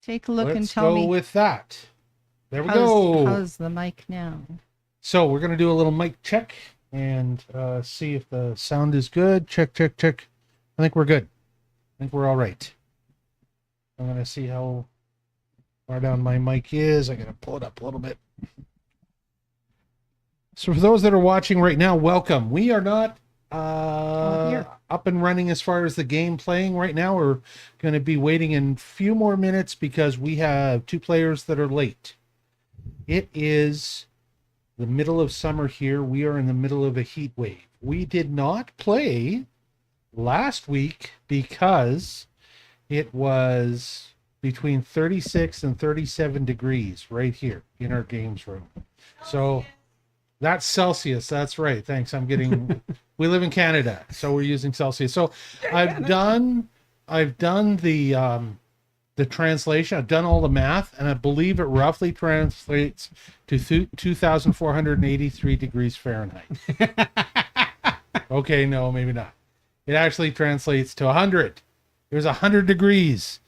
Take a look and Let's tell go me. with that. There we go. How's the mic now? So we're going to do a little mic check and see if the sound is good. Check, check, check. I think we're good. I think we're all right. I'm going to see how far down my mic is. I got to pull it up a little bit. So for those that are watching right now, welcome. We are not up and running as far as the game playing right now. We're going to be waiting in a few more minutes because we have 2 players that are late. It is the middle of summer here. We are in the middle of a heat wave. We did not play last week because it was between 36 and 37 degrees right here in our games room. So that's Celsius. That's right. Thanks. We live in Canada, so we're using Celsius. So I've done the translation. I've done all the math, and I believe it roughly translates to 2,483 degrees Fahrenheit. Okay, no, maybe not. It actually translates to 100. There's 100 degrees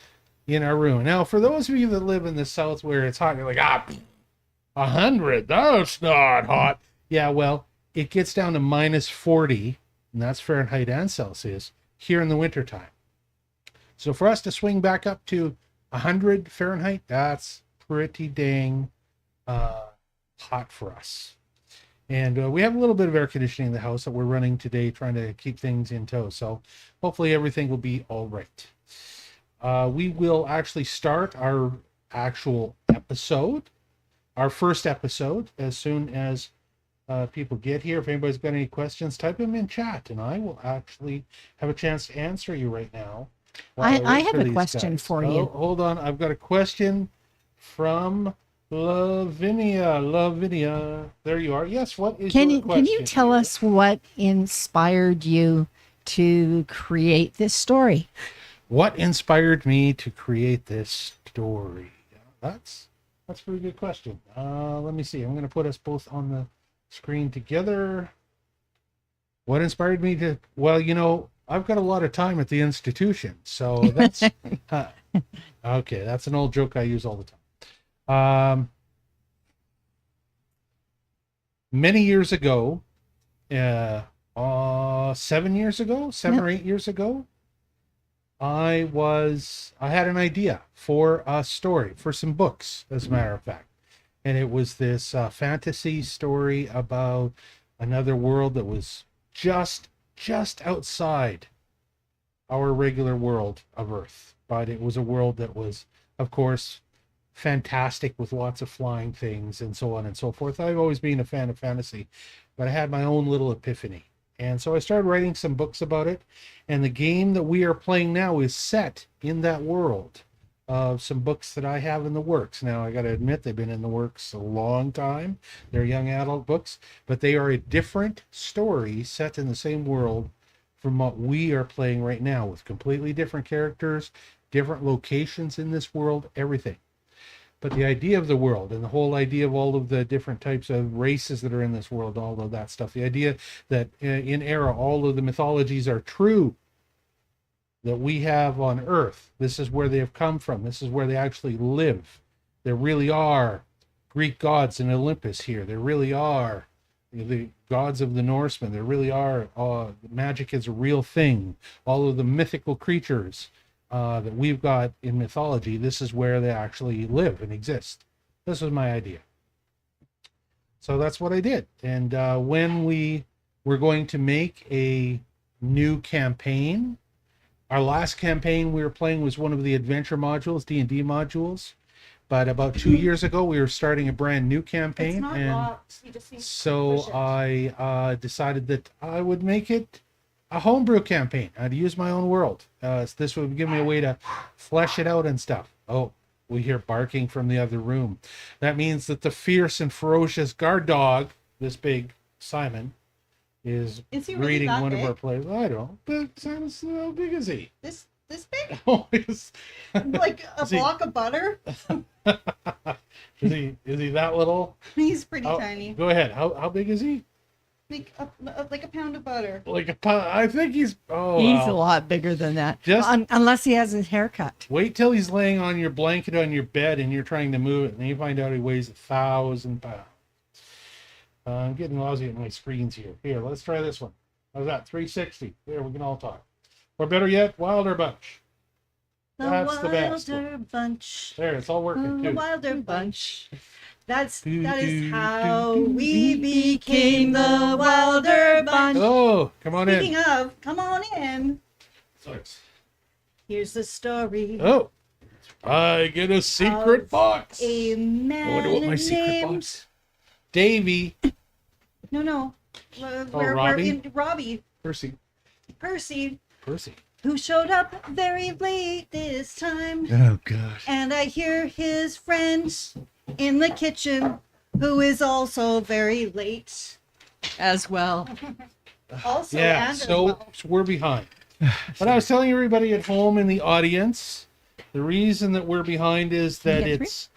in our room. Now, for those of you that live in the South where it's hot, you're like, 100, that's not hot. Yeah, well, it gets down to minus 40, and that's Fahrenheit and Celsius, here in the wintertime. So for us to swing back up to 100 Fahrenheit, that's pretty dang hot for us. And we have a little bit of air conditioning in the house that we're running today, trying to keep things in tow. So hopefully everything will be all right. We will actually start our actual episode, our first episode, as soon as people get here. If anybody's got any questions, type them in chat, and I will actually have a chance to answer you right now. I have a question for you. Hold on. I've got a question from Lavinia. There you are. Yes, what is your question? Can you tell us what inspired you to create this story? What inspired me to create this story? That's a pretty good question. Let me see. I'm going to put us both on the screen together. What inspired me to... Well, I've got a lot of time at the institution, so that's... okay, that's an old joke I use all the time. Many years ago, 7 years ago, 7 or 8 years ago, I had an idea for a story, for some books, as a matter of fact. And it was this fantasy story about another world that was just outside our regular world of Earth. But it was a world that was, of course, fantastic with lots of flying things and so on and so forth. I've always been a fan of fantasy, but I had my own little epiphany. And so I started writing some books about it. And the game that we are playing now is set in that world of some books that I have in the works. Now, I got to admit, they've been in the works a long time. They're young adult books, but they are a different story set in the same world from what we are playing right now, with completely different characters, different locations in this world, everything. But the idea of the world and the whole idea of all of the different types of races that are in this world, all of that stuff, the idea that in Era, all of the mythologies are true that we have on Earth. This is where they have come from. This is where they actually live. There really are Greek gods in Olympus here. There really are the gods of the Norsemen. There really are, magic is a real thing. All of the mythical creatures that we've got in mythology, this is where they actually live and exist. This was my idea. So that's what I did. And when we were going to make a new campaign, our last campaign we were playing was one of the adventure modules, D&D modules. But about 2 years ago, we were starting a brand new campaign. It's not locked. You just need to so push it. I decided that I would make it a homebrew campaign. I'd use my own world. This would give me a way to flesh it out and stuff. Oh, we hear barking from the other room. That means that the fierce and ferocious guard dog, this big Simon, is he really greeting that one big? of our players. I don't know. But Simon's, how big is he? This big? Oh, he's, Like a Is he- block of butter? is he that little? He's pretty Oh, tiny. Go ahead. How big is he? Like a pound of butter. Like a pound. I think he's. Oh, He's wow. a lot bigger than that. Just- Unless he has his hair cut. Wait till he's laying on your blanket on your bed and you're trying to move it, and then you find out he weighs 1,000 pounds. I'm getting lousy at my screens here. Here, let's try this one. How's that? 360. There, we can all talk. Or better yet, Wilder Bunch. That's the best one. Wilder Bunch. There, it's all working The too. Wilder Bunch. That Do, is do, how do, we became the Wilder Bunch. Oh, come on in. Speaking of, come on in. Here's the story. Oh, I get a secret Of box. A I man wonder what my secret named... box is. Davy. No. We're Robbie? in Robbie. Percy. Percy, Percy. who showed up very late this time. Oh god. And I hear his friend in the kitchen, who is also very late. As well. Also, Yeah, and as so well. we're behind. But I was telling everybody at home in the audience, the reason that we're behind is that get three? it's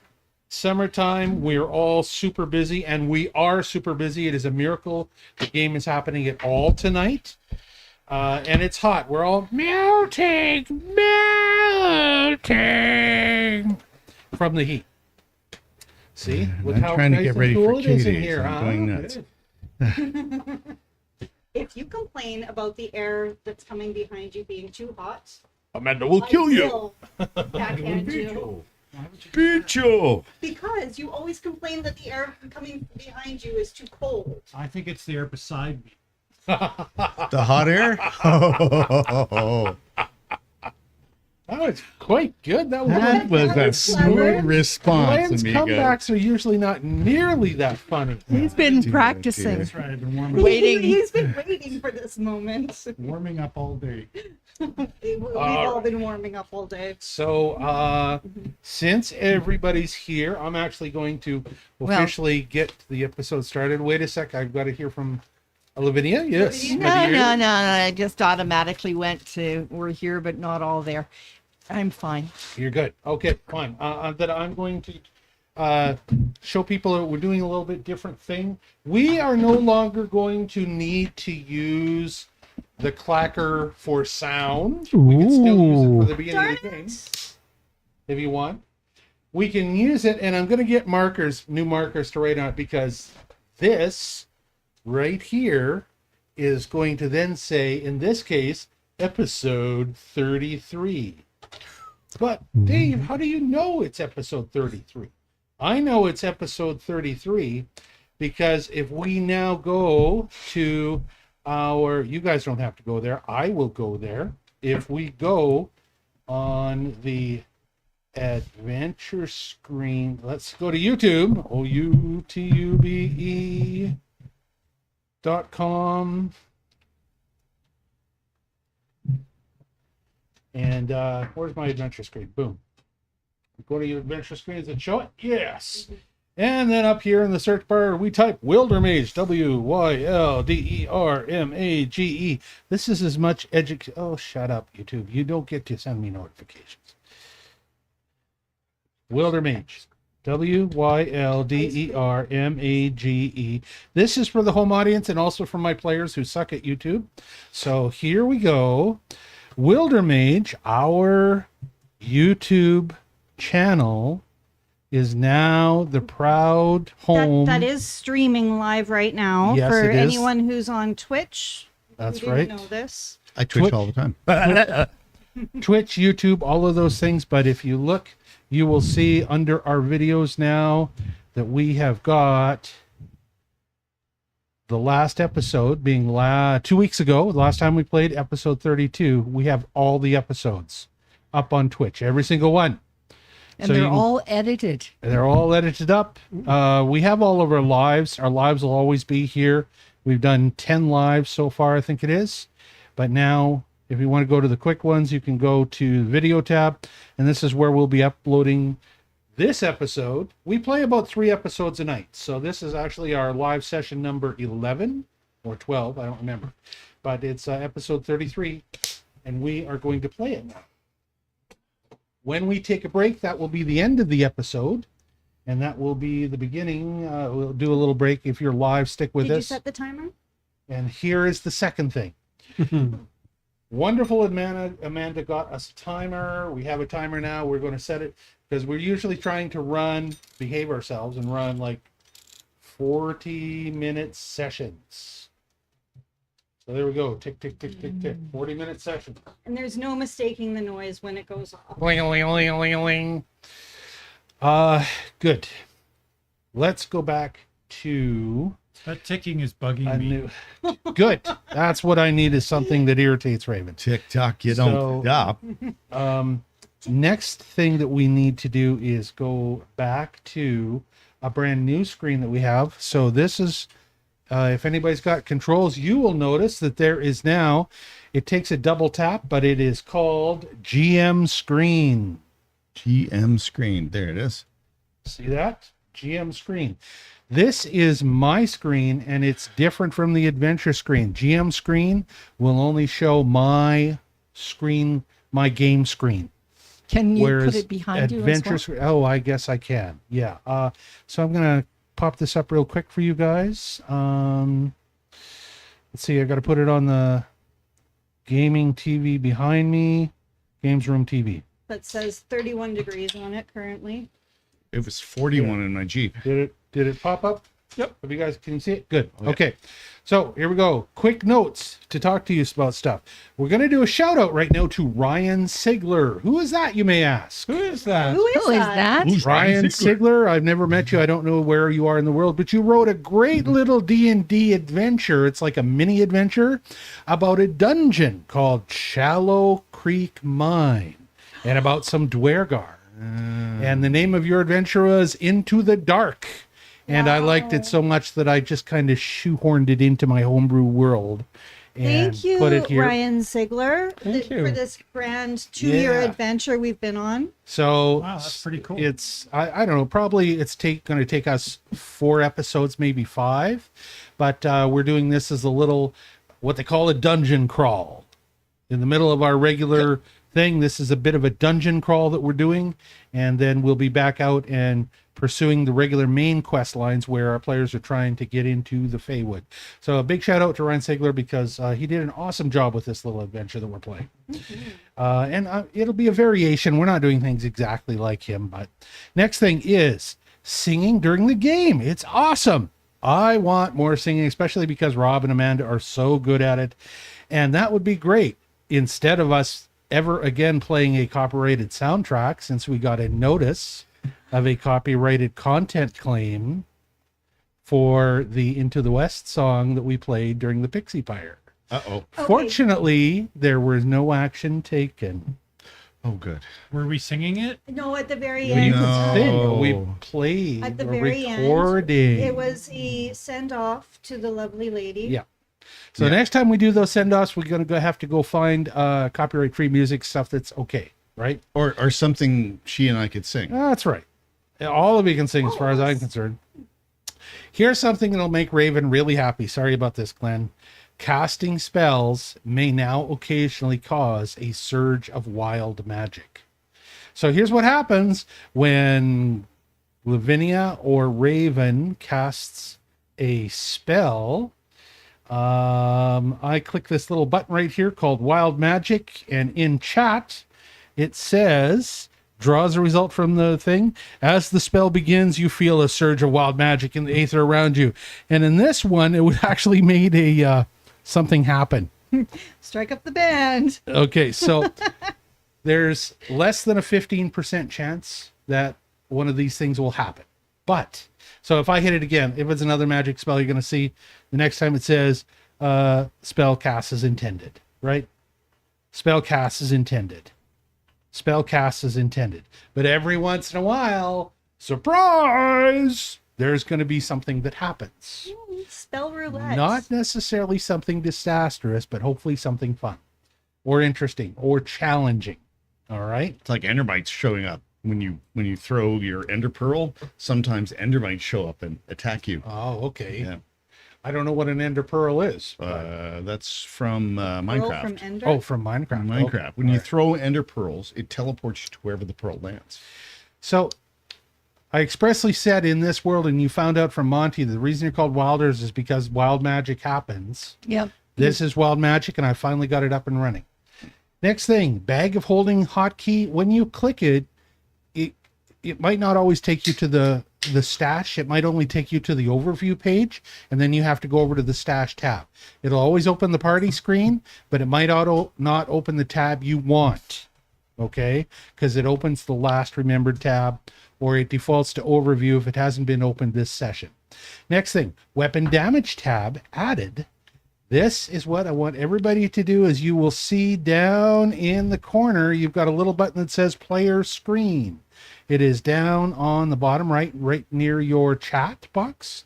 summertime. We're all super busy, and we are super busy. It is a miracle the game is happening at all tonight. And it's hot. We're all melting from the heat. See? Look I'm how trying to nice get and ready cool for it is in Katie's. here, I'm huh? going nuts. Good. If you complain about the air that's coming behind you being too hot, Amanda will kill you. will backhand you. Bicho! Because you always complain that the air coming behind you is too cold. I think it's the air beside me. The hot air? Oh, That was quite good. That was that was a clever. smooth response, Glenn's amigo. comebacks are usually not nearly that funny. He's been Dear, practicing. That's right. I've been warming, Waiting. He's been waiting for this moment. warming up all day. We've all been warming up all day. So, since everybody's here, I'm actually going to officially get the episode started. Wait a sec. I've got to hear from Lavinia. Yes. Lavinia? No, Ready to no, hear? no. I just automatically went to we're here, but not all there. I'm fine. You're good. Okay, fine. That I'm going to show people that we're doing a little bit different thing. We are no longer going to need to use the clacker for sound. We can still use it for the beginning of the game if you want. We can use it, and I'm going to get new markers to write on it, because this right here is going to then say, in this case, episode 33. But Dave, how do you know it's episode 33? I know it's episode 33 because if we now go to you guys don't have to go there, I will go there. If we go on the adventure screen, let's go to YouTube, outube.com. And where's my adventure screen? Boom. Go to your adventure screen. Does it show it? Yes. And then up here in the search bar, we type Wildermage, Wildermage. This is as much Oh, shut up, YouTube. You don't get to send me notifications. Wildermage. Wildermage. This is for the home audience and also for my players who suck at YouTube. So here we go. Wildermage, our YouTube channel, is now the proud home. That is streaming live right now. Yes, for it is. anyone who's on Twitch. That's who didn't right. know this. I twitch all the time. Twitch, YouTube, all of those things. But if you look, you will see under our videos now that we have got the last episode being 2 weeks ago. The last time we played episode 32, we have all the episodes up on Twitch, every single one. And So they're you can- all edited. They're all edited up. We have all of our lives. Our lives will always be here. We've done 10 lives so far, I think it is. But now, if you want to go to the quick ones, you can go to the video tab. And this is where we'll be uploading this episode. We play about 3 episodes a night. So this is actually our live session number 11 or 12. I don't remember. But it's episode 33. And we are going to play it now. When we take a break, that will be the end of the episode. And that will be the beginning. We'll do a little break. If you're live, stick with Did you us. set the timer? And here is the second thing. Wonderful Amanda got us a timer. We have a timer now. We're going to set it because we're usually trying to behave ourselves and run like 40-minute sessions. So there we go. Tick, tick, tick, tick, tick. 40-minute sessions. And there's no mistaking the noise when it goes off. Ling. Good. Let's go back to That ticking is bugging me. Good. That's what I need, is something that irritates Raven. TikTok, you don't stop. Next thing that we need to do is go back to a brand new screen that we have. So this is, if anybody's got controls, you will notice that there is now, it takes a double tap, but it is called GM screen. GM screen. There it is. See that? GM screen. This is my screen, and it's different from the adventure screen. GM screen will only show my screen, my game screen. Can you Whereas put it behind you as adventure well? screen, oh, I guess I can. Yeah. So I'm going to pop this up real quick for you guys. Let's see. I got to put it on the gaming TV behind me. Games room TV. That says 31 degrees on it currently. It was 41 in my Jeep. Did it pop up? Yep. Have you guys, can you see it? Good. Oh, yeah. Okay. So here we go. Quick notes to talk to you about stuff. We're going to do a shout out right now to Ryan Sigler. Who is that, you may ask? Who is that? Who is that? Who's Ryan Sigler. I've never met you. I don't know where you are in the world, but you wrote a great little D&D adventure. It's like a mini adventure about a dungeon called Shallow Creek Mine and about some Dwergar. And the name of your adventure was Into the Dark. And I liked it so much that I just kind of shoehorned it into my homebrew world and Thank you, put it here. Ryan Sigler, Thank you. for this grand 2-year Yeah. adventure we've been on. So Wow, that's pretty cool. It's I don't know, probably it's going to take us 4 episodes, maybe 5, but we're doing this as a little, what they call a dungeon crawl. In the middle of our regular thing, this is a bit of a dungeon crawl that we're doing, and then we'll be back out and pursuing the regular main quest lines where our players are trying to get into the Feywood. So a big shout out to Ryan Sigler, because he did an awesome job with this little adventure that we're playing. And it'll be a variation. We're not doing things exactly like him, but next thing is singing during the game. It's awesome. I want more singing, especially because Rob and Amanda are so good at it. And that would be great. Instead of us ever again playing a copyrighted soundtrack, since we got a notice of a copyrighted content claim for the Into the West song that we played during the Pixie Pyre. Uh-oh. Fortunately, there was no action taken. Oh, good. Were we singing it? No, at the very We end. No. didn't. We played At the a very recording. end, it was a send off to the lovely lady. Yeah. So next time we do those send-offs, we're going to have to go find copyright-free music stuff that's okay, right? Or something she and I could sing. That's right. All of you can sing as far as I'm concerned. Here's something that'll make Raven really happy. Sorry about this, Glenn. Casting spells may now occasionally cause a surge of wild magic. So here's what happens when Lavinia or Raven casts a spell. I click this little button right here called Wild Magic, and in chat it says, draws a result from the thing. As the spell begins, you feel a surge of wild magic in the aether around you. And in this one, it would actually made a something happen. Strike up the band. Okay, so there's less than a 15% chance that one of these things will happen. But so if I hit it again, if it's another magic spell, you're going to see the next time it says spell cast as intended, right? Spell cast as intended. Spell cast as intended. But every once in a while, surprise, there's going to be something that happens. Spell roulette. Not necessarily something disastrous, but hopefully something fun or interesting or challenging. All right. It's like endermites showing up. When you throw your ender pearl, sometimes endermites show up and attack you. Oh, okay. Yeah. I don't know what an ender pearl is. That's from Pearl Minecraft. from Ender. Oh, from Minecraft. Minecraft. Okay. When you All right. throw ender pearls, it teleports you to wherever the pearl lands. So I expressly said in this world, and you found out from Monty, the reason you're called Wilders is because wild magic happens. Yep. This is wild magic, and I finally got it up and running. Next thing, bag of holding hotkey. When you click it, it might not always take you to the stash. It might only take you to the overview page, and then you have to go over to the stash tab. It'll always open the party screen, but it might not open the tab you want. Okay? Because it opens the last remembered tab, or it defaults to overview if it hasn't been opened this session. Next thing, weapon damage tab added. This is what I want everybody to do. Is you will see down in the corner, you've got a little button that says player screen. It is down on the bottom right near your chat box.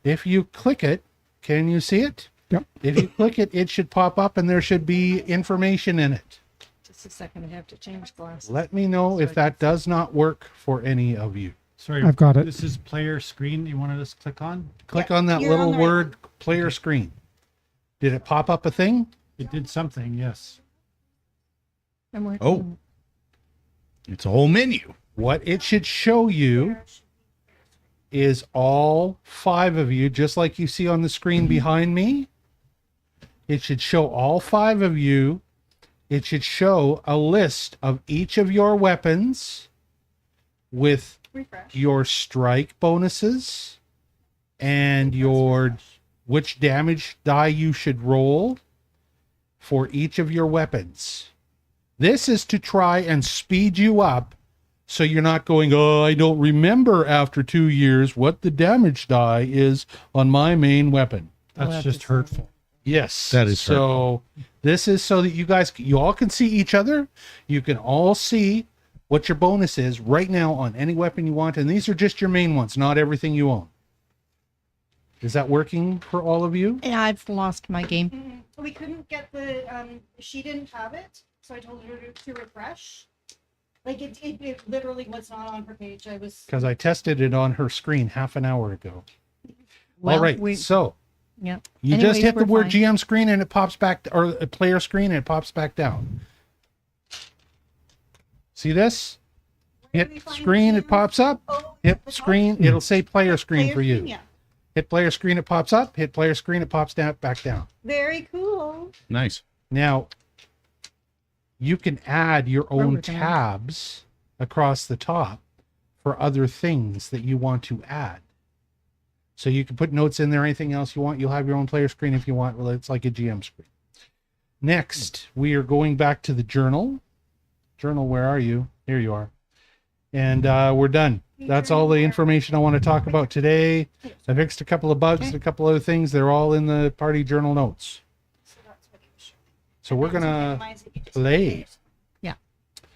If you click it, can you see it? Yep. If you click it, it should pop up and there should be information in it. Just a second, I have to change glasses. Let me know if that does not work for any of you. Sorry, I've got it. This is player screen you wanted us to click on? Click Yeah, on that you're little on the right word player screen. Did it pop up a thing? It did something, yes. I'm working. Oh. It's a whole menu. What it should show you is all 5 of you, just like you see on the screen behind me. It should show all 5 of you. It should show a list of each of your weapons with Refresh. your strike bonuses and your which damage die you should roll for each of your weapons. This is to try and speed you up so you're not going, oh, I don't remember after 2 years what the damage die is on my main weapon. That's Well, just that's- hurtful. Yes. That is so. This is so that you all can see each other. You can all see what your bonus is right now on any weapon you want. And these are just your main ones, not everything you own. Is that working for all of you? Yeah, I've lost my game. We couldn't get the, she didn't have it, so I told her to refresh. Like, it literally was not on her page. I was, Because I tested it on her screen half an hour ago. Well, all right. So yeah. you Anyways, just hit the we're word fine. GM screen and it pops back, or a player screen and it pops back down. See this? Where do we Hit find screen, it GM? pops up. oh, Hit the top screen, it'll say player screen player for you. screen, yeah. Hit player screen, it pops up. Hit player screen, it pops down, back down. Very cool. Nice. Now, you can add your own we're gonna- tabs across the top for other things that you want to add. So you can put notes in there, anything else you want. You'll have your own player screen if you want. Well, it's like a GM screen. Next, we are going back to the journal. Journal, where are you? Here you are. And we're done. That's all the information I want to talk about today. I fixed a couple of bugs and a couple other things. They're all in the party journal notes. So that's what it was showing. So we're And that's what gonna minimize it, you just play. play it.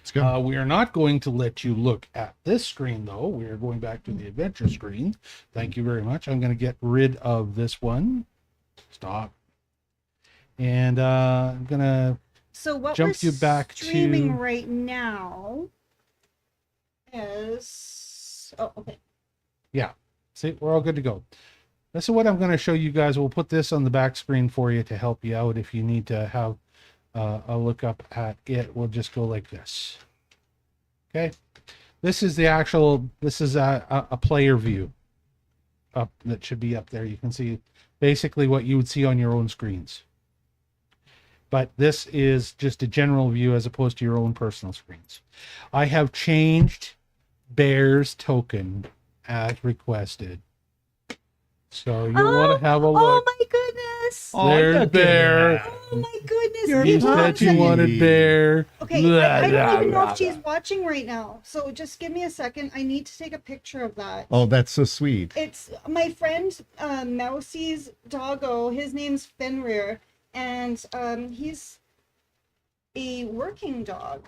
Let's go. We are not going to let you look at this screen, though. We are going back to the adventure screen. Thank you very much. I'm going to get rid of this one. Stop. And I'm going to So what Jump we're you back streaming to- right now is okay. see, we're all good to go. This is what I'm going to show you guys. We'll put this on the back screen for you to help you out if you need to have a look up at it. We'll just go like this. Okay. This is a player view up that should be up there. You can see basically what you would see on your own screens. But this is just a general view as opposed to your own personal screens. I have changed Bear's token as requested. So you want to have a Oh look. my goodness! There's Bear. Oh my goodness! You're You It's said awesome. you wanted Bear. Okay, I don't even know if she's watching right now. So just give me a second. I need to take a picture of that. Oh, that's so sweet. It's my friend Mousie's doggo. His name's Fenrir, and he's a working dog,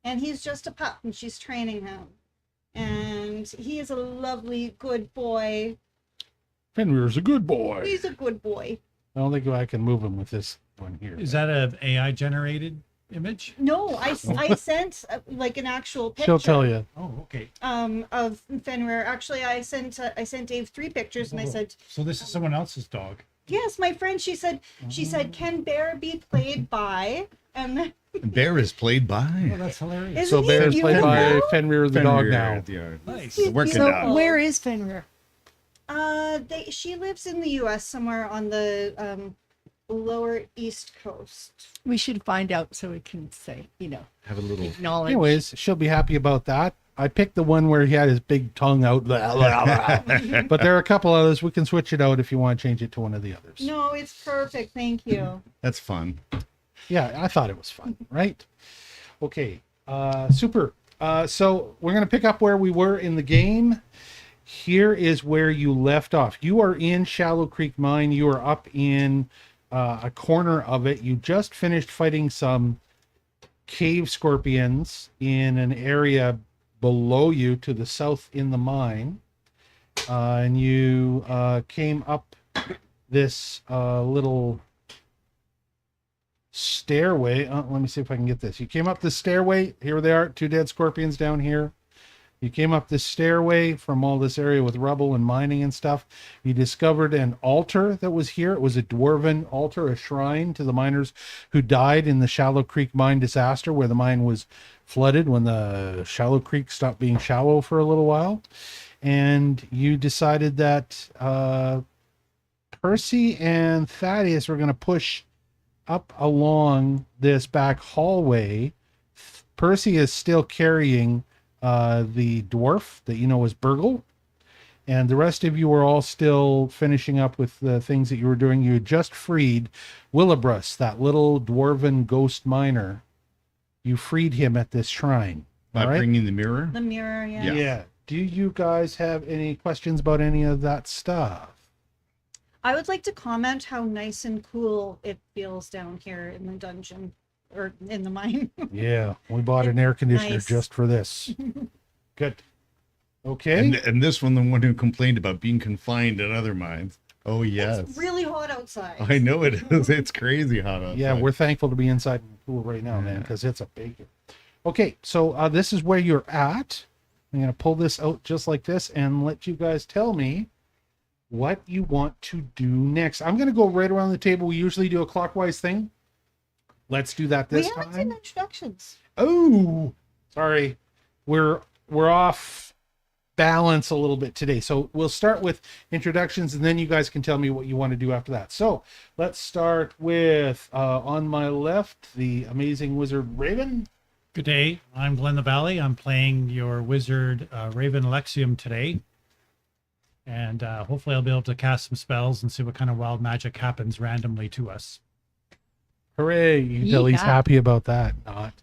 and he's just a pup, and she's training him, and he is a lovely, good boy. Fenrir's a good boy. He's a good boy. I don't think I can move him with this one here. Is that an AI generated image? No, I sent like an actual picture. She'll tell you. Oh, okay. Of Fenrir. Actually, I sent Dave 3 pictures, and I said, So this is someone else's dog. yes, my friend. She said, can Bear be played by? And Bear is played Oh, by that's hilarious. Isn't So he Bear is played by beautiful? Fenrir the dog Fenrir, now. Nice. The working So dog. where is Fenrir? She lives in the U.S. somewhere on the lower East Coast. We should find out so we can say, Have a little. acknowledge. Anyways, she'll be happy about that. I picked the one where he had his big tongue out. Blah, blah, blah. But there are a couple others. We can switch it out if you want to change it to one of the others. No, it's perfect. Thank you. That's fun. Yeah, I thought it was fun, right? Okay, super. So we're going to pick up where we were in the game. Here is where you left off. You are in Shallow Creek Mine. You are up in a corner of it. You just finished fighting some cave scorpions in an area below you to the south in the mine. And you came up this little stairway. Let me see if I can get this. You came up the stairway. Here they are, 2 dead scorpions down here. You came up this stairway from all this area with rubble and mining and stuff. You discovered an altar that was here. It was a dwarven altar, a shrine to the miners who died in the Shallow Creek mine disaster, where the mine was flooded when the Shallow Creek stopped being shallow for a little while. And you decided that Percy and Thaddeus were going to push up along this back hallway. Percy is still carrying the dwarf that you know as Burgle, and the rest of you were all still finishing up with the things that you were doing. You had just freed Willibrus, that little dwarven ghost miner. You freed him at this shrine. By all right? bringing the mirror. The mirror, yeah. Yeah. Do you guys have any questions about any of that stuff? I would like to comment how nice and cool it feels down here in the dungeon or in the mine. Yeah, we bought an air conditioner Nice. just for this. Good. Okay. And this one, the one who complained about being confined in other mines. Oh yes. It's really hot outside. I know it is. It's crazy hot outside. Yeah, we're thankful to be inside the pool right now, man, because it's a bacon. Okay, so this is where you're at. I'm going to pull this out just like this and let you guys tell me what you want to do next. I'm going to go right around the table. We usually do a clockwise thing. Let's do that this we haven't time. seen introductions. Oh, sorry. We're off balance a little bit today. So we'll start with introductions and then you guys can tell me what you want to do after that. So let's start with on my left, the amazing wizard Raven. Good day. I'm Glenn the Valley. I'm playing your wizard Raven Alexium today. And hopefully I'll be able to cast some spells and see what kind of wild magic happens randomly to us. Hooray. You can tell he's Yeah. happy about that. Not.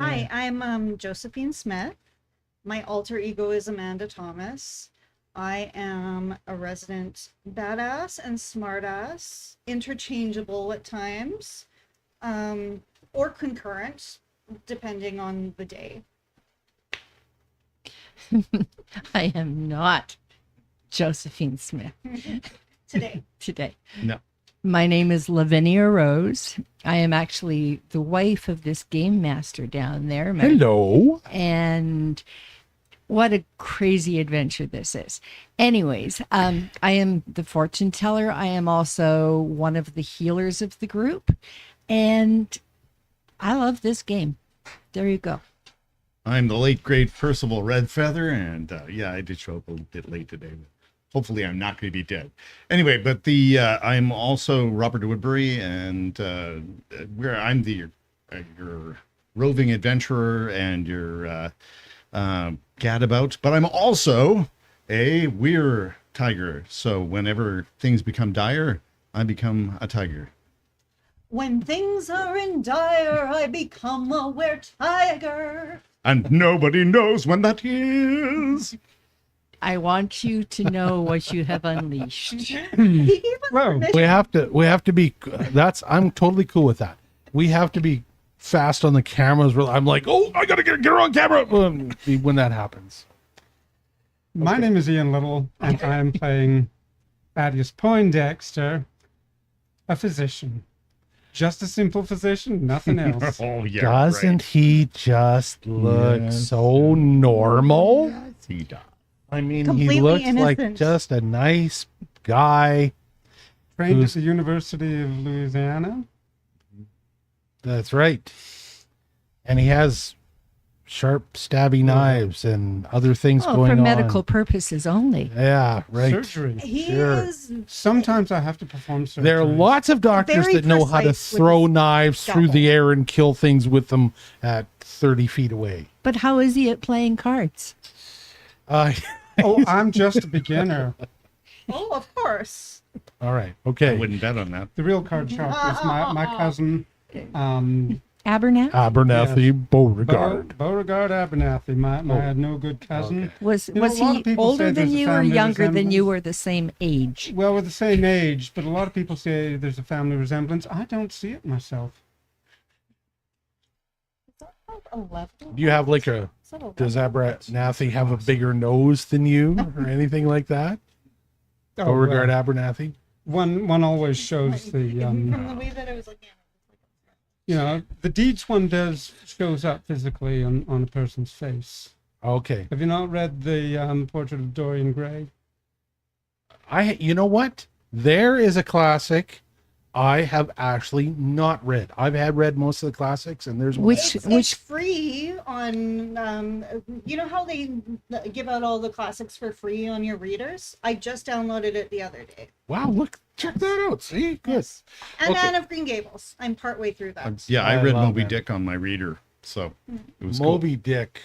Hi, I'm Josephine Smith. My alter ego is Amanda Thomas. I am a resident badass and smartass, interchangeable at times, or concurrent, depending on the day. I am not Josephine Smith Today. today. No. My name is Lavinia Rose. I am actually the wife of this game master down there. Hello. And what a crazy adventure this is. Anyways, I am the fortune teller. I am also one of the healers of the group. And I love this game. There you go. I'm the late great Percival Redfeather, and yeah, I did show up a bit late today. But hopefully, I'm not going to be dead. Anyway, but I'm also Robert Woodbury, and I'm your roving adventurer and your gadabout. But I'm also a weir tiger. So whenever things become dire, I become a tiger. When things are in dire, I become a were-tiger. And nobody knows when that is. I want you to know what you have unleashed. He gave us Whoa. permission. We have to be, I'm totally cool with that. We have to be fast on the cameras. I'm like, oh, I got to get her on camera when that happens. My name is Ian Little, and I am playing Thaddeus Poindexter, a physician. Just a simple physician, nothing else. Oh yeah. Doesn't he just look Yes. so normal? Right. He does. I mean, he Completely looks like innocent. just a nice guy. Trained at Who's- the University of Louisiana. That's right. And he has sharp, stabby knives and other things Oh, going for on. medical purposes only. Yeah, right. Surgery. He Sure. is Sometimes I have to perform surgery. There are lots of doctors Very that know how to precise with throw his knives through the scalpel. air and kill things with them at 30 feet away. But how is he at playing cards? Uh, Oh, I'm just a beginner. Oh, of course. all right. I Okay. wouldn't bet on that. The real card sharp is my cousin, Abernathy Abernathy Yes. Beauregard. Beauregard Abernathy, my no good cousin. Okay. was You know, a lot he of people older say than there's a you or family younger than you, resemblance. or the same age? Well, we're the same age, but a lot of people say there's a family resemblance. I don't see it myself. Do you have like a, does Abernathy have a bigger nose than you or anything like that? Oh, Beauregard well, Abernathy? one always shows the From the way that I was looking the deeds one does shows up physically on a person's face. Okay. Have you not read the portrait of Dorian Gray? You know what? There is a classic I have actually not read. I've read most of the classics, and there's one. Which it's free on you know how they give out all the classics for free on your readers? I just downloaded it the other day. Wow, look, check that out. See, good. And Okay. Anne of Green Gables. I'm partway through that. Yeah, I I read love Moby that. Dick on my reader, so it was Moby Dick.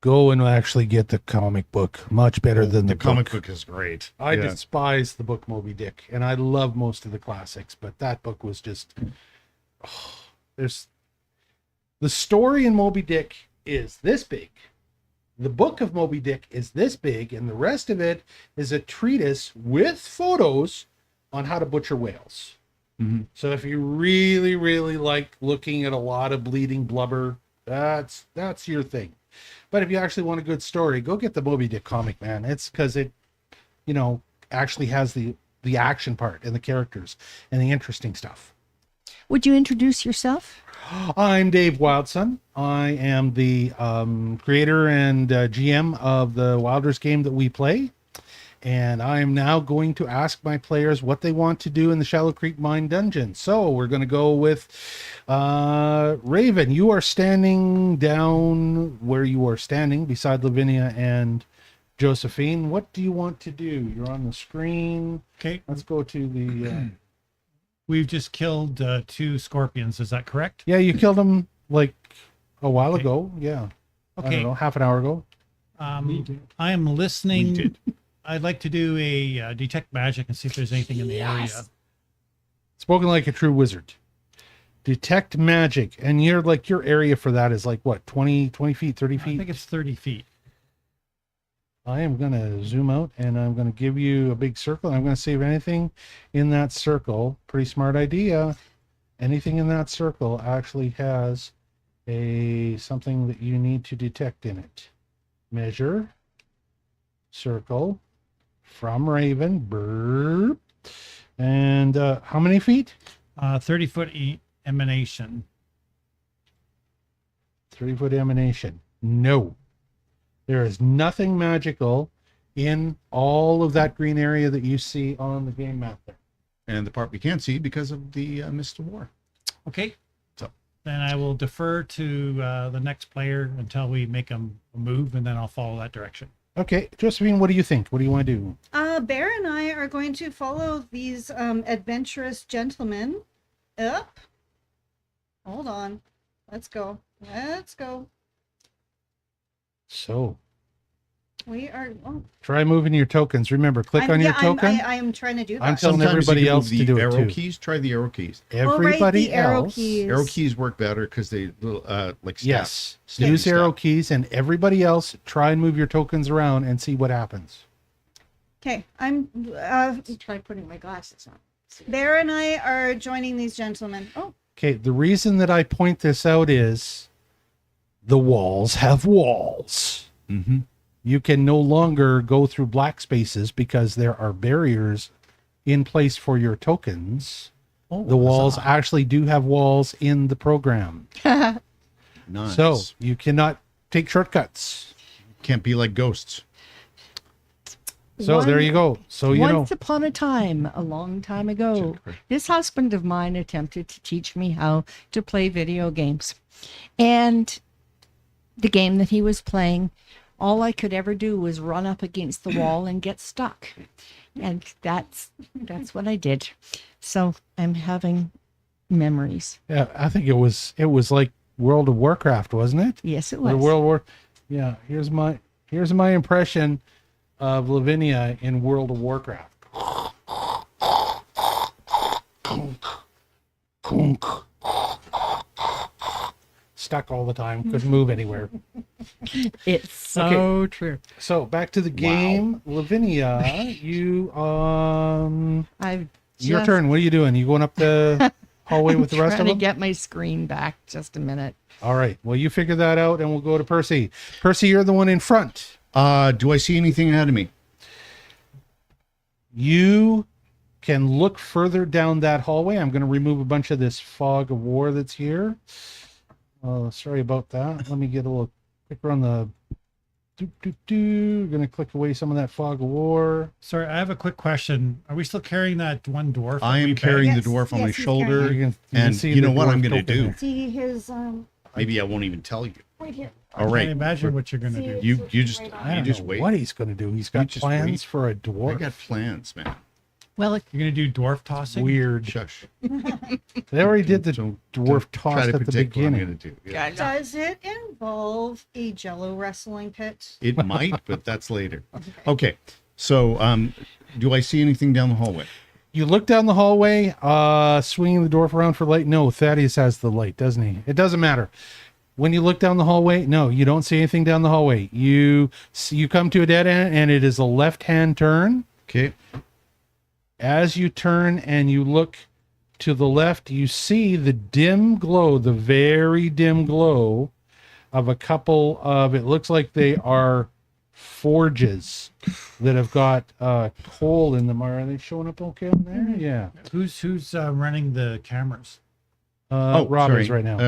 Go and actually get the comic book. Much better cool. than the comic book. book is great. I Yeah. despise the book Moby Dick, and I love most of the classics, but that book was just. There's the story in Moby Dick is this big. The book of Moby Dick is this big, and the rest of it is a treatise with photos on how to butcher whales. Mhm. So if you really, really like looking at a lot of bleeding blubber, that's your thing. But if you actually want a good story, go get the Moby Dick comic, man. It's because it, actually has the action part and the characters and the interesting stuff. Would you introduce yourself? I'm Dave Wildson. I am the creator and GM of the Wylders game that we play. And I am now going to ask my players what they want to do in the Shallow Creek Mine dungeon. So we're going to go with Raven. You are standing down where you are standing beside Lavinia and Josephine. What do you want to do? You're on the screen. Okay. Let's go to the... We've just killed 2 scorpions. Is that correct? Yeah, you killed them like a while Okay. ago. Yeah. I Okay. don't know, half an hour ago. I am listening. We did. I'd like to do a detect magic and see if there's anything in the area. Spoken like a true wizard. Detect magic. And your area for that is like what, 20 feet, 30 I feet? think it's 30 feet. I am going to zoom out and I'm going to give you a big circle. I'm going to see if anything in that circle, pretty smart idea. Anything in that circle actually has something that you need to detect in it. Measure, circle, from Raven, burp. And how many feet? 30-foot emanation. 30-foot emanation. No. There is nothing magical in all of that green area that you see on the game map there. And the part we can't see because of the Mist of War. Okay. So. Then I will defer to the next player until we make a move, and then I'll follow that direction. Okay, Josephine, what do you think? What do you want to do? Bear and I are going to follow these adventurous gentlemen up. Hold on. Let's go. So, We are. Oh, try moving your tokens. Remember, click on your token. I am trying to do that. I'm telling Sometimes everybody you can else move to do it arrow too. keys. Try the arrow keys. Everybody the arrow else. keys. Arrow keys work better because they like stab. Yes. Stab Use stab. arrow keys, and everybody else try and move your tokens around and see what happens. Okay, I'm. Try putting my glasses on. Bear and I are joining these gentlemen. Oh, Okay, the reason that I point this out is the walls have walls. Mm-hmm. You can no longer go through black spaces because there are barriers in place for your tokens. The walls actually do have walls in the program. Nice. So you cannot take shortcuts. Can't be like ghosts. So there you go. So you know. Once upon a time, a long time ago, this husband of mine attempted to teach me how to play video games. And the game that he was playing, all I could ever do was run up against the wall and get stuck. And that's what I did. So I'm having memories. Yeah, I think it was like World of Warcraft, wasn't it? Yes, it The was. Yeah, here's my impression of Lavinia in World of Warcraft. Stuck all the time, couldn't move anywhere. It's so true. So back to the game, Lavinia, you I've your just turn. What are you doing? You going up the hallway with the rest of trying to them? get my screen back. Just a minute. All right. Well, you figure that out, and we'll go to Percy. Percy, you're the one in front. Do I see anything ahead of me? You can look further down that hallway. I'm going to remove a bunch of this fog of war that's here. Sorry about that. Let me get a little quicker on the Going to click away some of that fog of war. Sorry, I have a quick question. Are we still carrying that one dwarf? I am carrying the dwarf on my Yes, he's shoulder. carrying You can And see you know the what I'm dwarf going to token do? there. See his Maybe I won't even tell you. right here. All I right. can't imagine what you're going to See, do. You just Right on. I you don't just know wait. what he's going to do. He's got just plans wait. for a I dwarf. got plans, man. Well, You're going to do dwarf tossing? Weird. Shush. They already did the Don't- dwarf don't toss try to at the predict what I'm beginning. going to do. Yeah. Does it involve a jello wrestling pit? It might, but that's later. Okay. So, do I see anything down the hallway? You look down the hallway, swinging the dwarf around for light. No, Thaddeus has the light, doesn't he? It doesn't matter. When you look down the hallway, no, you don't see anything down the hallway. You come to a dead end, and it is a left-hand turn. Okay. As you turn and you look to the left, you see the dim glow, the very dim glow of a couple of, it looks like they are forges that have got coal in them. Are they showing up okay on there? Yeah. Who's running the cameras? Rob sorry. is right now.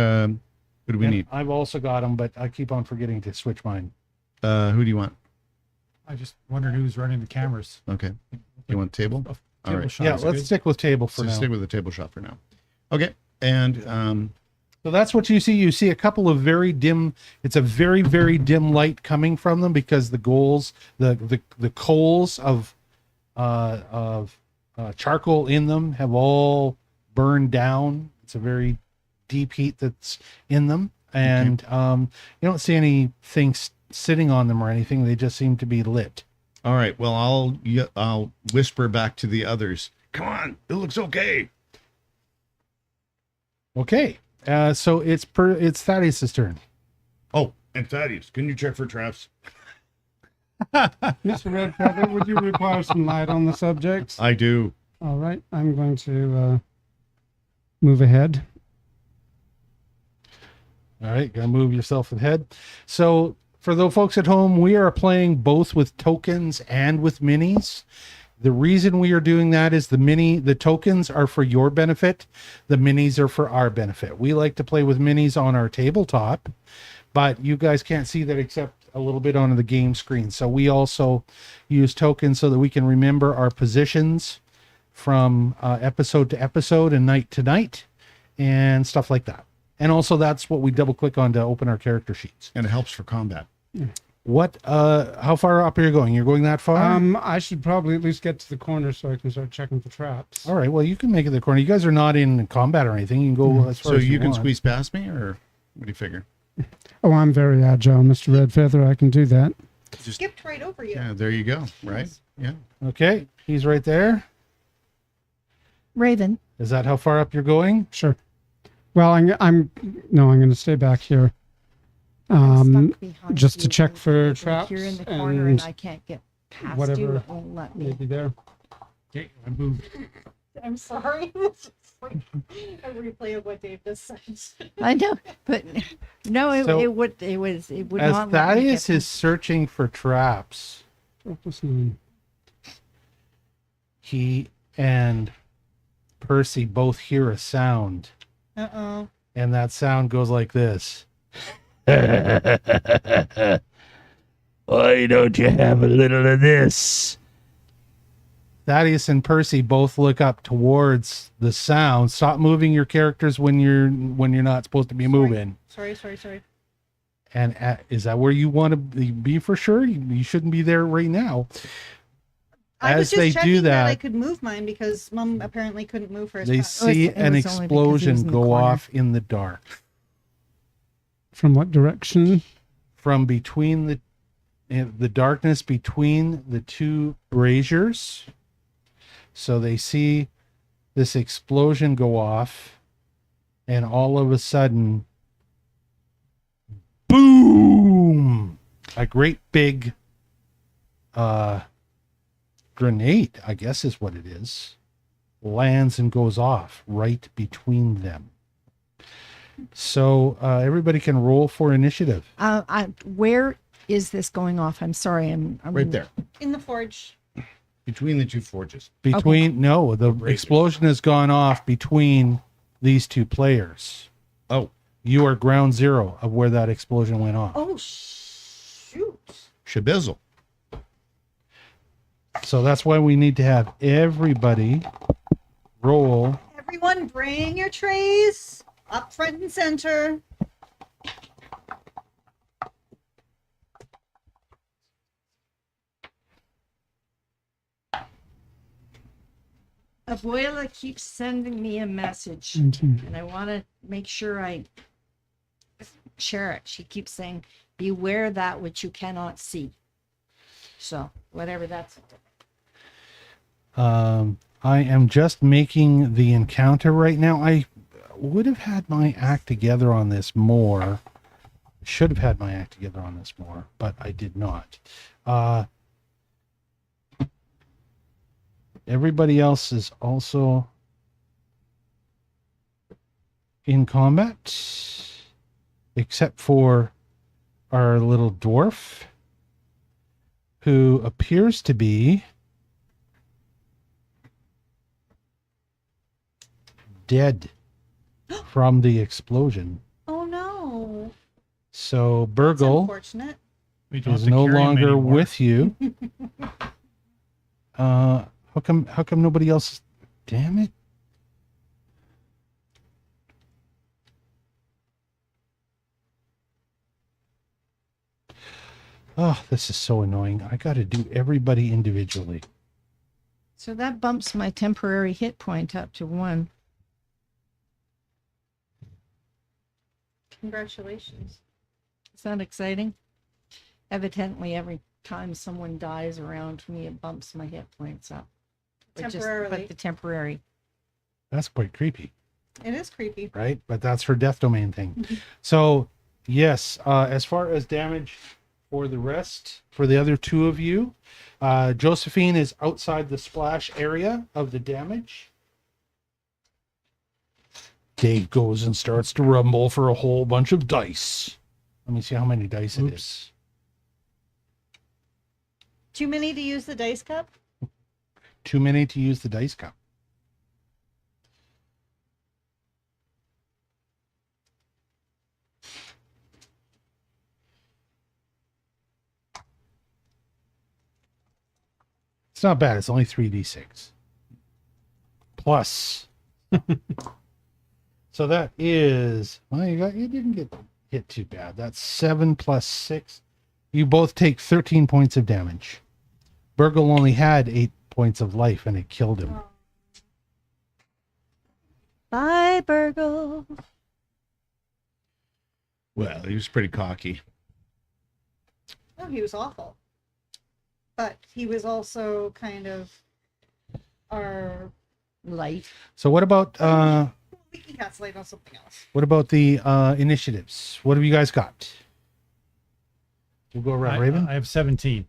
Who do we And need? I've also got them, but I keep on forgetting to switch mine. Who do you want? I just wondered who's running the cameras. Okay. You want table? All Table right. shot Yeah, is let's good. stick with table for So now. stick with the table shot for now. Okay. And So that's what you see. You see a couple of very dim. It's a very, very dim light coming from them because the coals of charcoal in them have all burned down. It's a very deep heat that's in them, and you don't see anything sitting on them or anything. They just seem to be lit. all right. Well, I'll whisper back to the others. Come on, it looks okay. Okay, so it's Thaddeus' turn. Oh, and Thaddeus, can you check for traps? Mr. Redfeather, would you require some light on the subject? I do. All right, I'm going to move ahead. All right, gonna move yourself ahead. So for the folks at home, we are playing both with tokens and with minis. The reason we are doing that is the tokens are for your benefit. The minis are for our benefit. We like to play with minis on our tabletop, but you guys can't see that except a little bit on the game screen. So we also use tokens so that we can remember our positions from episode to episode and night to night and stuff like that. And also that's what we double click on to open our character sheets. And it helps for combat. What, how far up are you going? You're going that far? I should probably at least get to the corner so I can start checking for traps. All right. Well, you can make it to the corner. You guys are not in combat or anything. You can go as far So as you can want. squeeze past me, or what do you figure? Oh, I'm very agile, Mr. Redfeather. I can do that. Skipped right over you. Yeah, there you go. Right? Yeah. Okay. He's right there. Raven. Is that how far up you're going? Sure. Well, I'm going to stay back here. I'm stuck behind just to you. check for You're traps here in the corner, and and I can't get past whatever you. It won't let me. maybe there. Okay, I moved. I'm sorry. It's just like a replay of what Dave just said. I know, but no, So, it would As not let me Thaddeus get is searching for traps, Plus 9. he and Percy both hear a sound, Uh-oh. and that sound goes like this. Why don't you have a little of this? Thaddeus and Percy both look up towards the sound. Stop moving your characters when you're not supposed to be moving. Sorry. And is that where you want to be for sure? You shouldn't be there right now. I was As just they checking do that I that, could move mine because Mom apparently couldn't move hers. they fast. see it an was only because he was explosion in the go corner. off in the dark From what direction? from between the darkness between the two braziers. So they see this explosion go off, and all of a sudden, boom! A great big grenade, I guess is what it is, lands and goes off right between them. So everybody can roll for initiative. Where is this going off? I'm sorry. I'm Right there, In the forge. between the two forges. Between no, the Braziers. explosion has gone off between these two players. Oh, You are ground zero of where that explosion went off. Oh, shoot. shabizzle. So that's why we need to have everybody roll. Everyone bring your trays up front and center. Abuela keeps sending me a message, Mhm. and I want to make sure I share it. She keeps saying, "Beware that which you cannot see." So whatever that's. I am just making the encounter right now. I would have had my act together on this more. Should have had my act together on this more, but I did not. Everybody else is also in combat, except for our little dwarf, who appears to be dead from the explosion. Oh, no. So That's Burgle unfortunate. We don't have is to no carry him longer anymore. with you. How come nobody else? Damn it. Oh, this is so annoying. I got to do everybody individually. So that bumps my temporary hit point up to 1. Congratulations. Is that exciting? Evidently, every time someone dies around me, it bumps my hit points up. Temporarily. But the temporary. That's quite creepy, It is creepy. right? But that's for death domain thing. So yes, as far as damage for the rest, for the other two of you, Josephine is outside the splash area of the damage. Dave goes and starts to rumble for a whole bunch of dice. Let me see how many dice it is. Too many to use the dice cup? Too many to use the dice cup. It's not bad. It's only 3d6. Plus. So that is, well, you didn't get hit too bad. That's 7 plus 6. You both take 13 points of damage. Burgle only had 8 points of life and it killed him. Bye, Burgle. Well, he was pretty cocky. Oh, he was awful. But he was also kind of our... Light. So what about We can cast light on something else. the initiatives? What have you guys got? We'll go around. Raven. I have 17.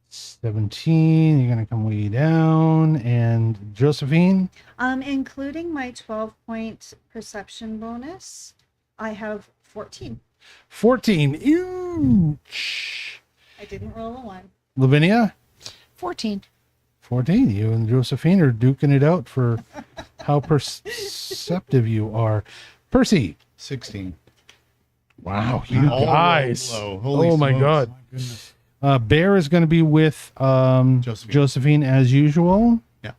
17. You're gonna come way down, and Josephine. Including my 12-point perception bonus, I have 14. 14. Ouch. I didn't roll a 1. Lavinia. 14. 14. You and Josephine are duking it out for how perceptive you are. Percy. 16. Wow, We you all guys. rolled low. Holy Oh my smokes. God. My goodness. Bear is going to be with Josephine as usual. Yeah.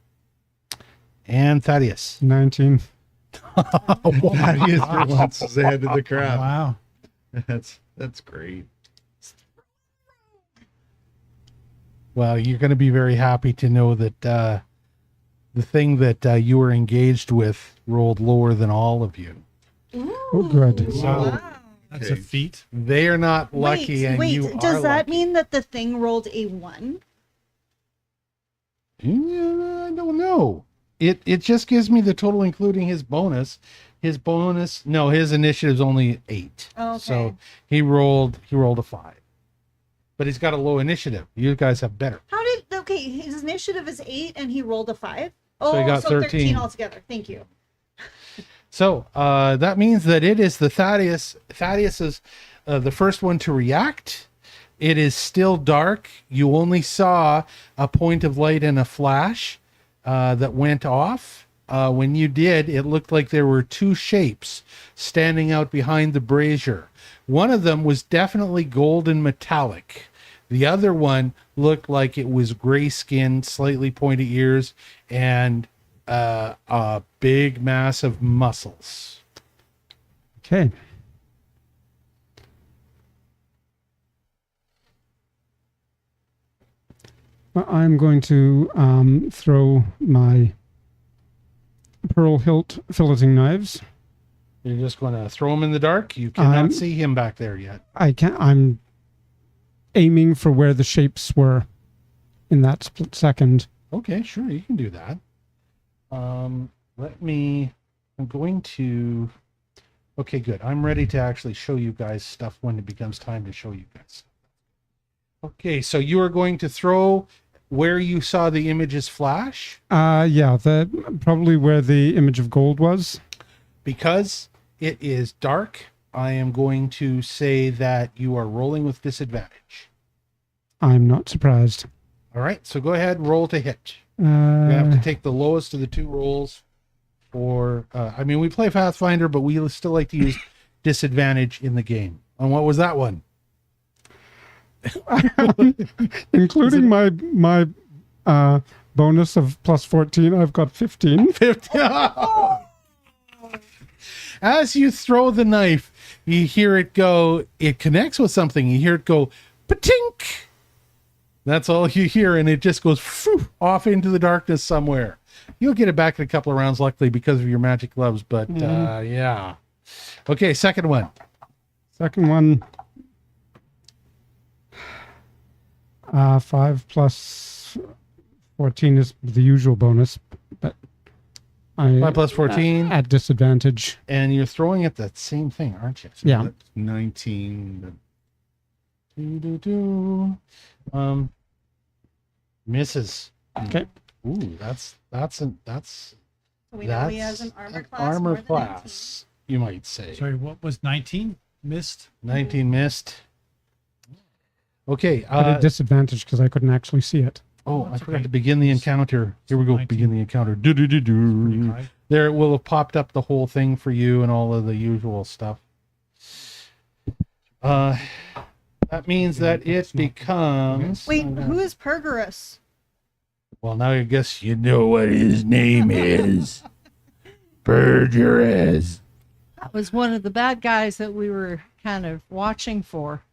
And Thaddeus. 19. Thaddeus for once is ahead of the crowd. Wow. That's great. Well, you're going to be very happy to know that the thing that you were engaged with rolled lower than all of you. Oh, good. So That's a feat. they are not lucky, and you are does that lucky. mean that the thing rolled a 1? Yeah, I don't know. It just gives me the total, including his bonus. His initiative's only 8. Okay. So he rolled a 5. But he's got a low initiative. You guys have better. His initiative is 8 and he rolled a 5? So he got 13 altogether. Thank you. So that means that it is the Thaddeus. Thaddeus is the first one to react. It is still dark. You only saw a point of light and a flash that went off. When you did, it looked like there were 2 shapes standing out behind the brazier. One of them was definitely golden metallic. The other one looked like it was gray skinned, slightly pointy ears, and a big mass of muscles. Okay. Well, I'm going to throw my pearl hilt filleting knives. You're just going to throw him in the dark. You cannot see him back there yet. I'm aiming for where the shapes were in that split second. Okay, sure, you can do that. I'm going to. Okay, good. I'm ready to actually show you guys stuff when it becomes time to show you guys. Okay, so you are going to throw where you saw the images flash. Yeah, probably where the image of gold was. Because it is dark, I am going to say that you are rolling with disadvantage. I'm not surprised. All right, so go ahead, roll to hit. You Uh, have to take the lowest of the 2 rolls for, we play Pathfinder, but we still like to use disadvantage in the game. And what was that one? including my bonus of plus 14, I've got 15. 50. As you throw the knife, you hear it go, it connects with something. You hear it go, patink. That's all you hear, and it just goes off into the darkness somewhere. You'll get it back in a couple of rounds, luckily, because of your magic gloves, but yeah. Okay, second one. Second one. 5 plus 14 is the usual bonus, but 5 plus 14. At disadvantage. And you're throwing at that same thing, aren't you? Yeah. That's 19. Misses. Okay. Ooh, that's So we know he has an armor class. armor more than class, you might say. Sorry, what was 19? Missed? 19 missed. Okay. But at disadvantage because I couldn't actually see it. Oh, I that's forgot okay. to begin the encounter. Here we go. 19. Begin the encounter. Do. High. There it will have popped up the whole thing for you and all of the usual stuff. That means that it becomes. Wait, who is Pergerus? Well, now I guess you know what his name is. Pergerus. That was one of the bad guys that we were kind of watching for.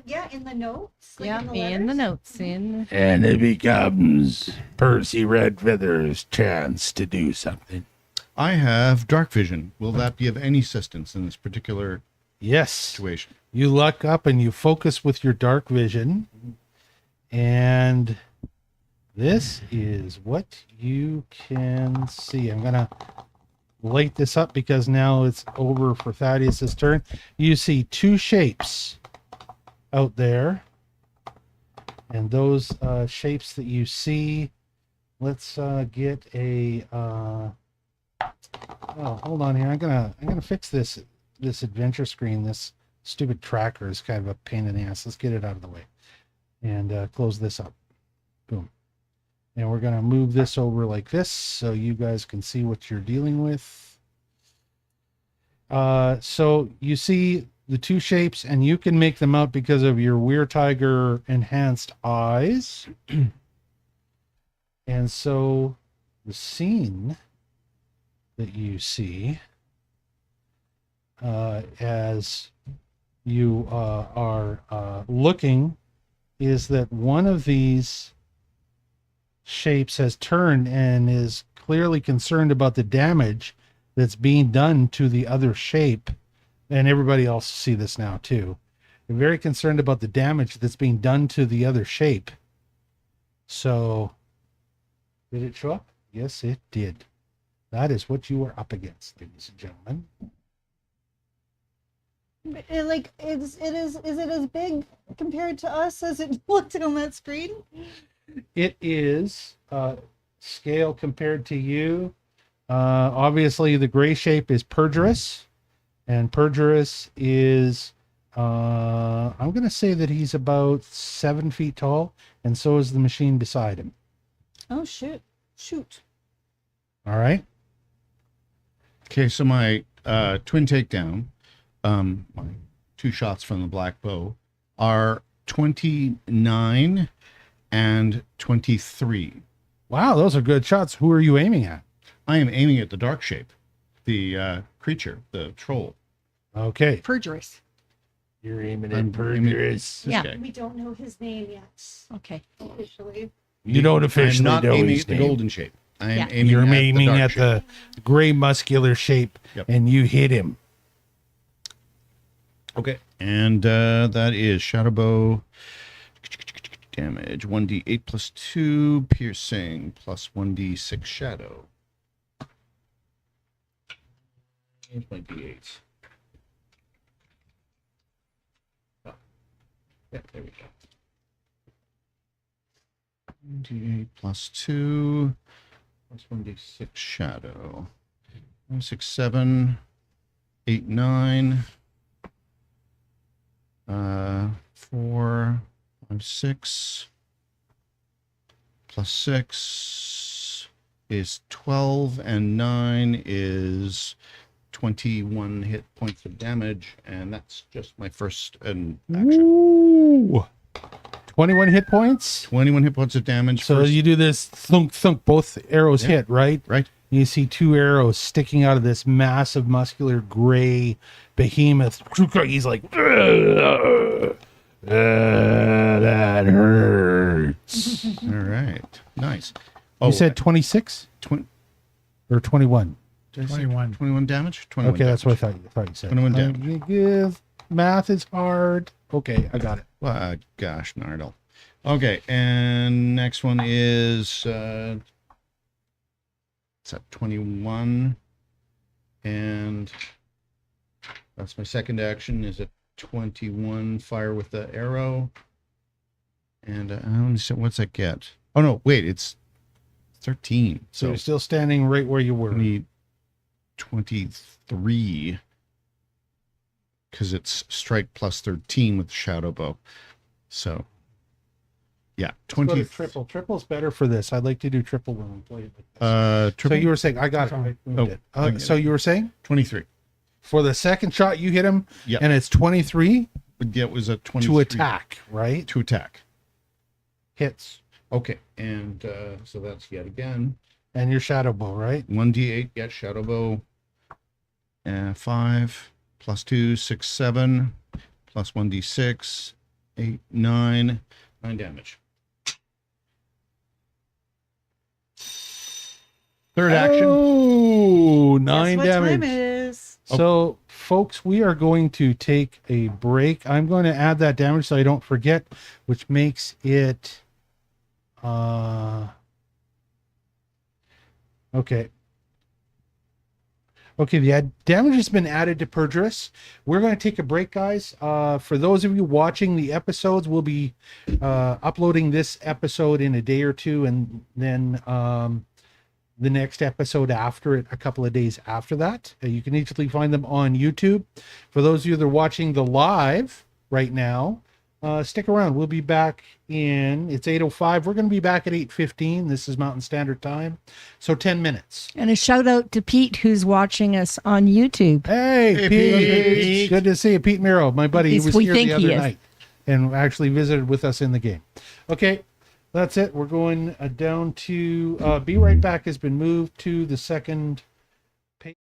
Yeah, in the notes. Yeah, in the in the letters? notes. In And it becomes Percy Redfeather's chance to do something. I have dark vision. Will that be of any assistance in this particular Yes. situation? You look up and you focus with your dark vision. And this is what you can see. I'm going to light this up because now it's over for Thaddeus's turn. You see 2 shapes out there. And those shapes that you see, let's get a hold on here. I'm gonna fix this adventure screen. This stupid tracker is kind of a pain in the ass. Let's get it out of the way and close this up. Boom. And we're gonna move this over like this so you guys can see what you're dealing with. So you see the two shapes, and you can make them out because of your Weir Tiger enhanced eyes. And so the scene that you see as you are looking is that one of these shapes has turned and is clearly concerned about the damage that's being done to the other shape. And everybody else see this now too. They're very concerned about the damage that's being done to the other shape. So did it show up? Yes, it did. That is what you were up against, ladies and gentlemen. Is it as big compared to us as it looked on that screen? It is scale compared to you. Obviously, the gray shape is Pergerus, and Pergerus is, I'm going to say that he's about 7 feet tall, and so is the machine beside him. Oh, shoot. All right. Okay, so my twin takedown, my 2 shots from the black bow, are 29 and 23. Wow, those are good shots. Who are you aiming at? I am aiming at the dark shape, the creature, the troll. Okay. Pergerus. You're aiming I'm at Pergerus. This Yeah. guy. We don't know his name yet, Okay. officially. You don't officially I'm not know aiming his at the name. golden shape. I am Yeah. aiming You're at aiming the dark at shape. the gray muscular shape, Yep. and you hit him. Okay. And that is shadow bow damage 1d8 plus 2 piercing plus 1d6 shadow. Here's my d8s. Oh. Yeah, there we go. D8 plus 2 plus 1d6 shadow. 6, 7, 8, 9. 4, 5, 6 plus 6 is 12, and 9 is 21 hit points of damage, and that's just my first action. Ooh. 21 hit points. 21 hit points of damage. So first. you do this thunk thunk, both arrows Yeah. hit, right? Right. You see 2 arrows sticking out of this massive muscular gray behemoth. He's like, that hurts. All right. Nice. You said 26 20, or 21? 21. 21 damage? 21 Okay, that's what damage. I thought you said. 21 damage. Math is hard. Okay, I got it. Well, gosh, Nardle. Okay, and next one is it's at 21, and that's my second action. Is at 21. Fire with the arrow, and let me see, what's that get? Oh no, wait, it's 13. So So you're still standing right where you were. 23. Because it's strike plus 13 with the shadow bow. So, yeah, Let's go 20. to triple. Triple's better for this. I'd like to do triple when we play it like this. Triple, So you were saying, I got it. I moved it. I get So it. you were saying 23. for the second shot you hit him, Yeah. and it's 23 But yeah, it was a 23. to attack, right? To attack. Hits. Okay, and so that's yet again. And your shadow bow, right? 1d8, yeah, shadow bow. 5 plus 2, 6, 7 plus 1d6, 8, 9 damage. Third action. Oh, 9 Guess what time damage. it is? So, folks, we are going to take a break. I'm going to add that damage so I don't forget, which makes it okay. Okay, the damage has been added to Pergerus. We're going to take a break, guys. For those of you watching the episodes, we'll be uploading this episode in a day or two, and then the next episode after it, a couple of days after that. You can easily find them on YouTube. For those of you that are watching the live right now, Stick around. We'll be back it's 8:05. We're going to be back at 8:15. This is Mountain Standard Time. So 10 minutes. And a shout out to Pete, who's watching us on YouTube. Hey, Pete. Good to see you. Pete Miro, my buddy. He was here the other night and actually visited with us in the game. Okay, that's it. We're going down to Be Right Back has been moved to the second page.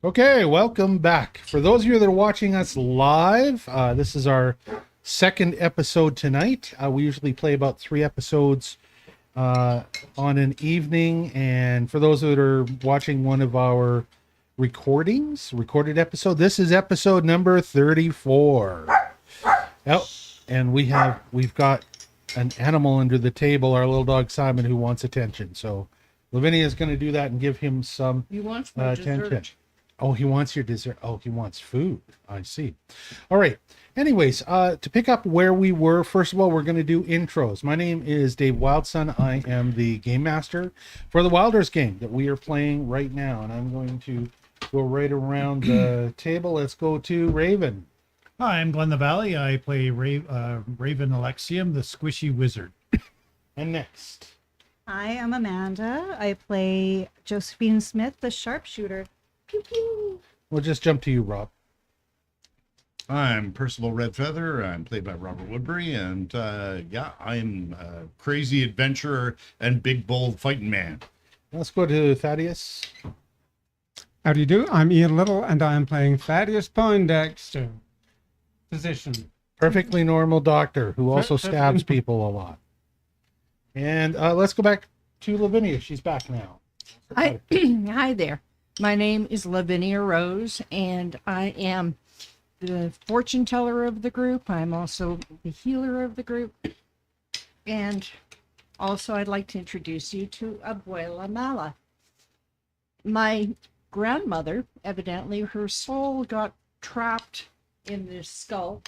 Okay, welcome back. For those of you that are watching us live, this is our second episode tonight. We usually play about 3 episodes on an evening, and for those that are watching one of our recorded episode, this is episode number 34. Yep, and we've got an animal under the table, our little dog Simon, who wants attention. So Lavinia is going to do that and give him some You want my attention. dessert? Oh, he wants your dessert. Oh, he wants food. I see. All right. Anyways, to pick up where we were, first of all, we're going to do intros. My name is Dave Wildson. I am the game master for the Wylders game that we are playing right now. And I'm going to go right around the table. Let's go to Raven. Hi, I'm Glenn the Valley. I play Raven Alexium, the squishy wizard. And next. I am Amanda. I play Josephine Smith, the sharpshooter. Pew pew. We'll just jump to you, Rob. I'm Percival Redfeather. I'm played by Robert Woodbury, and yeah, I'm a crazy adventurer and big bold fighting man. Let's go to Thaddeus. How do you do? I'm Ian Little, and I am playing Thaddeus Poindexter, physician. Perfectly normal doctor who also stabs people a lot. And let's go back to Lavinia. She's back now. Hi, hi there. My name is Lavinia Rose, and I am the fortune teller of the group. I'm also the healer of the group. And also, I'd like to introduce you to Abuela Mala. My grandmother, evidently, her soul got trapped in this skull.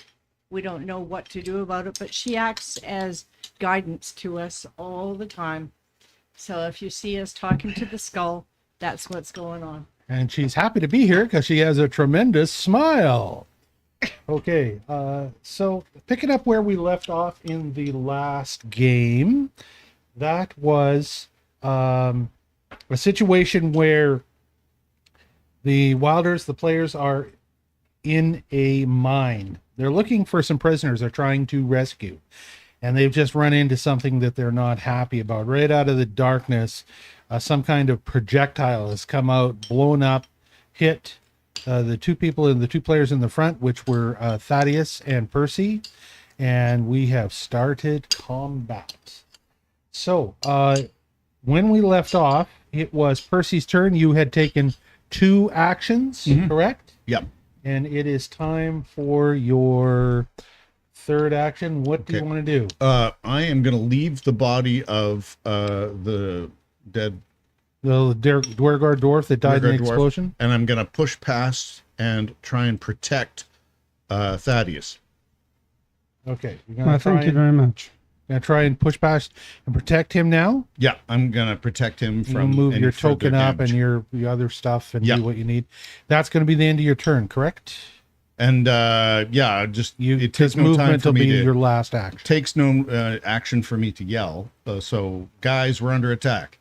We don't know what to do about it, but she acts as guidance to us all the time. So if you see us talking to the skull, that's what's going on. And she's happy to be here because she has a tremendous smile. Okay, so picking up where we left off in the last game, that was a situation where the Wylders, the players, are in a mine. They're looking for some prisoners they're trying to rescue. And they've just run into something that they're not happy about. Right out of the darkness, some kind of projectile has come out, blown up, hit the 2 people and the 2 players in the front, which were Thaddeus and Percy. And we have started combat. So when we left off, it was Percy's turn. You had taken 2 actions, correct? Yep. And it is time for your 3rd action. What do you want to do? I am going to leave the body of the dead The Dwergar dwarf that died in the Dwergar dwarf, explosion? and I'm going to push past and try and protect Thaddeus. Okay. You're Well, thank you very much. Gonna try and push past and protect him now? Yeah, I'm going to protect him You from move any your further token up damage. and your other stuff and Yeah. do what you need. That's going to be the end of your turn, correct? And yeah, just it His takes no time movement for will me be to your last action. takes no action for me to yell. So guys, we're under attack.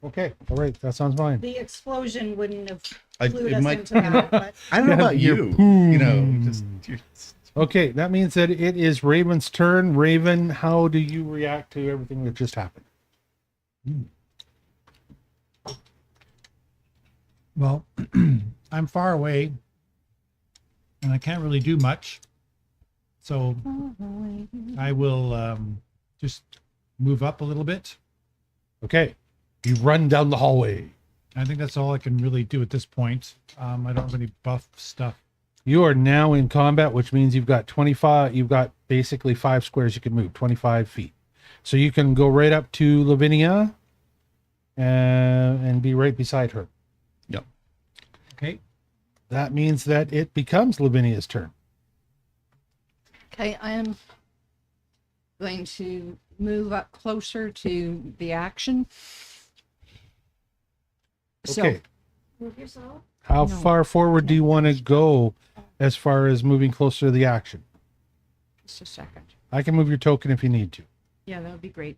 Okay. All right. That sounds fine. The explosion wouldn't have I- glued it us might- into that, but I don't know about You're you. You know, just Okay. That means that it is Raven's turn. Raven, how do you react to everything that just happened? Well, I'm far away, and I can't really do much. So I will just move up a little bit. Okay. You run down the hallway. I think that's all I can really do at this point. I don't have any buff stuff. You are now in combat, which means you've got 25, you've got basically 5 squares you can move, 25 feet. So you can go right up to Lavinia and be right beside her. Yep. Okay. That means that it becomes Lavinia's turn. Okay, I am going to move up closer to the action. So, Okay. move yourself. How No. far forward do you want to go as far as moving closer to the action? just a second. I can move your token if you need to. Yeah, that would be great.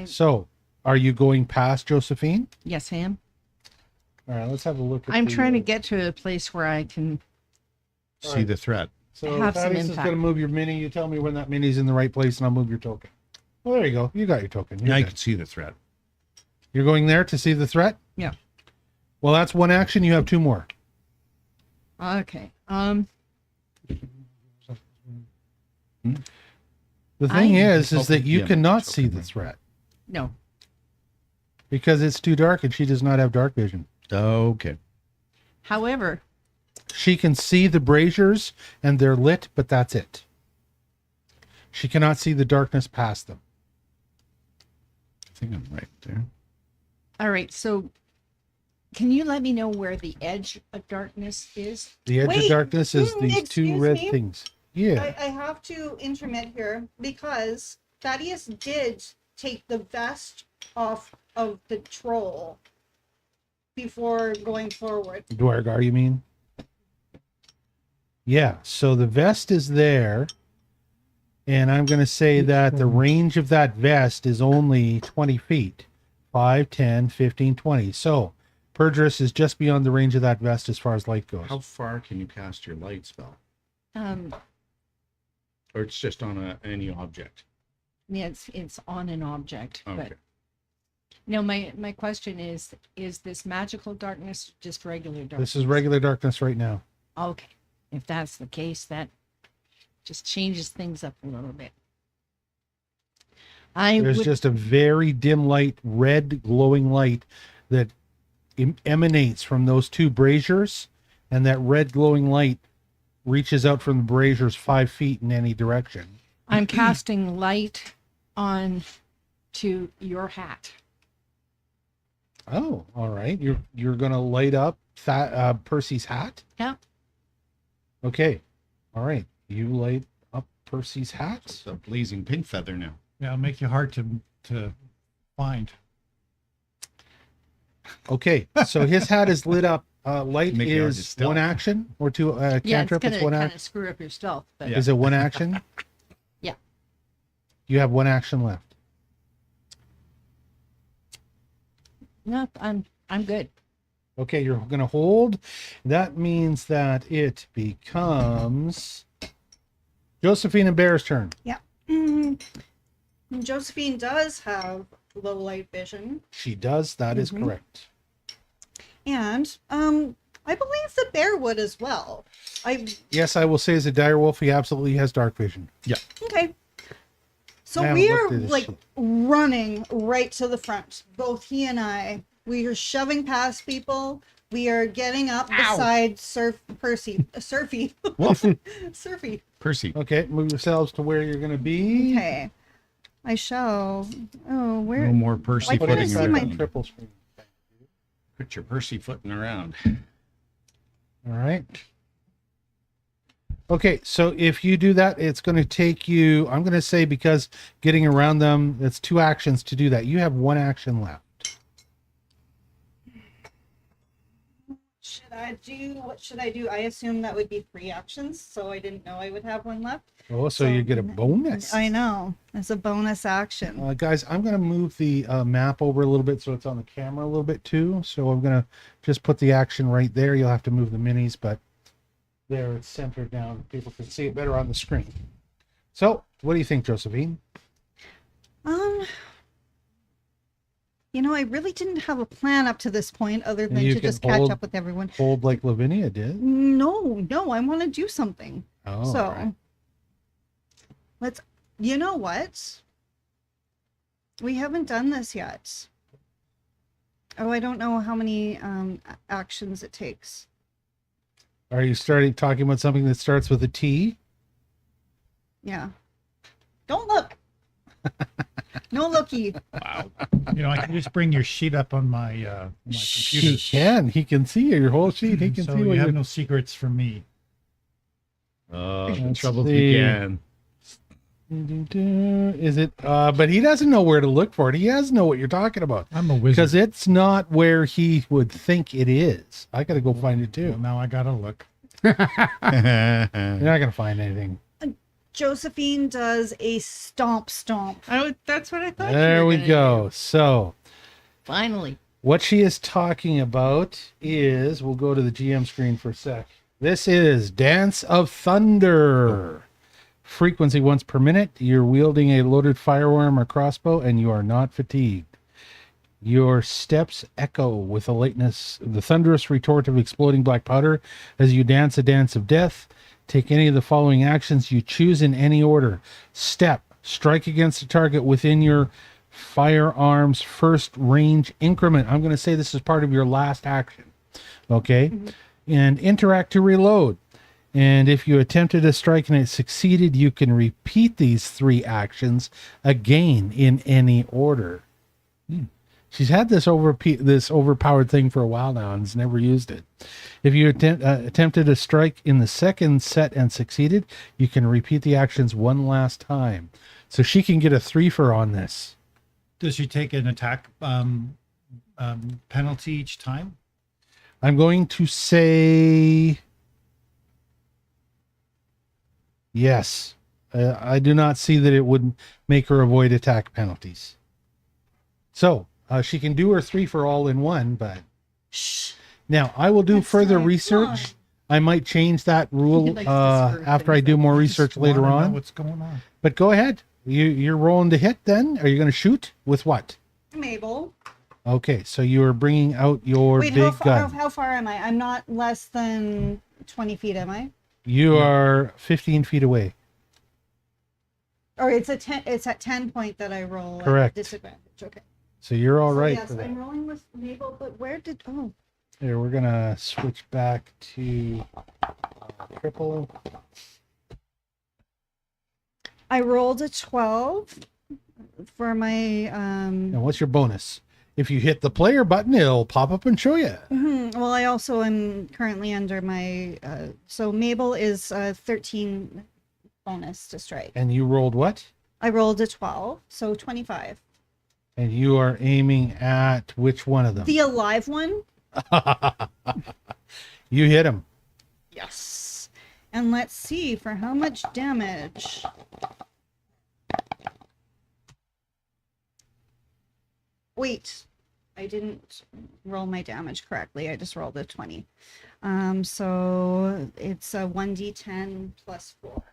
So, are you going past Josephine? Yes, I am. All right, let's have a look at I'm the, trying to get to a place where I can. see the threat. So have some Thaddeus is impact. going to move your mini. You tell me when that mini's in the right place, and I'll move your token. Well, there you go. You got your token. You're Yeah, I good. can see the threat. You're going there to see the threat? Yeah. Well, that's one action. You have 2 more. Okay. The thing I- is that you Yeah, cannot it's see okay. the threat No. because it's too dark and she does not have dark vision. Okay. However, She can see the braziers and they're lit, but that's it. She cannot see the darkness past them. I think I'm right there. all right. So, can you let me know where the edge of darkness is? The edge of Wait, darkness is these two excuse red me? things. Yeah. I have to intermit here because Thaddeus did take the vest off of the troll before going forward. Dwargar, you mean? Yeah. So the vest is there. And I'm going to say that the range of that vest is only 20 feet. 5, 10, 15, 20. So Pergerus is just beyond the range of that vest as far as light goes. How far can you cast your light spell? Or it's just on any object? Yeah, it's on an object. Okay. But no, my question is this magical darkness just regular darkness? This is regular darkness right now. Okay. If that's the case, that just changes things up a little bit. There's just a very dim light, red glowing light that emanates from those two braziers, and that red glowing light reaches out from the braziers 5 feet in any direction. I'm casting light on to your hat. Oh, all right. You're gonna light up Percy's hat. Yeah. Okay. All right. You light up Percy's hat. It's a blazing pink feather now. Yeah, it'll make you hard to find. Okay. So his hat is lit up. Light Make it hard to is stealth. one action or two Yeah, it's cantrip. gonna It's one kind action. of screw up your stealth, but Yeah. Is it one action? Yeah. You have one action left. no, I'm good. Okay, you're gonna hold. That means that it becomes Josephine and Bear's turn. Yeah. Josephine does have low light vision, She does. That is correct. and I believe the bear would as well. Yes, I will say as a dire wolf, he absolutely has dark vision. Okay. So I we haven't are looked at his like sheet. running right to the front. Both he and I. We are shoving past people. We are getting up beside Percy. Surfy. Surfy. Percy. Okay, move yourselves to where you're gonna be. Okay. I shall. Oh, where? No more Percy Why can't I footing see Back my- on around. triple screen. Put your Percy footing around. All right. Okay, so if you do that, it's going to take you, I'm going to say, because getting around them, it's 2 actions to do that. You have 1 action left. What should I do? I assume that would be 3 actions, so I didn't know I would have 1 left. Oh, so you get a bonus. I know. As a bonus action. Guys, I'm going to move the map over a little bit so it's on the camera a little bit too. So I'm going to just put the action right there. You'll have to move the minis, but there it's centered down. People can see it better on the screen. So what do you think, Josephine? I really didn't have a plan up to this point other than You to can just catch hold- up with everyone. Hold like Lavinia did. No, I want to do something. Oh, So all right. let's, you know what? We haven't done this yet. Oh, I don't know how many actions it takes. Are you talking about something that starts with a T? Yeah. Don't look. No looky. Wow. I can just bring your sheet up on my my He computer. can. He can see your whole sheet. He can So see you what have you're... no secrets from me. Oh, the Let's trouble see. began. Is it? But he doesn't know where to look for it. He has to know what you're talking about I'm a wizard. because it's not where he would think it is. I got to go find it Well, too. now I gotta look. You're not gonna find anything. Josephine does a stomp. That's what I thought. There you were we gonna go. do. So Finally. what she is talking about is, we'll go to the GM screen for a sec. This is Dance of Thunder. Frequency once per minute. You're wielding a loaded firearm or crossbow, and you are not fatigued. Your steps echo with the thunderous retort of exploding black powder as you dance a dance of death. Take any of the following actions you choose in any order. Step, strike against a target within your firearm's first range increment. I'm going to say this is part of your last action. Okay? And interact to reload. And if you attempted a strike and it succeeded, you can repeat these 3 actions again in any order. She's had this overpowered thing for a while now and has never used it. If you attempted a strike in the second set and succeeded, you can repeat the actions one last time. So she can get a 3-fer on this. Does she take an attack penalty each time? I'm going to say yes. I do not see that it would make her avoid attack penalties. So she can do her 3-fer all in one, but now I will do That's further right. research. I might change that rule He likes to screw after I things do up. more Just research later wanna know on. what's going on? But go ahead. You're rolling to hit then? Are you going to shoot with what? Mabel. Okay, so you are bringing out your Wait, big gun. how far am I? I'm not less than 20 feet, am I? You are 15 feet away. Or it's at 10 point that I roll at Correct. disadvantage. Okay. So you're all So right yes, for that. I'm rolling with Mabel, but where did Here, we're going to switch back to triple. I rolled a 12 for my And what's your bonus? If you hit the player button, it'll pop up and show you. well, I also am currently under my so Mabel is 13 bonus to strike. And you rolled what? I rolled a 12, so 25. And you are aiming at which one of them? The alive one? You hit him. Yes. And let's see for how much damage. Wait, I didn't roll my damage correctly. I just rolled a 20. So it's a 1d10 plus 4.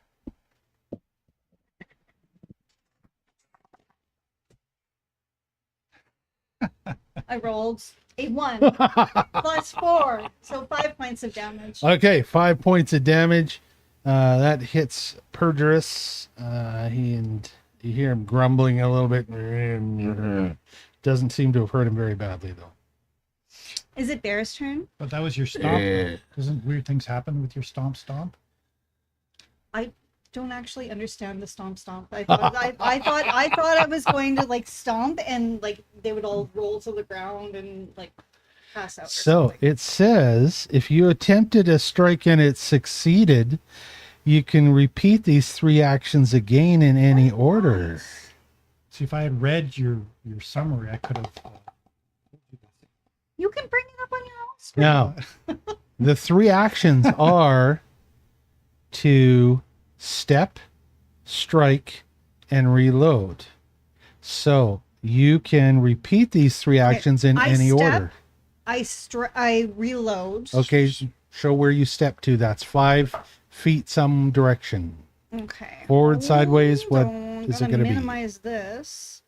I rolled a 1 plus 4, so 5 points of damage. Okay, 5 points of damage. That hits Pergerus. You hear him grumbling a little bit. Doesn't seem to have hurt him very badly, though. Is it Bear's turn? But that was your stomp. Doesn't weird things happen with your stomp? I don't actually understand the stomp. I thought I was going to like stomp and like they would all roll to the ground and like pass out. Or So something. it says if you attempted a strike and it succeeded, you can repeat these 3 actions again in any order. See, if I had read your summary, I could have. You can bring it up on your own screen. Now, the 3 actions are to step, strike, and reload. So you can repeat these 3 actions in I any step. order. I reload. Okay, show where you step to. That's 5 feet some direction. Okay. Forward, sideways, what Hold is on, it going to be? minimize this.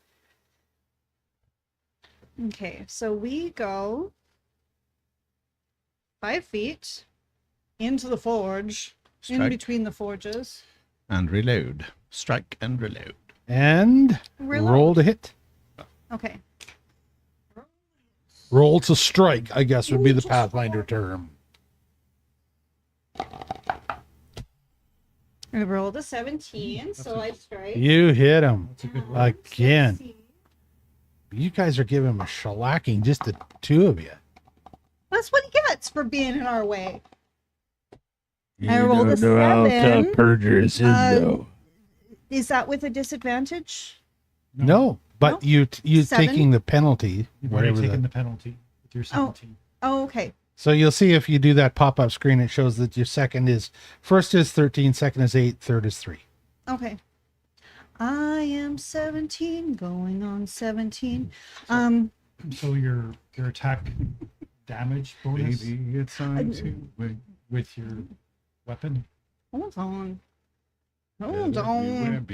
Okay, so we go 5 feet into the forge, in Strike between the forges. and reload. Strike and reload. And Reload. roll to hit. Okay. Roll to strike, I guess would be the Pathfinder term. I rolled a 17, so I strike. You hit him That's a good roll. again. 16. You guys are giving him a shellacking, just the 2 of you. That's what he gets for being in our way. I rolled a 7. Pergerus Uh, Is that with a disadvantage? No, but you 7? taking the penalty, You've already whatever taken the. the penalty with your 17. Oh, okay. So you'll see if you do that pop-up screen, it shows that your first is 13, second is 8, third is 3. Okay. I am 17, going on 17. So your attack damage bonus Maybe it's time to wait. with your weapon. Hold on. Hold on.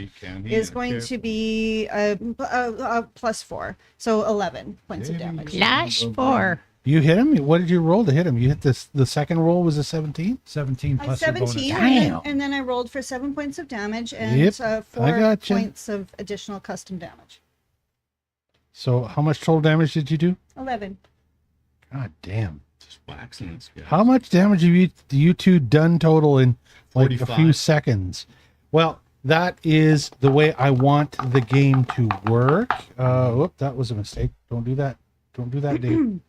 Is going to be +4, so 11 points of damage. Flash 4. You hit him? What did you roll to hit him? You hit this. The second roll was a 17? 17 plus your bonus. 17, Damn. and then I rolled for 7 points of damage and Yep, 4 I gotcha. points of additional custom damage. So how much total damage did you do? 11. God damn. Just waxing this guy. How much damage have you two done total in like a few 45. seconds? Well, that is the way I want the game to work. Whoop, that was a mistake. Don't do that. Don't do that, Dave.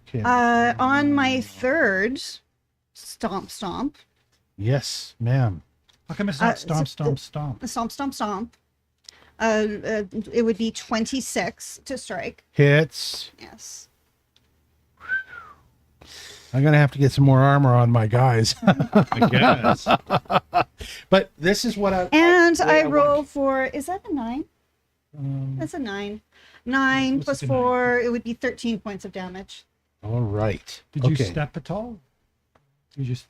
Okay. On my third stomp, Yes, ma'am. How come it's not so stomp, stomp, stomp? the stomp, it would be 26 to strike. Hits. Yes. I'm gonna have to get some more armor on my guys. I guess. But this is what I And I want- roll for, is that a 9? That's a 9. 9 What's plus a 9? 4, it would be 13 points of damage. All right. Did you Okay. step at all? You just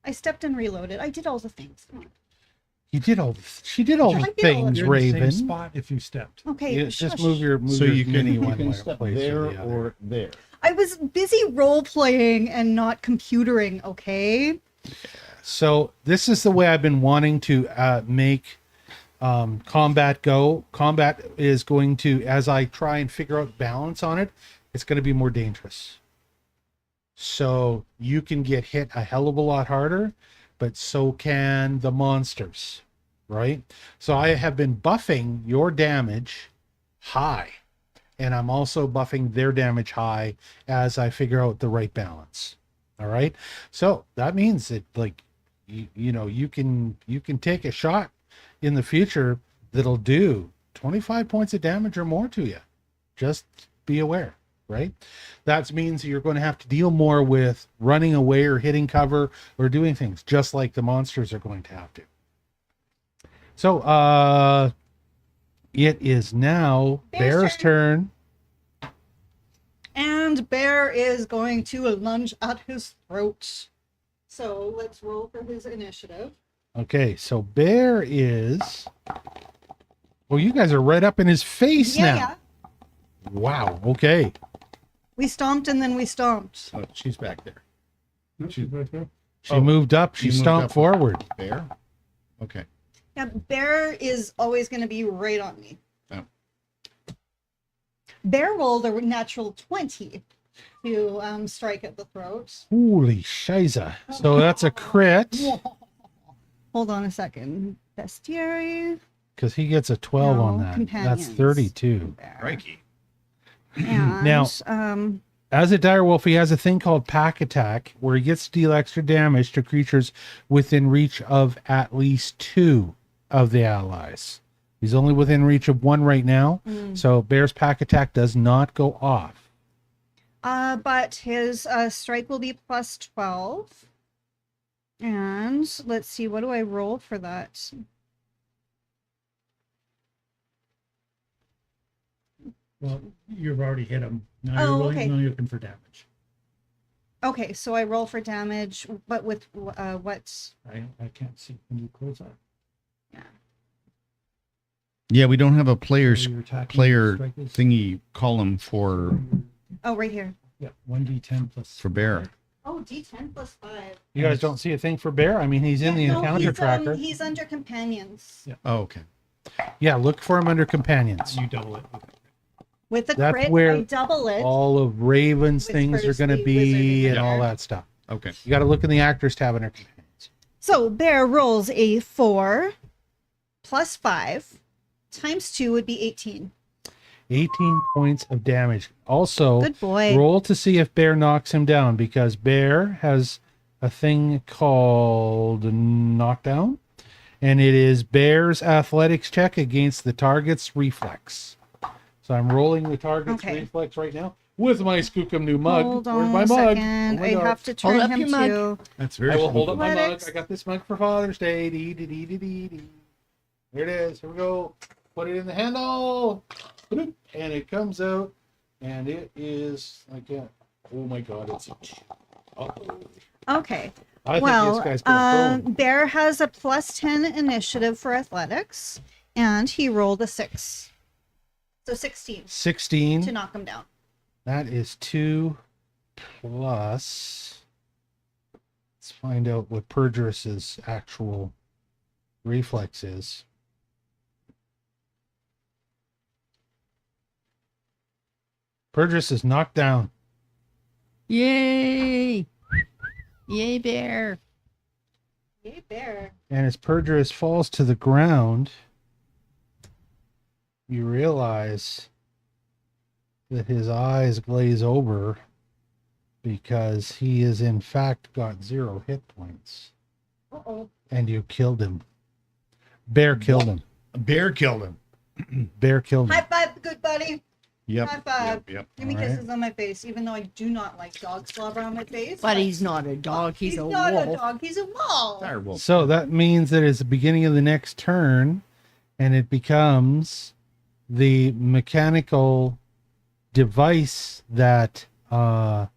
I stepped and reloaded. I did all the things. Come on. You did all. She did all I the did all of things, it. you're in the Raven. same spot if you stepped. Okay. You just shush. move your So you can, mini you one can one step place there or the other. or there. I was busy role playing and not computering, okay? So this is the way I've been wanting to make combat go. Combat is going to, as I try and figure out balance on it, it's going to be more dangerous. So you can get hit a hell of a lot harder, but so can the monsters, right? So I have been buffing your damage high, and I'm also buffing their damage high as I figure out the right balance. All right. So that means that, like, you know, you can take a shot in the future that'll do 25 points of damage or more to you. Just be aware, right? That means you're going to have to deal more with running away or hitting cover or doing things, just like the monsters are going to have to. So it is now Bear's turn. And Bear is going to lunge at his throat. So let's roll for his initiative. Okay, so Bear is. Well, you guys are right up in his face now. Yeah. Wow. Okay. We stomped and then we stomped. Oh, she's back there. She Oh, moved up. She you moved stomped up. forward. There? Okay. Yeah, Bear is always going to be right on me. Oh. Bear rolled a natural 20 to strike at the throat. Holy shiza. So that's a crit Hold on a second. Bestiary. because he gets a 12 on No, that. companions. That's 32. Bear. Crikey. And, Now- As a direwolf, he has a thing called Pack Attack where he gets to deal extra damage to creatures within reach of at least 2 of the allies. He's only within reach of 1 right now. So Bear's Pack Attack does not go off. but his strike will be plus 12. And let's see, what do I roll for that? Well, you've already hit him. Now Oh, you're rolling, okay. now you're looking for damage. Okay, so I roll for damage, but with what? I can't see. Can you close that? Yeah, we don't have a player Where your attacking player strike is? thingy column for Oh, right here. Yeah, 1d10 plus. Bear. Oh, D10 plus 5. You guys don't see a thing for Bear? I mean, he's in the No, encounter tracker. He's under companions. Oh, okay. Yeah, look for him under companions. You double it. With the That's crit, where I double it. All of Raven's With things are first going to the be wizard and all there. that stuff. Okay. You got to look in the actors tab under companions. So Bear rolls a 4 plus 5 times 2 would be 18. 18 points of damage. Also, Good boy. roll to see if Bear knocks him down because Bear has a thing called knockdown, and it is Bear's athletics check against the target's reflex. So I'm rolling the target's Okay. reflex right now with my Skookum new mug. Hold Where's on my a mug? second. Oh my I God. have to Hold turn up him your mug. to. That's very I will hold up my mug. Athletics. I got this mug for Father's Day. Dee, dee, dee, dee, dee, dee. There it is. Here we go. Put it in the handle. And it comes out. And it is like a, oh my God, it's uh-oh. Okay. I think Well, this guy's gonna throw him. Bear has a +10 initiative for athletics, and he rolled a 6. So 16 to 16. knock him down. That is 2 plus. Let's find out what Pergerus's actual reflex is. Pergerus is knocked down. Yay! Yay, Bear. Yay, Bear. And as Pergerus falls to the ground, you realize that his eyes glaze over because he is in fact got 0 hit points. Uh-oh. And you killed him. Bear killed him. Bear killed him. Bear killed him. High five, good buddy. Yep. High five. Yep. Give me All right. kisses on my face, even though I do not like dog slobber on my face. But he's not a dog. He's a not wolf. a dog. He's a wolf. Dire wolf. So that means that it's the beginning of the next turn, and it becomes the mechanical device that Pergerus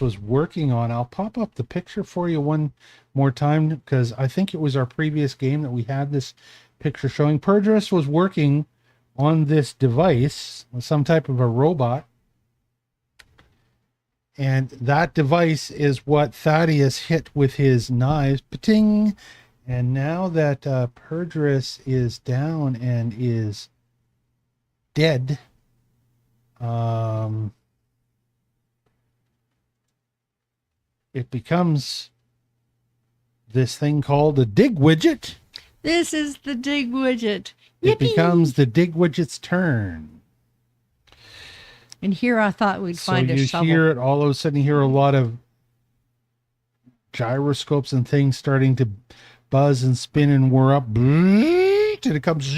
was working on. I'll pop up the picture for you one more time because I think it was our previous game that we had this picture showing. Pergerus was working on this device, some type of a robot. And that device is what Thaddeus hit with his knives. Pating! And now that Pergerus is down and is dead, it becomes this thing called a dig widget. This is the dig widget. It Yippee! becomes the dig widget's turn. And here I thought we'd So find a you shovel. hear it all of a sudden. You hear a lot of gyroscopes and things starting to buzz and spin and whir up, and it comes,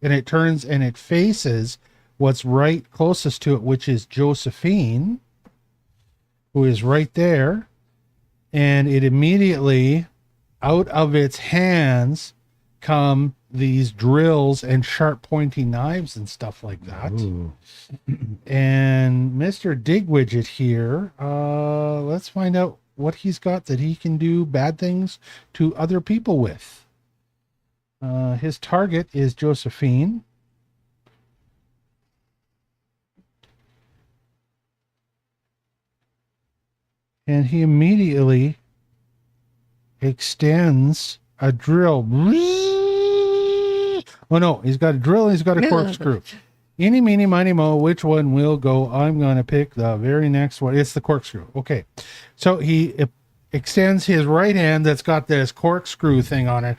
and it turns and it faces what's right closest to it, which is Josephine, who is right there, and it immediately, out of its hands, come these drills and sharp pointy knives and stuff like that. Ooh. And Mr. Digwidget here, let's find out what he's got that he can do bad things to other people with. His target is Josephine. And he immediately extends a drill. Oh no, he's got a drill and he's got a corkscrew. Eeny, meeny, miny, mo, which one will go? I'm going to pick the very next one. It's the corkscrew. Okay. So he extends his right hand that's got this corkscrew thing on it,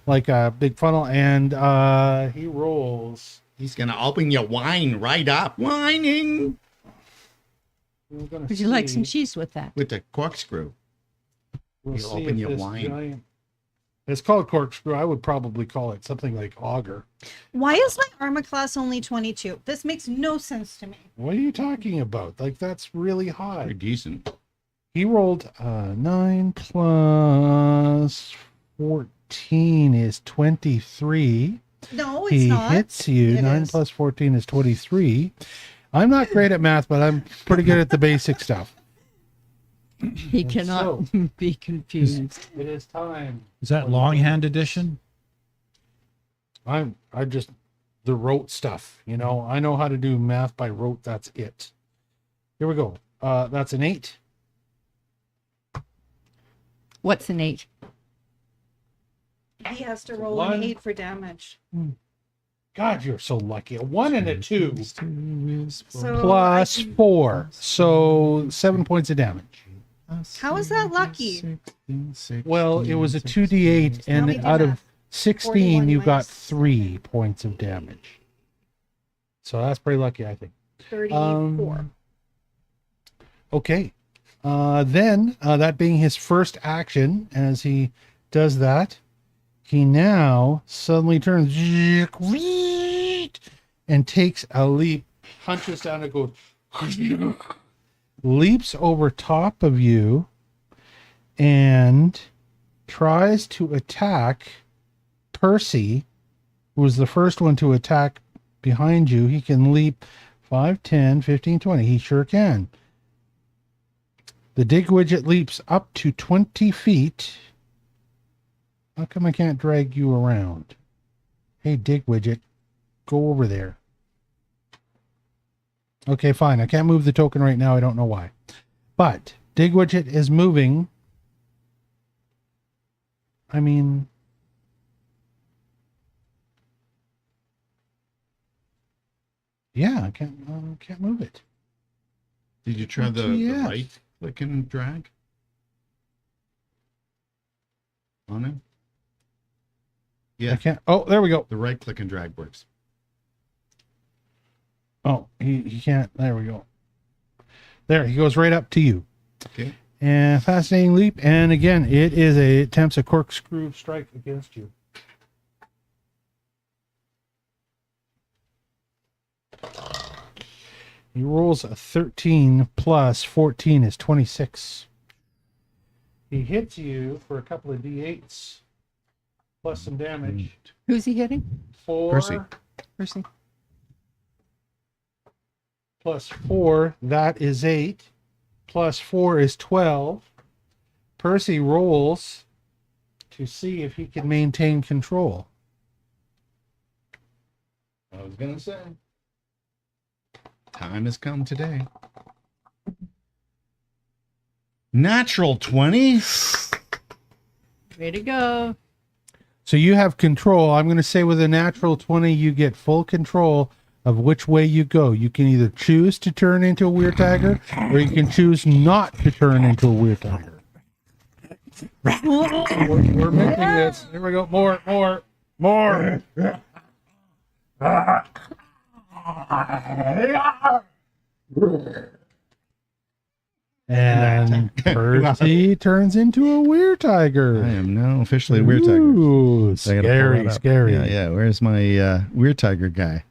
like a big funnel, and he rolls. He's gonna open your wine right up. Whining Would you like some cheese with that? with the corkscrew. We'll He'll see open if your this wine. giant- It's called corkscrew. I would probably call it something like auger. Why is my armor class only 22? This makes no sense to me. What are you talking about? Like, that's really high. Pretty decent. He rolled 9 plus 14 is 23. No, it's He not. hits you. It 9 is. plus 14 is 23. I'm not great at math, but I'm pretty good at the basic stuff. He cannot be confused. It is time. Is that longhand edition? I just the rote stuff, you know. I know how to do math by rote. That's it. Here we go. That's an 8. What's an 8? He has to roll One. an 8 for damage. God, you're so lucky. A 1 and a 2 So plus 4, so 7 points of damage. How is that lucky? Well, it was a 2d8, How many and do out you of have? 16, 41 you got minus 3 points of damage. So that's pretty lucky, I think. 34. Okay. Then, that being his first action, as he does that, he now suddenly turns and takes a leap, punches down and goes, leaps over top of you and tries to attack Percy, who was the first one to attack behind you. He can leap 5, 10, 15, 20. He sure can. The dig widget leaps up to 20 feet. How come I can't drag you around? Hey, dig widget, go over there. Okay, fine. I can't move the token right now. I don't know why. But dig widget is moving. I mean, yeah, I can't move it. Did you try the right click and drag on him? Yeah, I can't. Oh, there we go. the right click and drag works. Oh, he can't. There we go. There, he goes right up to you. Okay. And fascinating leap. And again, it attempts a corkscrew strike against you. He rolls a 13 plus 14 is 26. He hits you for a couple of d8s plus some damage. Who's he hitting? 4 Percy. Percy. plus 4, that is 8. Plus 4 is 12. Percy rolls to see if he can maintain control. I was gonna say, time has come today. Natural 20. Way to go. So you have control. I'm going to say with a natural 20, you get full control of which way you go. You can either choose to turn into a weird tiger, or you can choose not to turn into a weird tiger. We're making this. Here we go. More. And Percy turns into a weird tiger. I am now officially a weird tiger. Ooh, So I gotta pull that scary, up. scary. Yeah. Where's my weird tiger guy?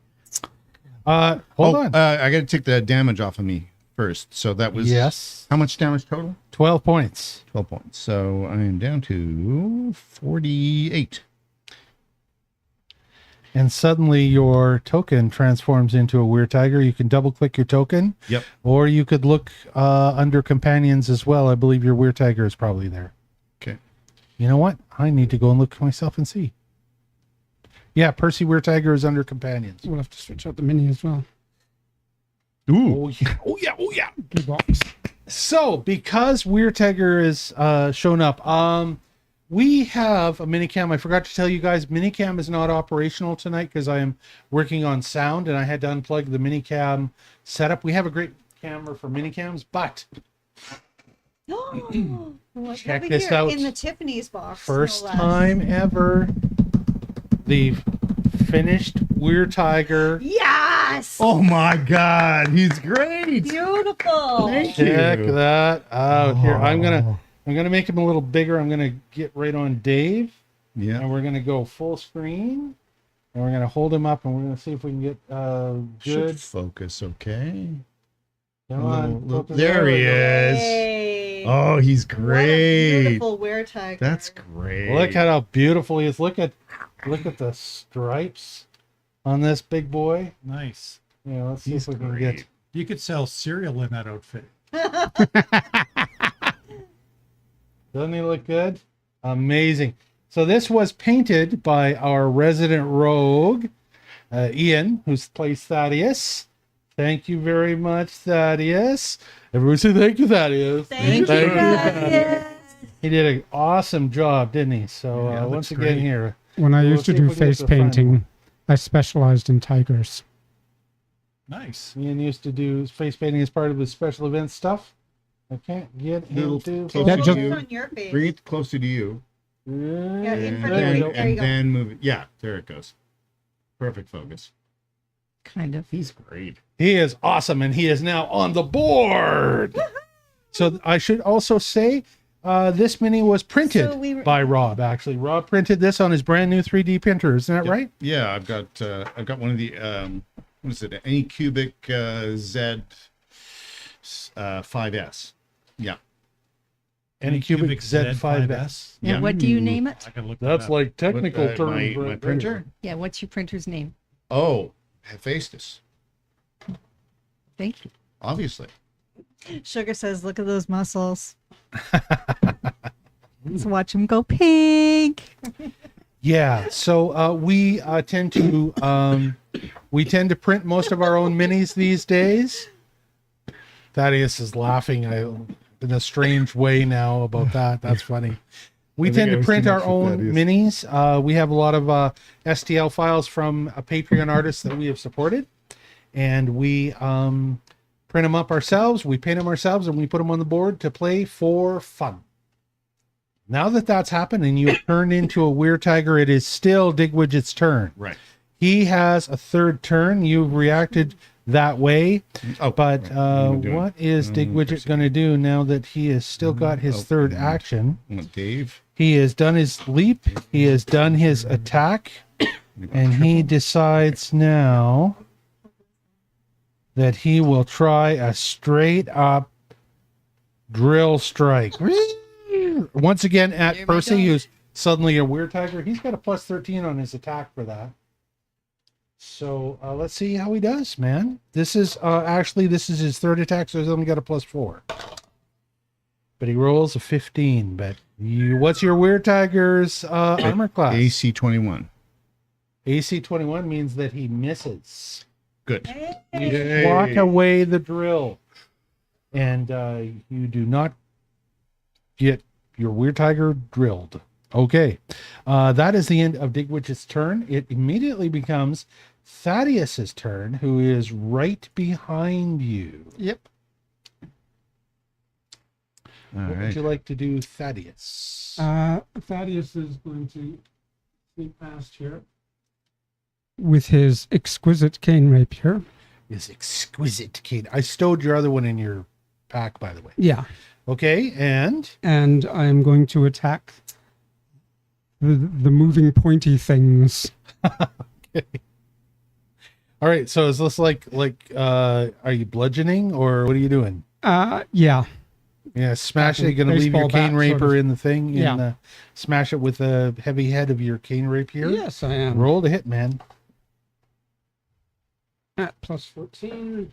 Hold on. I got to take the damage off of me first. So that was Yes. How much damage total? 12 points. 12 points. So I am down to 48. And suddenly your token transforms into a weird tiger. You can double click your token. Yep. Or you could look under companions as well. I believe your weird tiger is probably there. Okay. You know what? I need to go and look myself and see. Yeah, Percy Weird Tiger is under companions. We'll have to switch out the mini as well. Ooh. Oh yeah. Blue box. So, because Weird Tiger is shown up, we have a minicam. I forgot to tell you guys, minicam is not operational tonight because I am working on sound and I had to unplug the minicam setup. We have a great camera for minicams, but What's Check over this here out. in the Tiffany's box. first no less. time ever, the finished Weird Tiger. Yes. Oh my God. He's great. Beautiful. Thank Check you. that out. Here, I'm gonna make him a little bigger. I'm gonna get right on Dave. Yeah. And we're going to go full screen, and we're going to hold him up, and we're going to see if we can get good. Should focus, okay. Come on. Look, focus. there we he go. is. Yay. Oh, he's What a great. beautiful weretiger. That's great. Look at how beautiful he is. Look at the stripes on this big boy. Nice. Yeah, let's see He's if we can great. get. You could sell cereal in that outfit. Doesn't he look good? Amazing. So this was painted by our resident rogue, Ian, who's plays Thaddeus. Thank you very much, Thaddeus. Everyone say thank you, Thaddeus. Thank you, Thaddeus. He did an awesome job, didn't he? So Yeah, once looks again great. here. When I We'll used to see if do we can get face the front painting, I specialized in tigers. Nice. Ian used to do face painting as part of his special event stuff. I can't get him Little to. closer Yeah, to just- you. on your face. Bring it closer to you. Yeah, in And, front of There we you. go. There you go. then move it. Yeah, there it goes. Perfect focus. Kind of. He's great. He is awesome, and he is now on the board. So I should also say this mini was printed So we were- by Rob. Actually, Rob printed this on his brand new 3D printer. Isn't that right? Yeah, I've got one of the what is it? Anycubic Z 5S. Yeah. Anycubic Z5S. Yeah. Yeah. What do you name it? I can look That's that up. like technical What, terms. my right printer. there. Yeah. What's your printer's name? Oh, Hephaestus. Thank you. Obviously. Sugar says, "Look at those muscles. Let's watch him go pink." Yeah, so we tend to print most of our own minis these days. Thaddeus is laughing in a strange way now about that. That's funny. We tend to print our own minis. We have a lot of STL files from Patreon artists that we have supported, and we print them up ourselves. We paint them ourselves, and we put them on the board to play for fun. Now that that's happened and you've turned into a Weird Tiger, it is still Digwidget's turn. Right. He has a third turn. You've reacted that way. Oh, but right. what is Digwidget going to do now that he has still got his third action? Dave. He has done his leap. He has done his attack. And he decides now that he will try a straight up drill strike. Once again at Percy, who's suddenly a Weird Tiger. He's got a plus 13 on his attack for that. So let's see how he does, man. This is this is his third attack, so he's only got a plus 4. But he rolls a 15. But what's your Weird Tiger's armor class? AC 21. AC 21 means that he misses. Good. You walk away the drill, and you do not get your Weird Tiger drilled. Okay. That is the end of Digwidget's turn. It immediately becomes Thaddeus's turn, who is right behind you. Yep. What would you like to do, Thaddeus? Thaddeus is going to sneak past here with his exquisite cane rapier. His exquisite cane. I stowed your other one in your pack, by the way. Yeah. Okay, and I am going to attack the moving pointy things. Okay. All right. So is this like are you bludgeoning or what are you doing? Yeah. Yeah, smash it. You're gonna leave your Baseball cane bat, rapier sort of. in the thing. Yeah. Smash it with the heavy head of your cane rapier. Yes, I am. Roll to hit, man. At plus 14.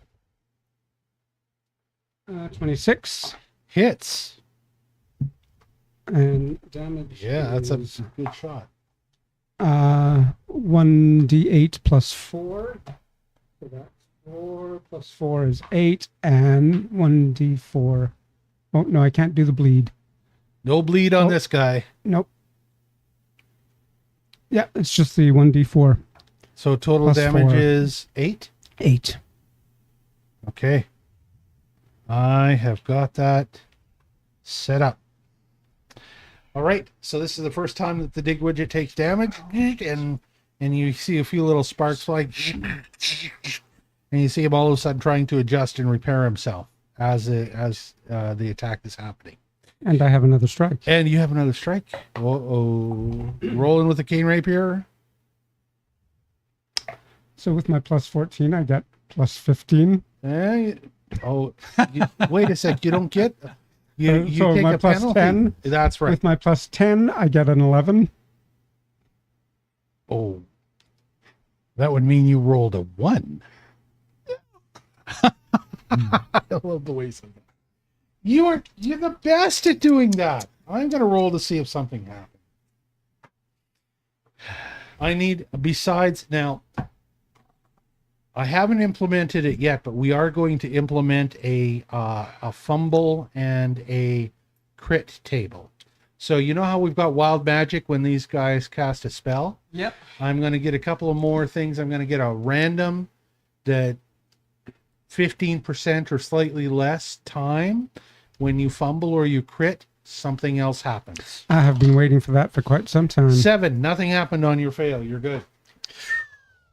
26. Hits. And damage. Yeah, that's a is, good shot. 1d8 plus 4. So that's 4 plus 4 is 8. And 1d4. Oh, no, I can't do the bleed. No bleed on this guy. Nope. Yeah, it's just the 1d4. So total Plus damage 4. is 8. 8. Okay. I have got that set up. All right. So this is the first time that the Digwidget takes damage, and you see a few little sparks fly, and you see him all of a sudden trying to adjust and repair himself as the attack is happening. And I have another strike. And you have another strike. Uh-oh. Rolling with the cane rapier. So with my plus 14, I get plus 15. Wait a sec. You don't get... You So take my a plus penalty. 10. That's right. With my plus 10, I get an 11. Oh. That would mean you rolled a 1. I love the way something. You're the best at doing that. I'm gonna roll to see if something happens. I need, besides, now I haven't implemented it yet, but we are going to implement a fumble and a crit table. So you know how we've got wild magic when these guys cast a spell? Yep. I'm going to get a couple of more things. I'm going to get a random that 15% or slightly less time when you fumble or you crit, something else happens. I have been waiting for that for quite some time. 7, nothing happened on your fail. You're good.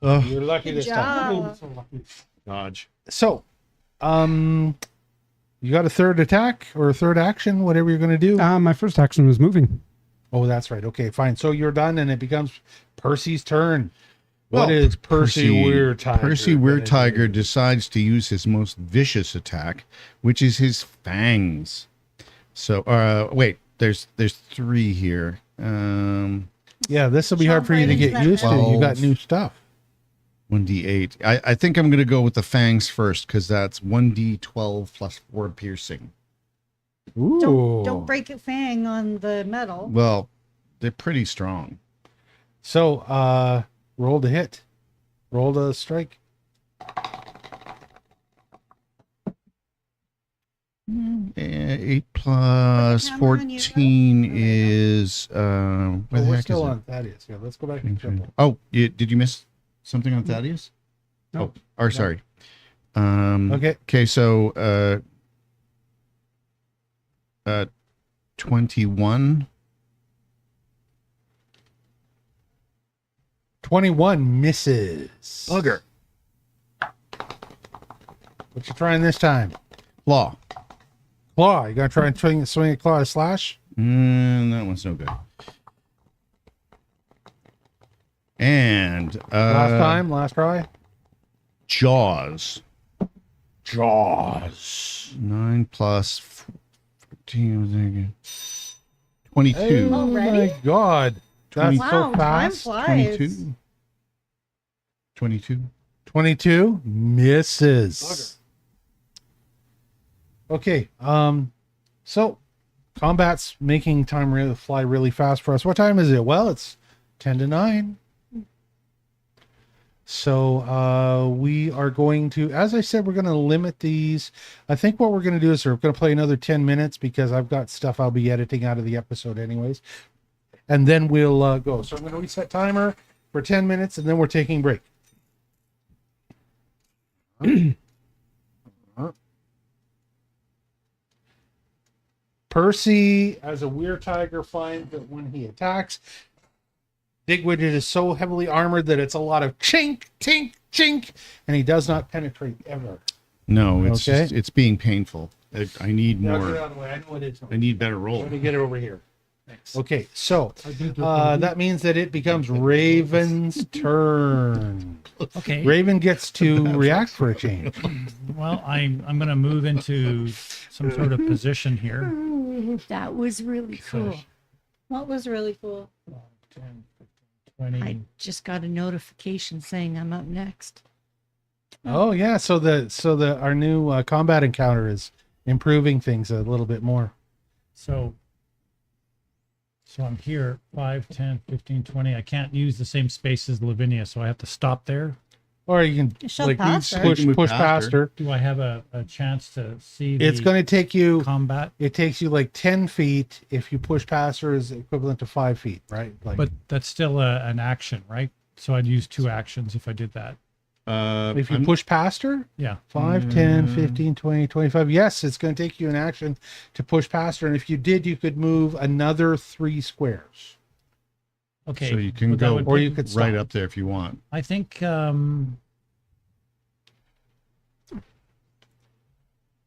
You're lucky Good this time. job. Dodge. So, you got a third attack or a third action, whatever you're going to do. My first action was moving. Oh, that's right. Okay, fine. So you're done, and it becomes Percy's turn. What Well, is Percy Weird Tiger? Percy Weird gonna Tiger do? decides to use his most vicious attack, which is his fangs. So, wait, there's 3 here. Yeah, this will be hard Jump for you right to into get that used to. You got 12. new stuff. 1d8. I think I'm going to go with the fangs first because that's 1d12 plus 4 piercing. Ooh. Don't break a fang on the metal. Well, they're pretty strong. So, roll to hit. Roll to strike. Mm. 8 plus Put the camera on you, 14 though. is where the we're heck still is on Thaddeus. Yeah, let's go back and it? triple. Oh, did you miss something on Thaddeus? No. Oh, or sorry. Okay. So 21. 21 misses. Bugger. What you trying this time? Claw. Claw. You gonna try and swing a claw to slash? That one's no good. And Last try. Jaws. Jaws. 9 plus 14. 22. Oh Already? my god. That's Wow, so time fast. flies. 22. 22. 22 misses. Okay. So combat's making time fly really fast for us. What time is it? Well, it's 10 to 9. So we are going to, as I said, we're going to limit these. I think what we're going to do is we're going to play another 10 minutes because I've got stuff I'll be editing out of the episode anyways. And then we'll go. So I'm going to reset timer for 10 minutes and then we're taking break. Percy, as a weird tiger, finds that when he attacks, Digwidget is so heavily armored that it's a lot of chink, tink, chink, and he does not penetrate ever. No, it's Okay. just, it's being painful. I need Now, get more. out of the way. I know it is. I need better roll. Let me get it over here. Thanks. Okay, so that means that it becomes Raven's turn. Okay. Raven gets to react for a change. Well, I'm going to move into some sort of position here. Ooh, that was really cool. What was really cool? 10, 15, 20. I just got a notification saying I'm up next. Oh yeah, so our new combat encounter is improving things a little bit more. So I'm here, 5, 10, 15, 20. I can't use the same space as Lavinia, so I have to stop there. Or you can Shove like past her. You can move push past past her. Do I have a chance to see the It's going to take you. combat? It takes you like 10 feet. If you push past her, is equivalent to 5 feet, right? Like, But that's still an action, right? So I'd use 2 actions if I did that. if you push past her, Yeah. 5, 10, 15, 20, 25. Yes, it's going to take you an action to push past her. And if you did, you could move another 3 squares. Okay. So you can but that go would Or put- you could stop. right up there if you want. I think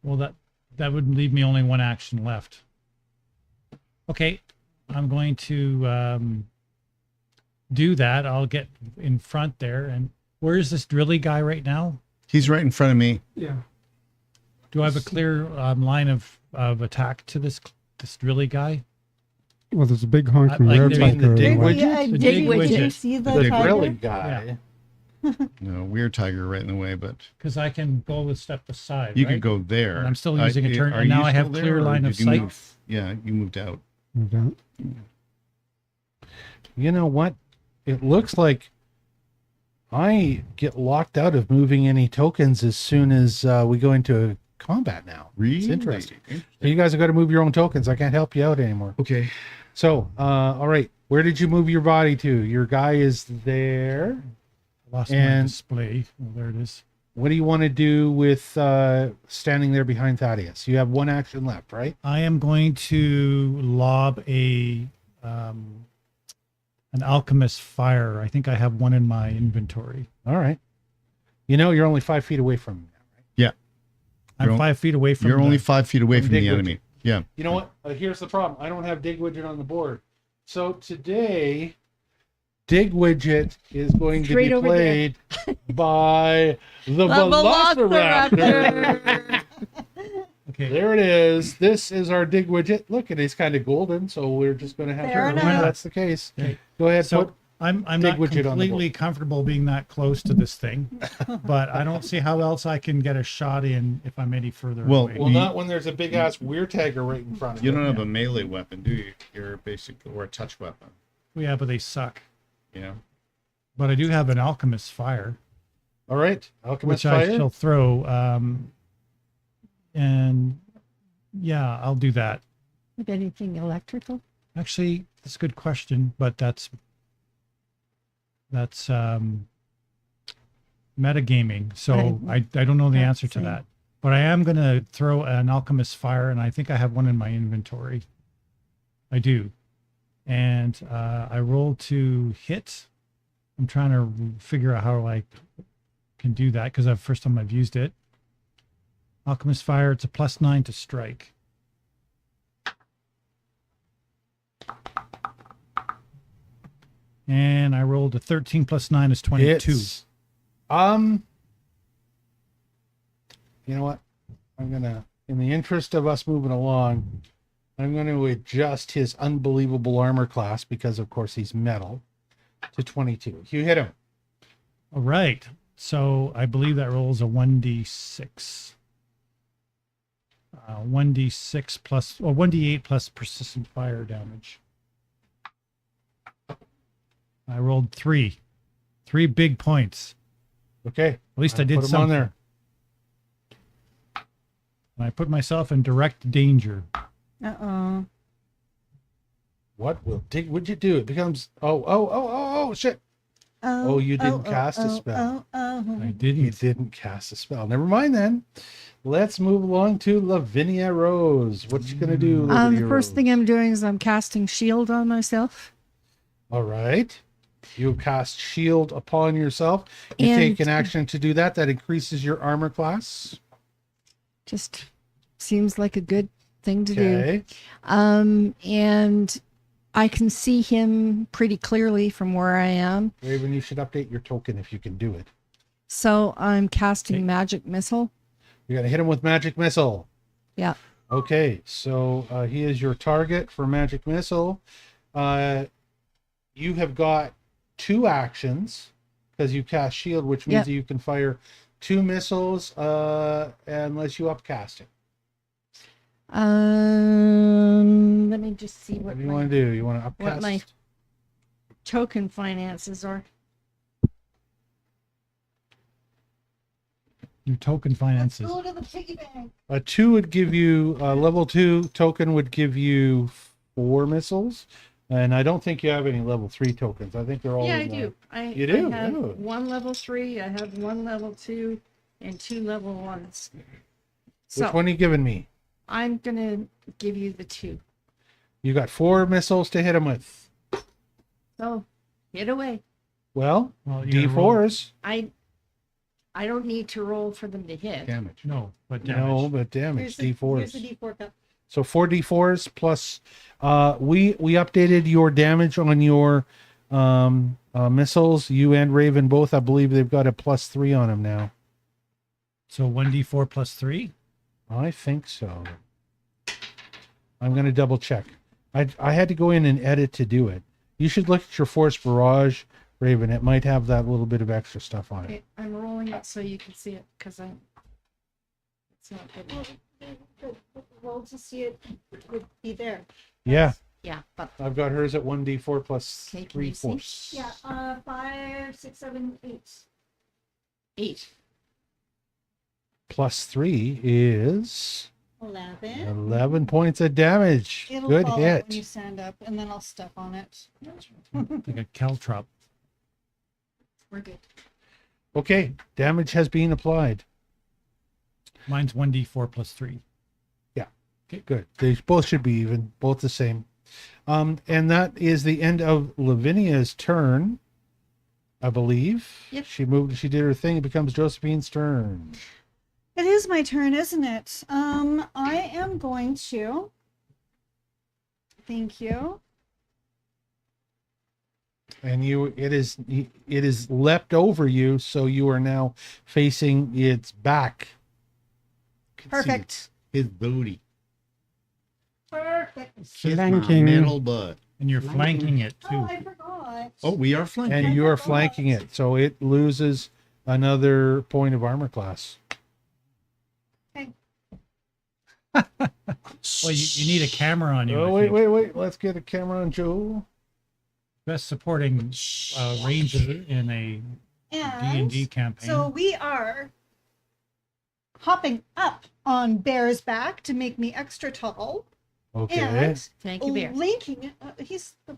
well that would leave me only 1 action left. Okay, I'm going to do that. I'll get in front there. And where is this drilly guy right now? He's right in front of me. Yeah. Do I have a clear line of attack to this drilly guy? Well, there's a big honking like road the- tiger. the in the dig way. widget? The dig Did you widget. see the, The tiger? grilling guy. No, weird tiger right in the way, but Because I can go a step aside. you right? could go there. And I'm still using a turn, are and now you I have still clear there, or line of did you sight. move? Yeah, you moved out. Moved out. You know what? It looks like I get locked out of moving any tokens as soon as we go into combat now. Really? It's interesting. So you guys have got to move your own tokens. I can't help you out anymore. Okay. So, all right. Where did you move your body to? Your guy is there. Lost my And- display. Oh, there it is. What do you want to do with standing there behind Thaddeus? You have 1 action left, right? I am going to lob an alchemist fire. I think I have 1 in my inventory. All right. You know, you're only 5 feet away from him. Yeah. I'm You're 5 feet away from. You're only 5 feet away from from the Dig Widget. enemy. Yeah. You know what? Here's the problem. I don't have Dig Widget on the board. So today, Dig Widget is going to Straight be over there. played by the Velociraptor. Okay. There it is. This is our Dig Widget. Look, it is kind of golden, so we're just going to have Fair to. enough. That's the case. Okay. Go ahead. So Put I'm Big not widget on the completely comfortable being that close to this thing, but I don't see how else I can get a shot in if I'm any further Well, away. Well, not when there's a big ass weird tagger right in front of You you. don't have a melee weapon, do you? You're basically, or a touch weapon, Yeah, but they suck. you know? But I do have an alchemist's fire, All right, Alchemist which I Fire. shall throw. And yeah, I'll do that. Have anything electrical? Actually, that's a good question, but that's metagaming, so I don't know the That's answer to same. that. But I am going to throw an alchemist fire, and I think I have one in my inventory. I do. And I roll to hit. I'm trying to figure out how I can do that because that's the first time I've used it. Alchemist fire, it's a +9 to strike. And I rolled a 13 plus 9 is 22. It's, you know what? I'm gonna, in the interest of us moving along, I'm going to adjust his unbelievable armor class because, of course, he's metal to 22. You hit him. All right. So I believe that rolls a 1d6. 1d6 plus, or 1d8 plus persistent fire damage. I rolled 3. 3 big points. Okay. At least I did put him something. on there. And I put myself in direct danger. Uh-oh. What would you do? It becomes shit. Oh, you didn't cast a spell. I You didn't. didn't cast a spell. Never mind then. Let's move along to Lavinia Rose. What you gonna do, Lavinia The first Rose? thing I'm doing is I'm casting shield on myself. All right. You cast shield upon yourself. You And- take an action to do that. That increases your armor class. Just seems like a good thing to do. Okay. And I can see him pretty clearly from where I am. Raven, you should update your token if you can do it. So I'm casting Okay. magic missile. You're gonna hit him with magic missile. Yeah. Okay, so he is your target for magic missile. You have got 2 actions because you cast shield, which means Yep. that you can fire 2 missiles unless you upcast it. Let me just see What what do you my, want to do? You want to upcast? what my token finances are. Your token Let's finances. go to the piggy bank. A 2 would give you level 2 token would give you 4 missiles, and I don't think you have any level 3 tokens. I think they're all. Yeah, I in do. You do? I have Oh. 1 level 3, I have 1 level 2, and 2 level 1s. So Which one are you giving me? I'm gonna give you the 2. You got 4 missiles to hit him with. So hit away. Well, Well, you're gonna roll- D4s. I don't need to roll for them to hit. Damage. No, but damage. No, but damage. Here's D4s. the D4 cup. So 4 D4s plus. We updated your damage on your missiles. You and Raven both. I believe they've got a +3 on them now. So 1d4 plus 3. I think so. I'm going to double check. I had to go in and edit to do it. You should look at your Force Barrage, Raven. It might have that little bit of extra stuff on it. Okay, I'm rolling it so you can see it because it's not good. The roll to see it would be there. Yeah, Yeah, but I've got hers at 1d4 plus Okay, can 3 you see? force. Yeah, 5, 6, 7, 8. 8. Plus 3 is 11. 11 points of damage. It'll Good fall out hit. when you stand up, and then I'll step on it. Like a caltrop. We're good. Okay, damage has been applied. Mine's 1d4 plus 3. Okay, good. They both should be even, both the same. And that is the end of Lavinia's turn, I believe. Yep. She moved, she did her thing. It becomes Josephine's turn. It is my turn, isn't it? I am going to. Thank you. And it is leapt over you, so you are now facing its back. Perfect. His booty. Perfect. Kiss my Flanking. metal butt. And you're flanking it Oh, too. I forgot. Oh, we are flanking. and you are flanking it, so it loses another point of armor class. Okay. Well, you need a camera on you. Oh, I think. wait. Let's get a camera on Joe. Best supporting ranger in a D&D And campaign. so we are hopping up on Bear's back to make me extra tall. Okay. And Thank you, Bear. linking, he's the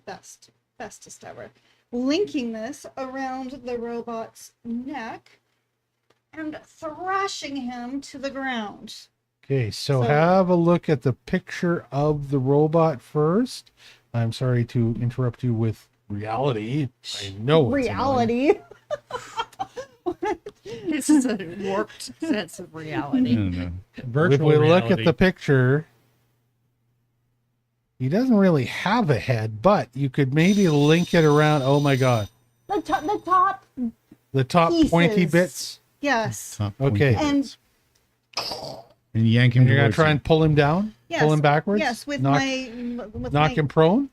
bestest ever. Linking this around the robot's neck and thrashing him to the ground. Okay, so So- have a look at the picture of the robot first. I'm sorry to interrupt you with reality. I know it's annoying. Reality. This is a warped sense of reality. No. Virtual If we look at reality. the picture, he doesn't really have a head, but you could maybe link it around. Oh my God, The top. the top pointy Pieces. bits. Yes. Top Okay. pointy And bits. And yank him. And you're gonna towards try you. and pull him down, yes. pull him backwards. Yes, with knock, with knock my, him prone.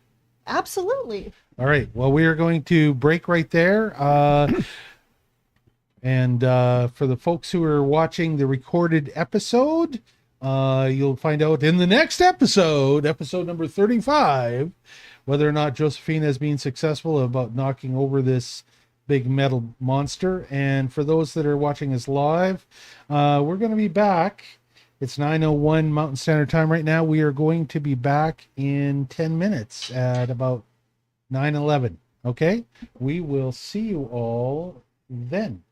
Absolutely. All right. Well, we are going to break right there. And for the folks who are watching the recorded episode, you'll find out in the next episode, episode number 35, whether or not Josephine has been successful about knocking over this big metal monster. And for those that are watching us live, we're going to be back. It's 9:01 Mountain Standard Time right now. We are going to be back in 10 minutes at about 9:11. Okay? We will see you all then.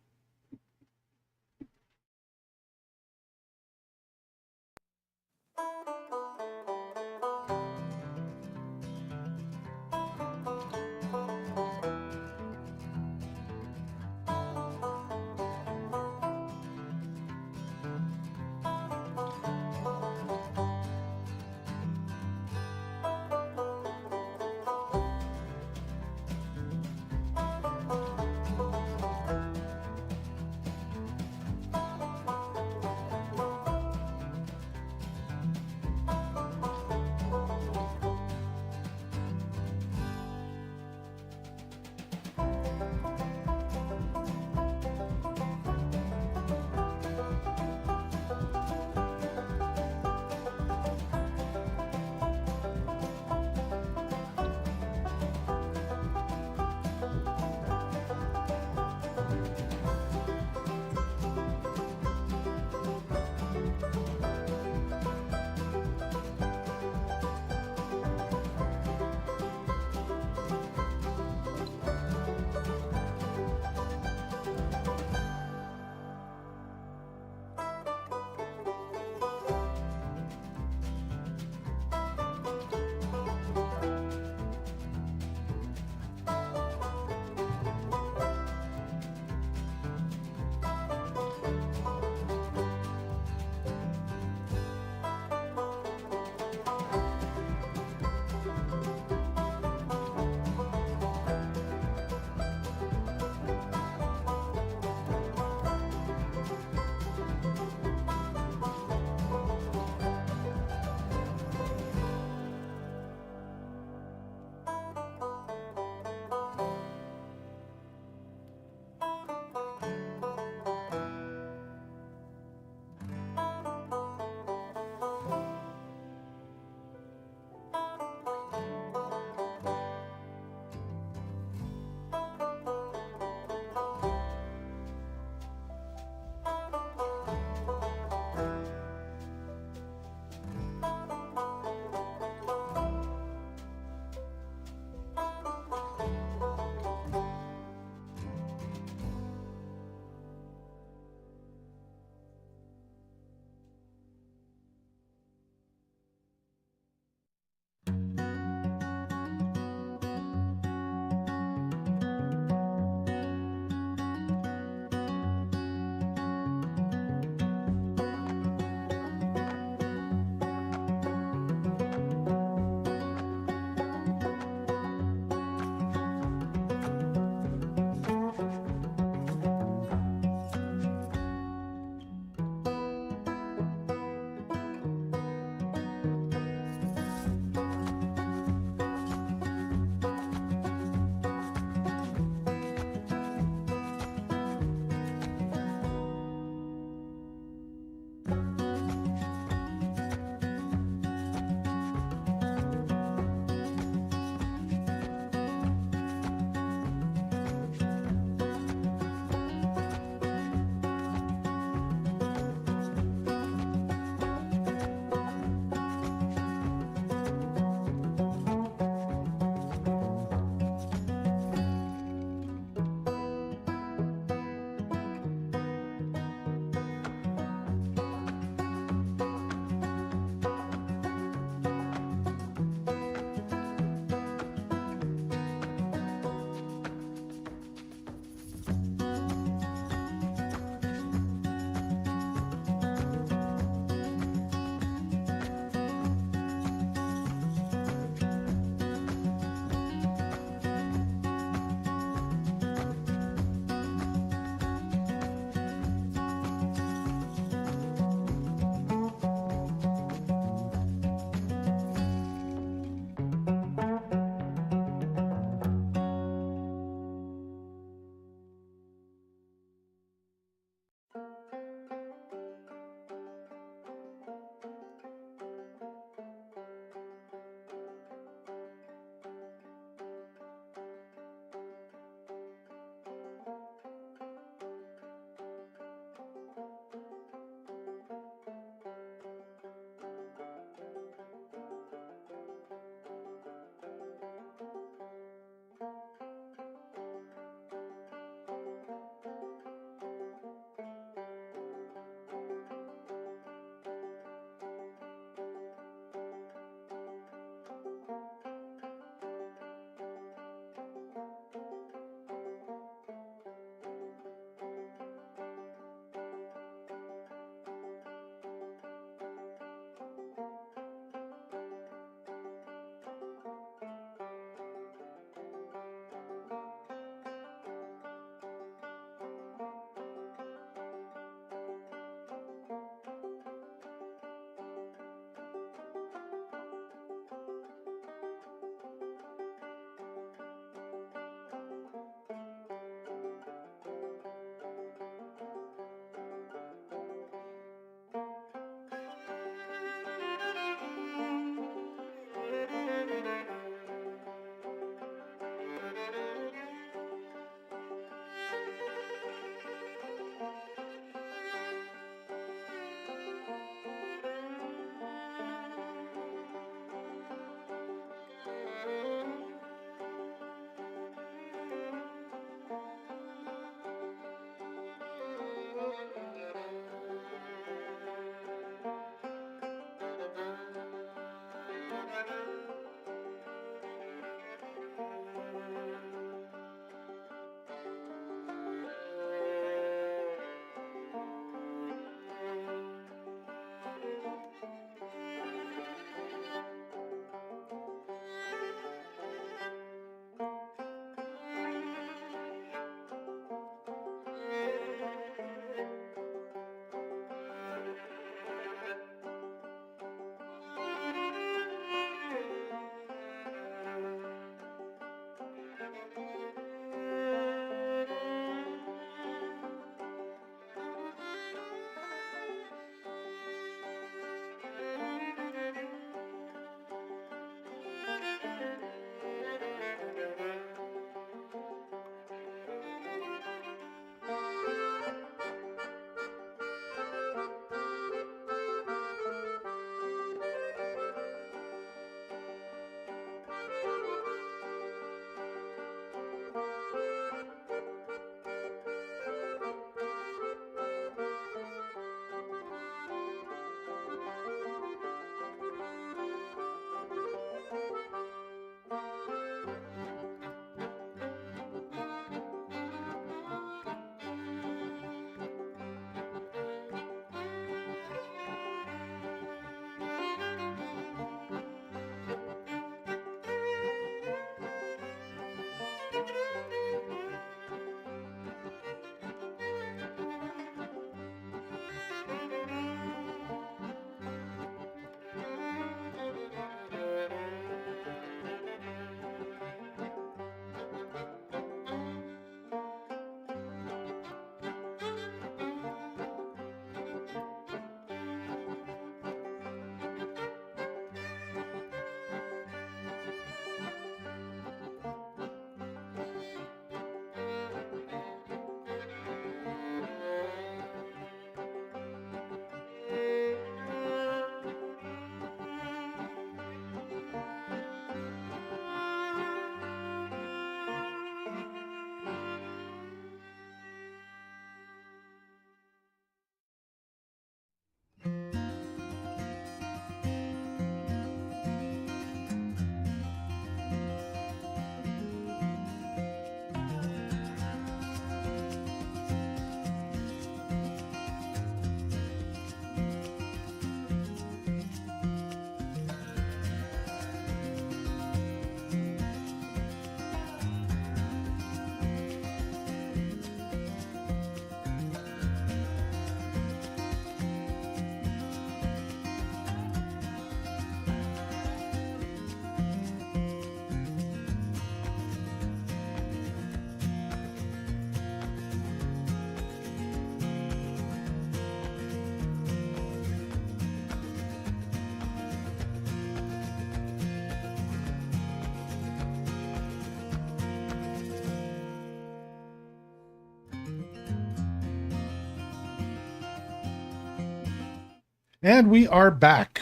And we are back.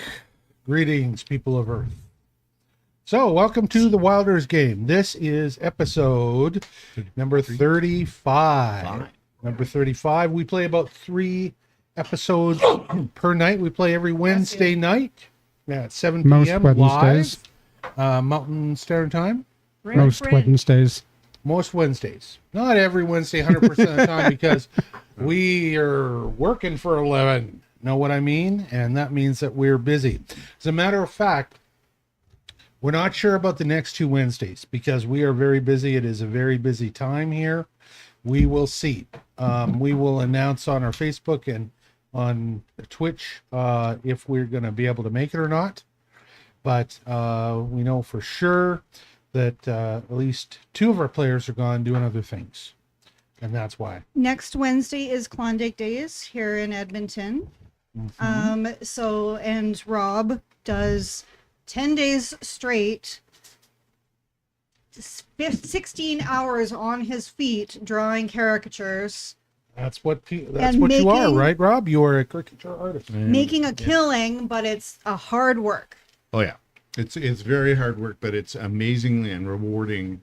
Greetings, people of Earth. So, welcome to the Wylders game. This is episode number 35. Number 35. We play about 3 episodes per night. We play every Wednesday night at 7 Most p.m. Wednesdays. live, Mountain Standard Time. Most Wednesdays. Most Wednesdays. Not every Wednesday, 100% of the time, because we are working for a living. Know what I mean? And that means that we're busy. As a matter of fact, we're not sure about the next 2 Wednesdays because we are very busy. It is a very busy time here. We will see. We will announce on our Facebook and on Twitch if we're going to be able to make it or not. But we know for sure that at least 2 of our players are gone doing other things. And that's why. Next Wednesday is Klondike Days here in Edmonton. And Rob does 10 days straight, 16 hours on his feet drawing caricatures. That's what you are, right, Rob? You are a caricature artist. Making a killing, but it's a hard work. Oh yeah, it's very hard work, but it's amazingly and rewarding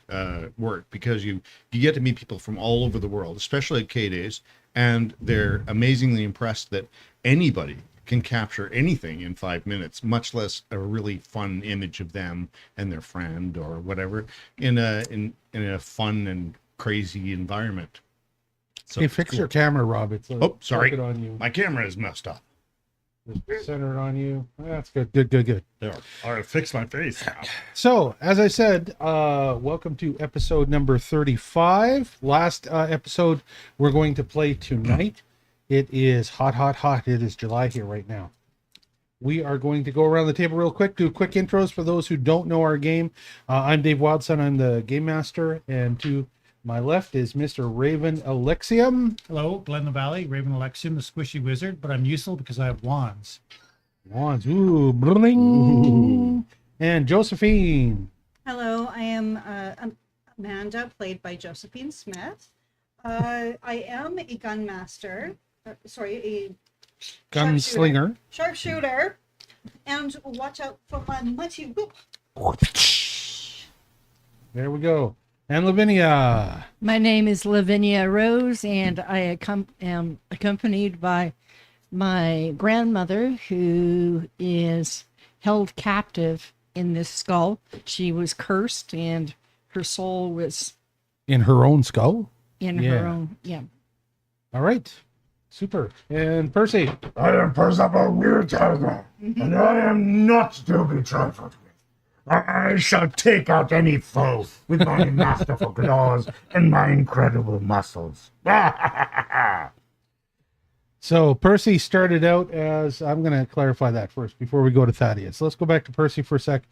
work because you get to meet people from all over the world, especially at K-Days, and they're amazingly impressed that anybody can capture anything in 5 minutes, much less a really fun image of them and their friend or whatever in a fun and crazy environment. So Hey, fix your camera, Rob. It's sorry, it on you. my camera is messed up. Just center it on you. That's good. Good. There, all right, fix my face now. So, as I said, welcome to episode number 35. Last episode we're going to play tonight. It is hot. It is July here right now. We are going to go around the table real quick, do quick intros for those who don't know our game. I'm Dave Wildson. I'm the game master. And to my left is Mr. Raven Alexium. Hello, Glenn the Valley, Raven Alexium, the squishy wizard, but I'm useful because I have wands. Wands. Ooh, bling. And Josephine. Hello, I am Amanda, played by Josephine Smith. I am a gun master. A Gunslinger. Sharpshooter. And watch out for my mighty whip. There we go. And Lavinia. My name is Lavinia Rose, and I am accompanied by my grandmother, who is held captive in this skull. She was cursed, and her soul was In her own skull. in Yeah. her own. Yeah. All right. Super. And Percy. I am Percival Weirtiger, and I am not to be trifled with. I shall take out any foe with my masterful claws and my incredible muscles. So Percy started out as, I'm going to clarify that first before we go to Thaddeus. Let's go back to Percy for a sec.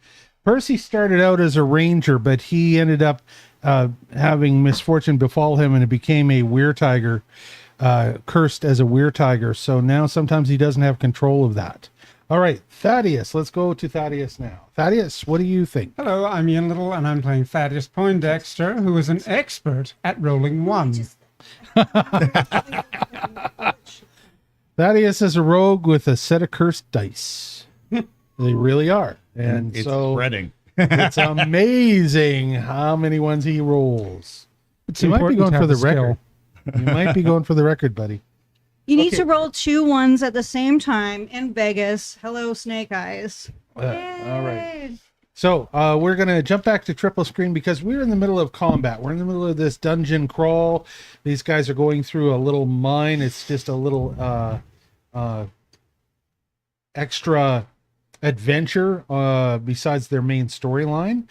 Percy started out as a ranger, but he ended up having misfortune befall him, and it became a Weirtiger, cursed as a Weirtiger. So now sometimes he doesn't have control of that. All right, Thaddeus. Let's go to Thaddeus now. Thaddeus, what do you think? Hello, I'm Ian Little, and I'm playing Thaddeus Poindexter, who is an expert at rolling 1. Thaddeus is a rogue with a set of cursed dice. They really are. And It's so spreading. it's amazing how many ones he rolls. It's You might be important going to for have the skill. record. You might be going for the record, buddy. You need Okay. to roll 2 ones at the same time in Vegas. Hello, Snake Eyes. All right. So we're going to jump back to triple screen because we're in the middle of combat. We're in the middle of this dungeon crawl. These guys are going through a little mine. It's just a little extra adventure besides their main storyline.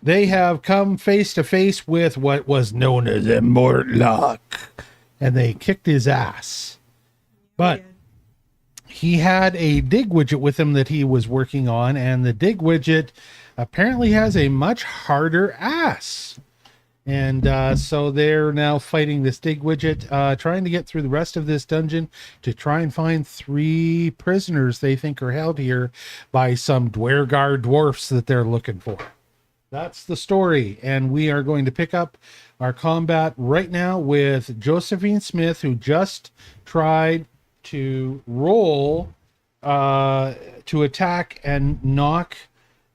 They have come face to face with what was known as a Morlock, and they kicked his ass. But he had a dig widget with him that he was working on, and the dig widget apparently has a much harder ass. And so they're now fighting this dig widget, trying to get through the rest of this dungeon to try and find 3 prisoners they think are held here by some Dwergar dwarfs that they're looking for. That's the story. And we are going to pick up our combat right now with Josephine Smith, who just tried to roll to attack and knock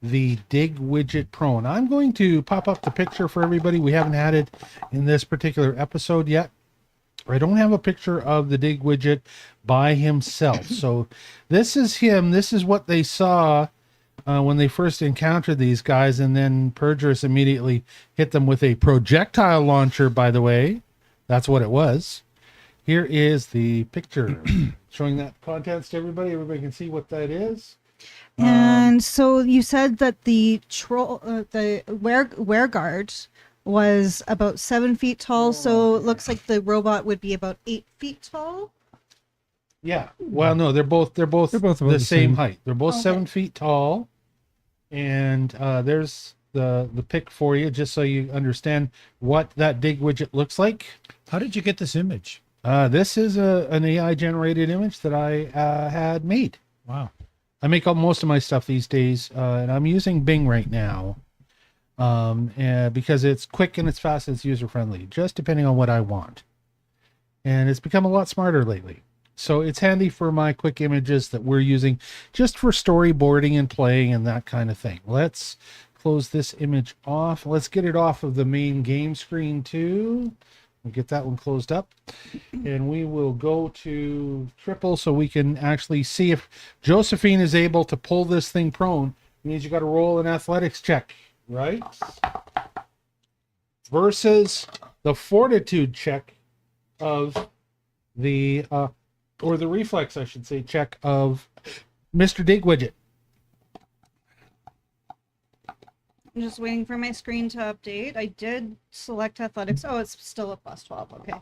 the dig widget prone. I'm going to pop up the picture for everybody. We haven't had it in this particular episode yet. I don't have a picture of the dig widget by himself. So this is him. This is what they saw when they first encountered these guys, and then Pergerus immediately hit them with a projectile launcher, by the way. That's what it was. Here is the picture showing that contents to everybody. Everybody can see what that is. And so you said that the wereguard was about 7 feet tall, so it looks like the robot would be about 8 feet tall. Yeah. Well, no, they're both about the same height. They're both Okay. 7 feet tall. And there's the pic for you, just so you understand what that dig widget looks like. How did you get this image? This is an AI generated image that I had made. Wow. I make most of my stuff these days, and I'm using Bing right now because it's quick and it's fast and it's user friendly, just depending on what I want. And it's become a lot smarter lately. So it's handy for my quick images that we're using just for storyboarding and playing and that kind of thing. Let's close this image off. Let's get it off of the main game screen too. We'll get that one closed up, and we will go to triple so we can actually see if Josephine is able to pull this thing prone. It means you got to roll an athletics check, right? Versus the fortitude check of the, or the reflex, I should say, check of Mr. Dig Widget. I'm just waiting for my screen to update. I did select athletics. Oh, it's still a +12. Okay.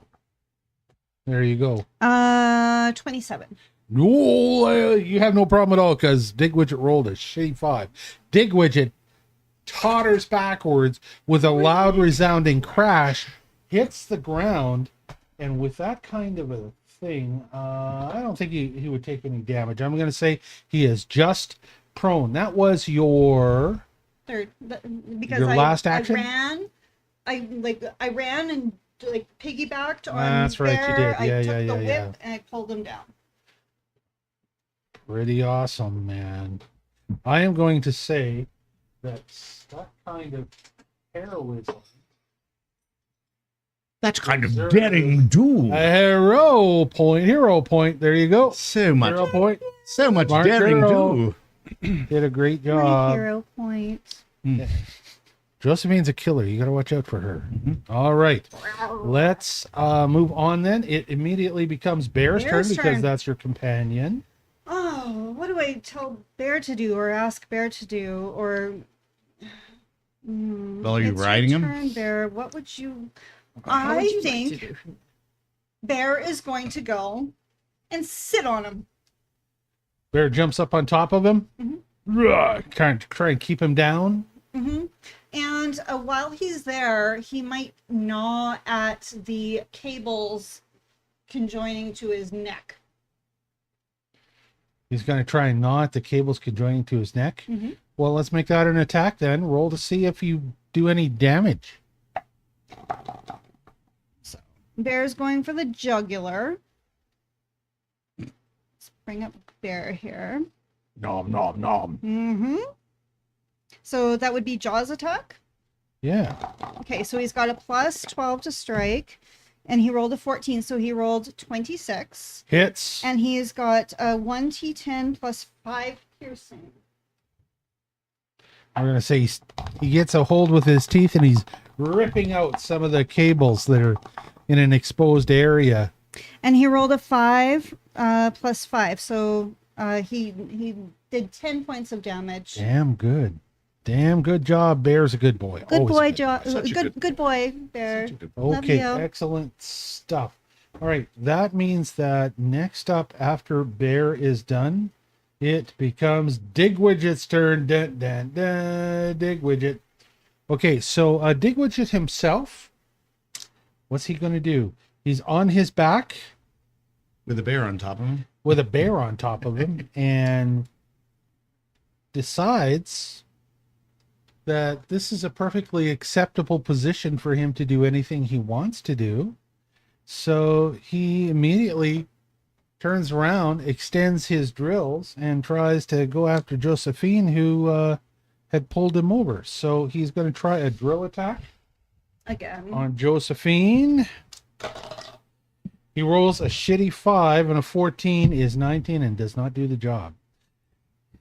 There you go. 27. No, you have no problem at all because Dig Widget rolled a shitty 5. Dig Widget totters backwards with a loud resounding crash, hits the ground, and with that kind of a thing, I don't think he would take any damage. I'm going to say he is just prone. That was your Third, because Your last action? I ran and like piggybacked on That's right, you Bear. did. Yeah, I took yeah, the yeah, whip yeah. and I pulled him down. pretty awesome, man. I am going to say that kind of heroism. That's kind of Sure. daring do. A hero point. There you go. So much, Hero point. so much Mark daring Hero. do. Did a great My job. hero point. Josephine's a killer. You got to watch out for her. All right. Let's move on then. It immediately becomes Bear's turn Bear's because turn. that's your companion. Oh, what do I tell Bear to do or ask Bear to do or? Well, are you It's your riding him? turn, Bear. What would you? How would I you like to think do? Bear is going to go and sit on him. Bear jumps up on top of him. Mhm. Kind of try and keep him down. Mm-hmm. And while he's there, he might gnaw at the cables conjoining to his neck. He's going to try and gnaw at the cables conjoining to his neck. Mhm. Well, let's make that an attack then. Roll to see if you do any damage. Bear's going for the jugular. Let's bring up Bear here. Nom, nom, nom. Mm-hmm. So that would be Jaws attack. Yeah. Okay, so he's got a +12 to strike, and he rolled a 14, so he rolled 26. Hits. And he's got a 1d10 plus 5 piercing. I'm going to say he gets a hold with his teeth and he's ripping out some of the cables that are in an exposed area. And he rolled a 5 plus 5, so he did 10 points of damage. Damn good. Damn good job. Bear's a good boy. Good Always boy, good. Such a good good boy, Bear. Love Okay, you. excellent stuff. All right, that means that next up after Bear is done, it becomes Dig Widget's turn. Dun, dun, dun, Dig Widget. Okay, so Dig Widget himself, what's he going to do? He's on his back With a bear on top of him. with a bear on top of him and decides that this is a perfectly acceptable position for him to do anything he wants to do. So he immediately turns around, extends his drills, and tries to go after Josephine, who had pulled him over. So he's going to try a drill attack Again. on Josephine. He rolls a shitty 5, and a 14 is 19 and does not do the job.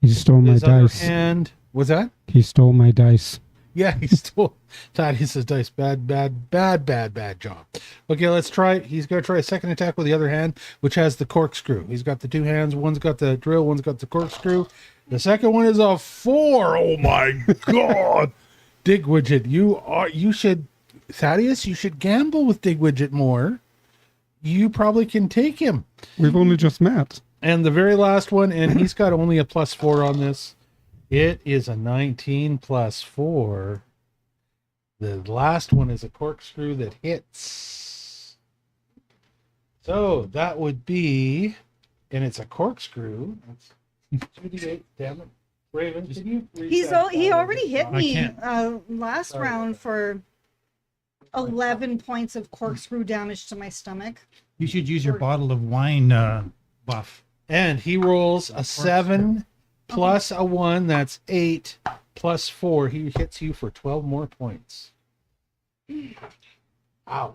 He stole my His other dice. hand, what's that? He stole my dice. Yeah, he stole Thaddeus' dice. Bad job. Okay, let's try it. He's going to try a second attack with the other hand, which has the corkscrew. He's got the two hands. One's got the drill, one's got the corkscrew. The second one is a 4. Oh my God. Digwidget, you should, Thaddeus, you should gamble with Digwidget more. You probably can take him. We've only just met. And the very last one, and he's got only a +4 on this. It is a 19 plus 4. The last one is a corkscrew that hits. So that would be, and it's a corkscrew. That's 2d8. Damn it, Raven. Can you? He already hit I me can't. last Sorry round about for 11 points of corkscrew damage to my stomach. You should use your bottle of wine buff. And he rolls a 7 plus a 1. That's 8 plus 4. He hits you for 12 more points. Ow.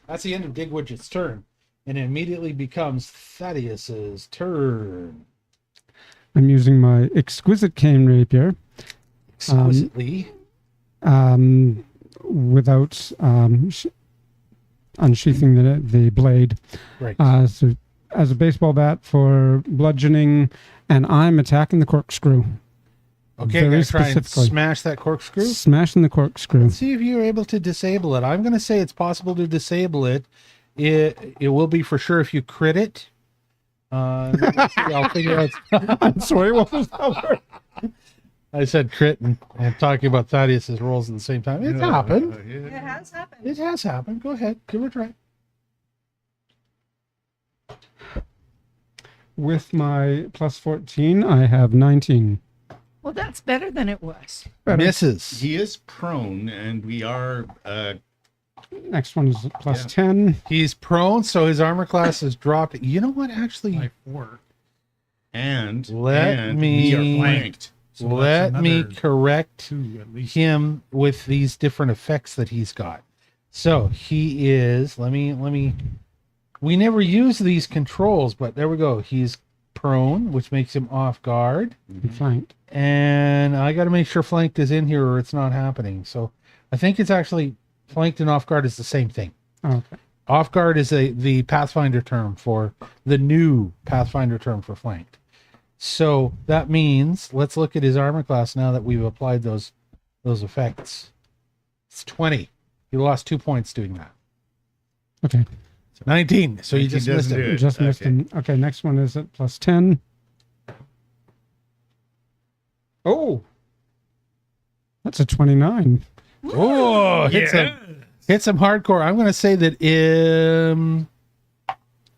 That's the end of Digwidget's turn. And it immediately becomes Thaddeus's turn. I'm using my exquisite cane rapier Exquisitely. without unsheathing the blade. Right. So as a baseball bat for bludgeoning, and I'm attacking the corkscrew. Okay, very gonna try and specifically. smash that corkscrew. Smashing the corkscrew. Let's see if you're able to disable it. I'm going to say it's possible to disable it. It will be for sure if you crit it. Let's see, I'll figure out. I'm sorry, what was that word? I said crit and talking about Thaddeus's rolls at the same time. It's happened. It has happened. It has happened. Go ahead. Give it a try. With my +14, I have 19. Well, that's better than it was. Better. Misses. He is prone, and we are. Next one is +10. He's prone, so his armor class is dropped. You know what? Actually, By 4. And Let we are me- flanked. So let that's me another correct 2 at least. him with these different effects that he's got. So he is, we never use these controls, but there we go. He's prone, which makes him off guard. And flanked. And I got to make sure flanked is in here or it's not happening. So I think it's actually flanked and off guard is the same thing. Okay. Off guard is the Pathfinder term for the new Pathfinder term for flanked. So that means let's look at his armor class now that we've applied those effects. It's 20. He lost 2 points doing that. Okay. 19. So you 19 just missed doesn't do it. it. Just missed Okay. him. Okay, next one is at +10. Oh! That's a 29. Oh, hits him hardcore. I'm going to say that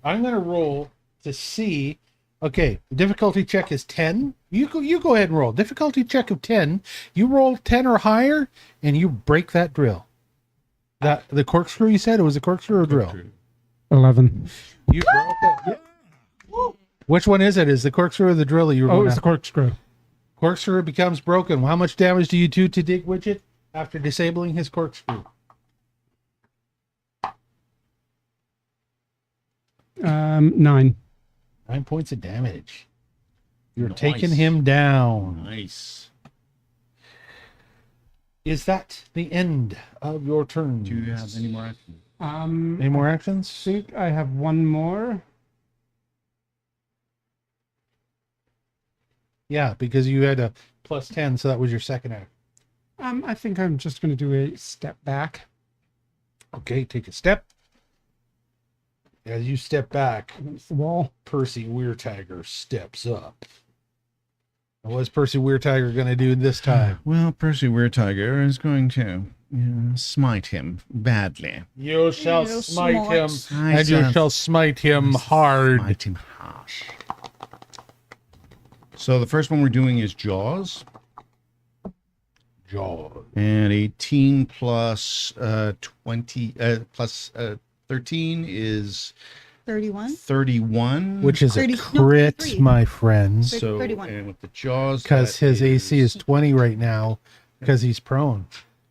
I'm going to roll to see. Okay, the difficulty check is 10. You go ahead and roll. Difficulty check of 10. You roll 10 or higher, and you break that drill. That the corkscrew you said? It was a corkscrew or drill? 11. You broke it. Which one is it? Is the corkscrew or the drill that you were Oh, going it's the after? corkscrew. Corkscrew becomes broken. How much damage do you do to Digwidget after disabling his corkscrew? 9. 9 points of damage. You're Nice. taking him down. Nice. Is that the end of your turn? Do you have any more action? Any more actions? think I have one more. Yeah, because you had a +10, so that was your second act. I think I'm just going to do a step back. Okay, take a step. As you step back, Against the wall. Percy Weirtiger steps up. What's Percy Weirtiger going to do this time? Well, Percy Weirtiger is going to smite him badly. You shall You smite him, smite. and you shall smite him hard. Smite him harsh. So the first one we're doing is Jaws. Jaws. And 18 plus 20 plus 13 is 31. 31. which is 30 a no, crit, 33. my friends, so 31. and with the jaws, because that his AC is 20 right now because he's prone.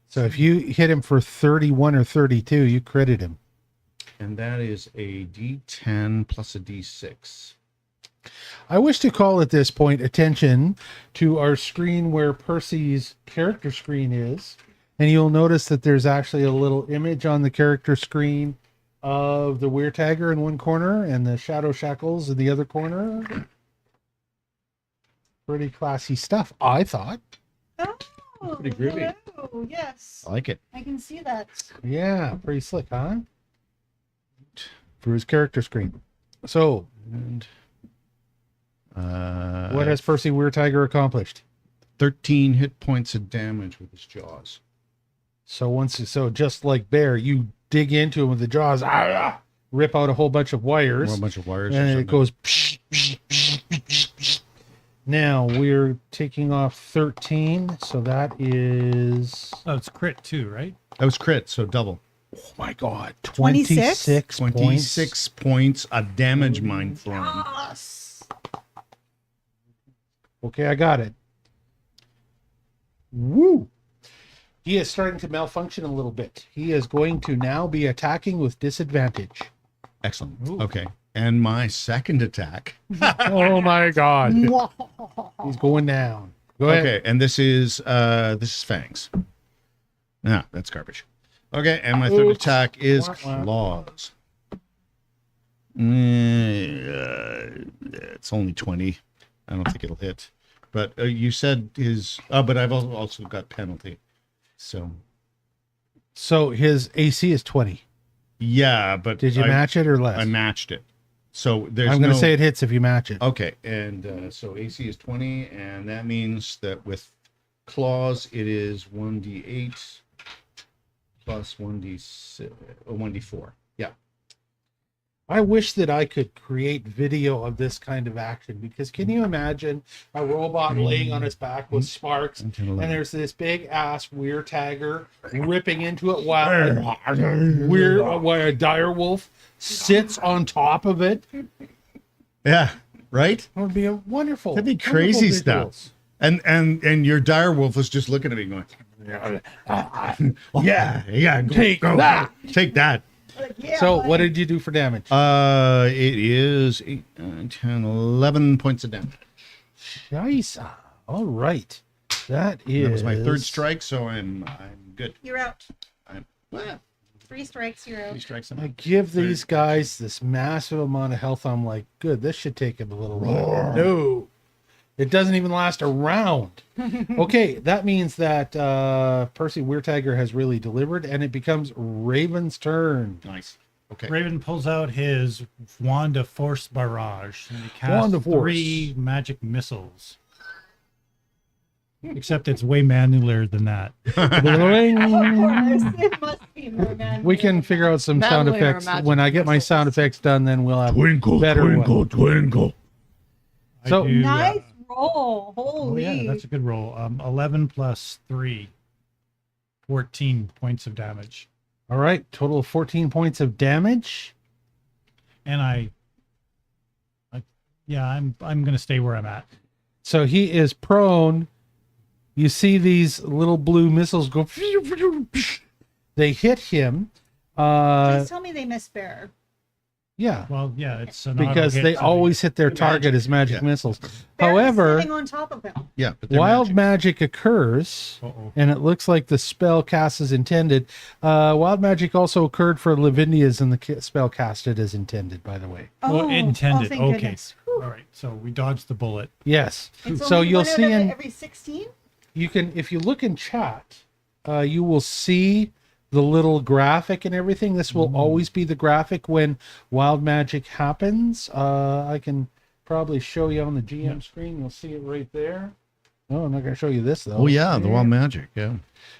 So if you hit him for 31 or 32, you critted him. and that is a D10 plus a D6. I wish to call at this point attention to our screen where Percy's character screen is. And you'll notice that there's actually a little image on the character screen of the Weir Tagger in one corner and the Shadow Shackles in the other corner. Pretty classy stuff, I thought. Oh, Pretty groovy. hello. Yes, I like it. I can see that. Yeah, pretty slick, huh? For his character screen. So, And what has Percy Weir Tagger accomplished? 13 hit points of damage with his jaws. So just like Bear, you dig into him with the jaws, rip out a whole bunch of wires, Or a bunch of wires. or and it something. goes. Psh, psh, psh, psh, psh. Now we're taking off 13, so that is, Oh, it's crit too, right? That was crit, so double. oh my god, 26? 26 points. 26 points of damage, mine from. Yes. Okay, I got it. Woo! He is starting to malfunction a little bit. He is going to now be attacking with disadvantage. Excellent. Okay. And my second attack. Oh my god. He's going down. Go ahead. Okay, and this is fangs. Nah, that's garbage. Okay, and my third Oops. attack is Wah, wah. claws. It's only 20. I don't think it'll hit. But you said his. Oh, but I've also got penalty. So his AC is 20. Yeah, but Did you match it or less? I matched it. So there's. I'm going to no- say it hits if you match it. Okay, and so AC is 20, and that means that with claws it is 1d8 plus 1d6 or 1d4. Yeah. I wish that I could create video of this kind of action, because can you imagine a robot laying on its back with sparks, and there's this big ass Weir Tagger ripping into it while a dire wolf sits on top of it? Yeah. Right. That would be a wonderful. That'd be crazy wonderful stuff. And your dire wolf was just looking at me going, yeah, Take go, that. take that. Yeah, So buddy. what did you do for damage? It is 8, 9, 10, 11 points of damage. Scheisse. All right. That is. That was my third strike, so I'm good. You're out. I'm well, 3 strikes, you're 3 out. strikes. I give these guys this massive amount of health. I'm like, good, this should take him a little while. No, it doesn't even last a round. Okay, that means that Percy Weir Tagger has really delivered, and it becomes Raven's turn. Nice. Okay. Raven pulls out his Wand of Force Barrage and he Wand casts of Force. 3 magic missiles. Except it's way manualer than that. Of course, it must be more man. We can figure out some sound Madeline or effects. magic When I get my sound effects done, then we'll have Twinkle, better twinkle, one. twinkle. I So- do, Nice roll. oh Holy. yeah, that's a good roll. 11 plus 3. 14 points of damage. All right, total of 14 points of damage. And I'm gonna stay where I'm at. So he is prone. You see these little blue missiles go. They hit him. Please tell me they miss Bear. Yeah, Well, yeah, it's an because auto hit, they so always hit their target as magic Yeah. missiles. Bear is However, sitting on top of him. Yeah, but they're wild magic. magic occurs, Uh-oh. and it looks like the spell cast as intended. Wild magic also occurred for Lavindia's, and the spell casted as intended, by the way. Well, intended. thank Okay. goodness. Whew. All right, so we dodged the bullet. Yes. It's So only you'll one out see of in every 16. you can, if you look in chat, you will see the little graphic and everything. This will always be the graphic when wild magic happens. I can probably show you on the GM screen. You'll see it right there. Oh, I'm not going to show you this though. Oh yeah, the wild magic. Yeah.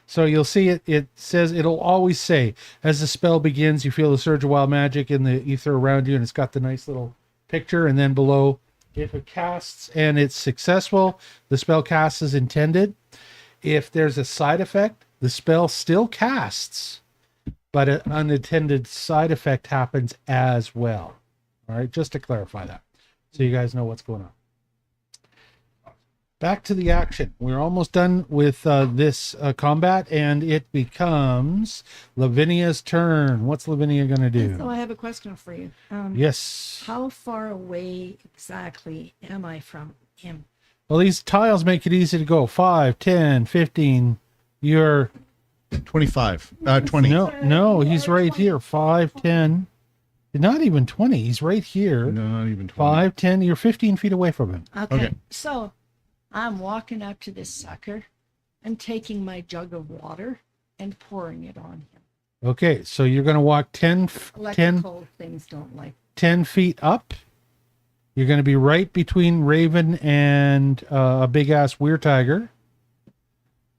So you'll see it. It says, it'll always say, as the spell begins, you feel the surge of wild magic in the ether around you, and it's got the nice little picture. And then below, if it casts and it's successful, the spell casts as intended. If there's a side effect, the spell still casts, but an unintended side effect happens as well. All right, just to clarify that, so you guys know what's going on. Back to the action. We're almost done with this combat, and it becomes Lavinia's turn. What's Lavinia going to So do? I have a question for you. Yes. How far away exactly am I from him? Well, these tiles make it easy to go. 5, 10, 15. You're 25. 20. no, he's right here. 5, 10. Not even 20. He's right here. No, not even 20. 5, 10. You're 15 feet away from him. Okay. So I'm walking up to this sucker and taking my jug of water and pouring it on him. Okay, so you're going to walk 10 Electrical things don't like. 10 feet up. You're going to be right between Raven and a big ass weir tiger.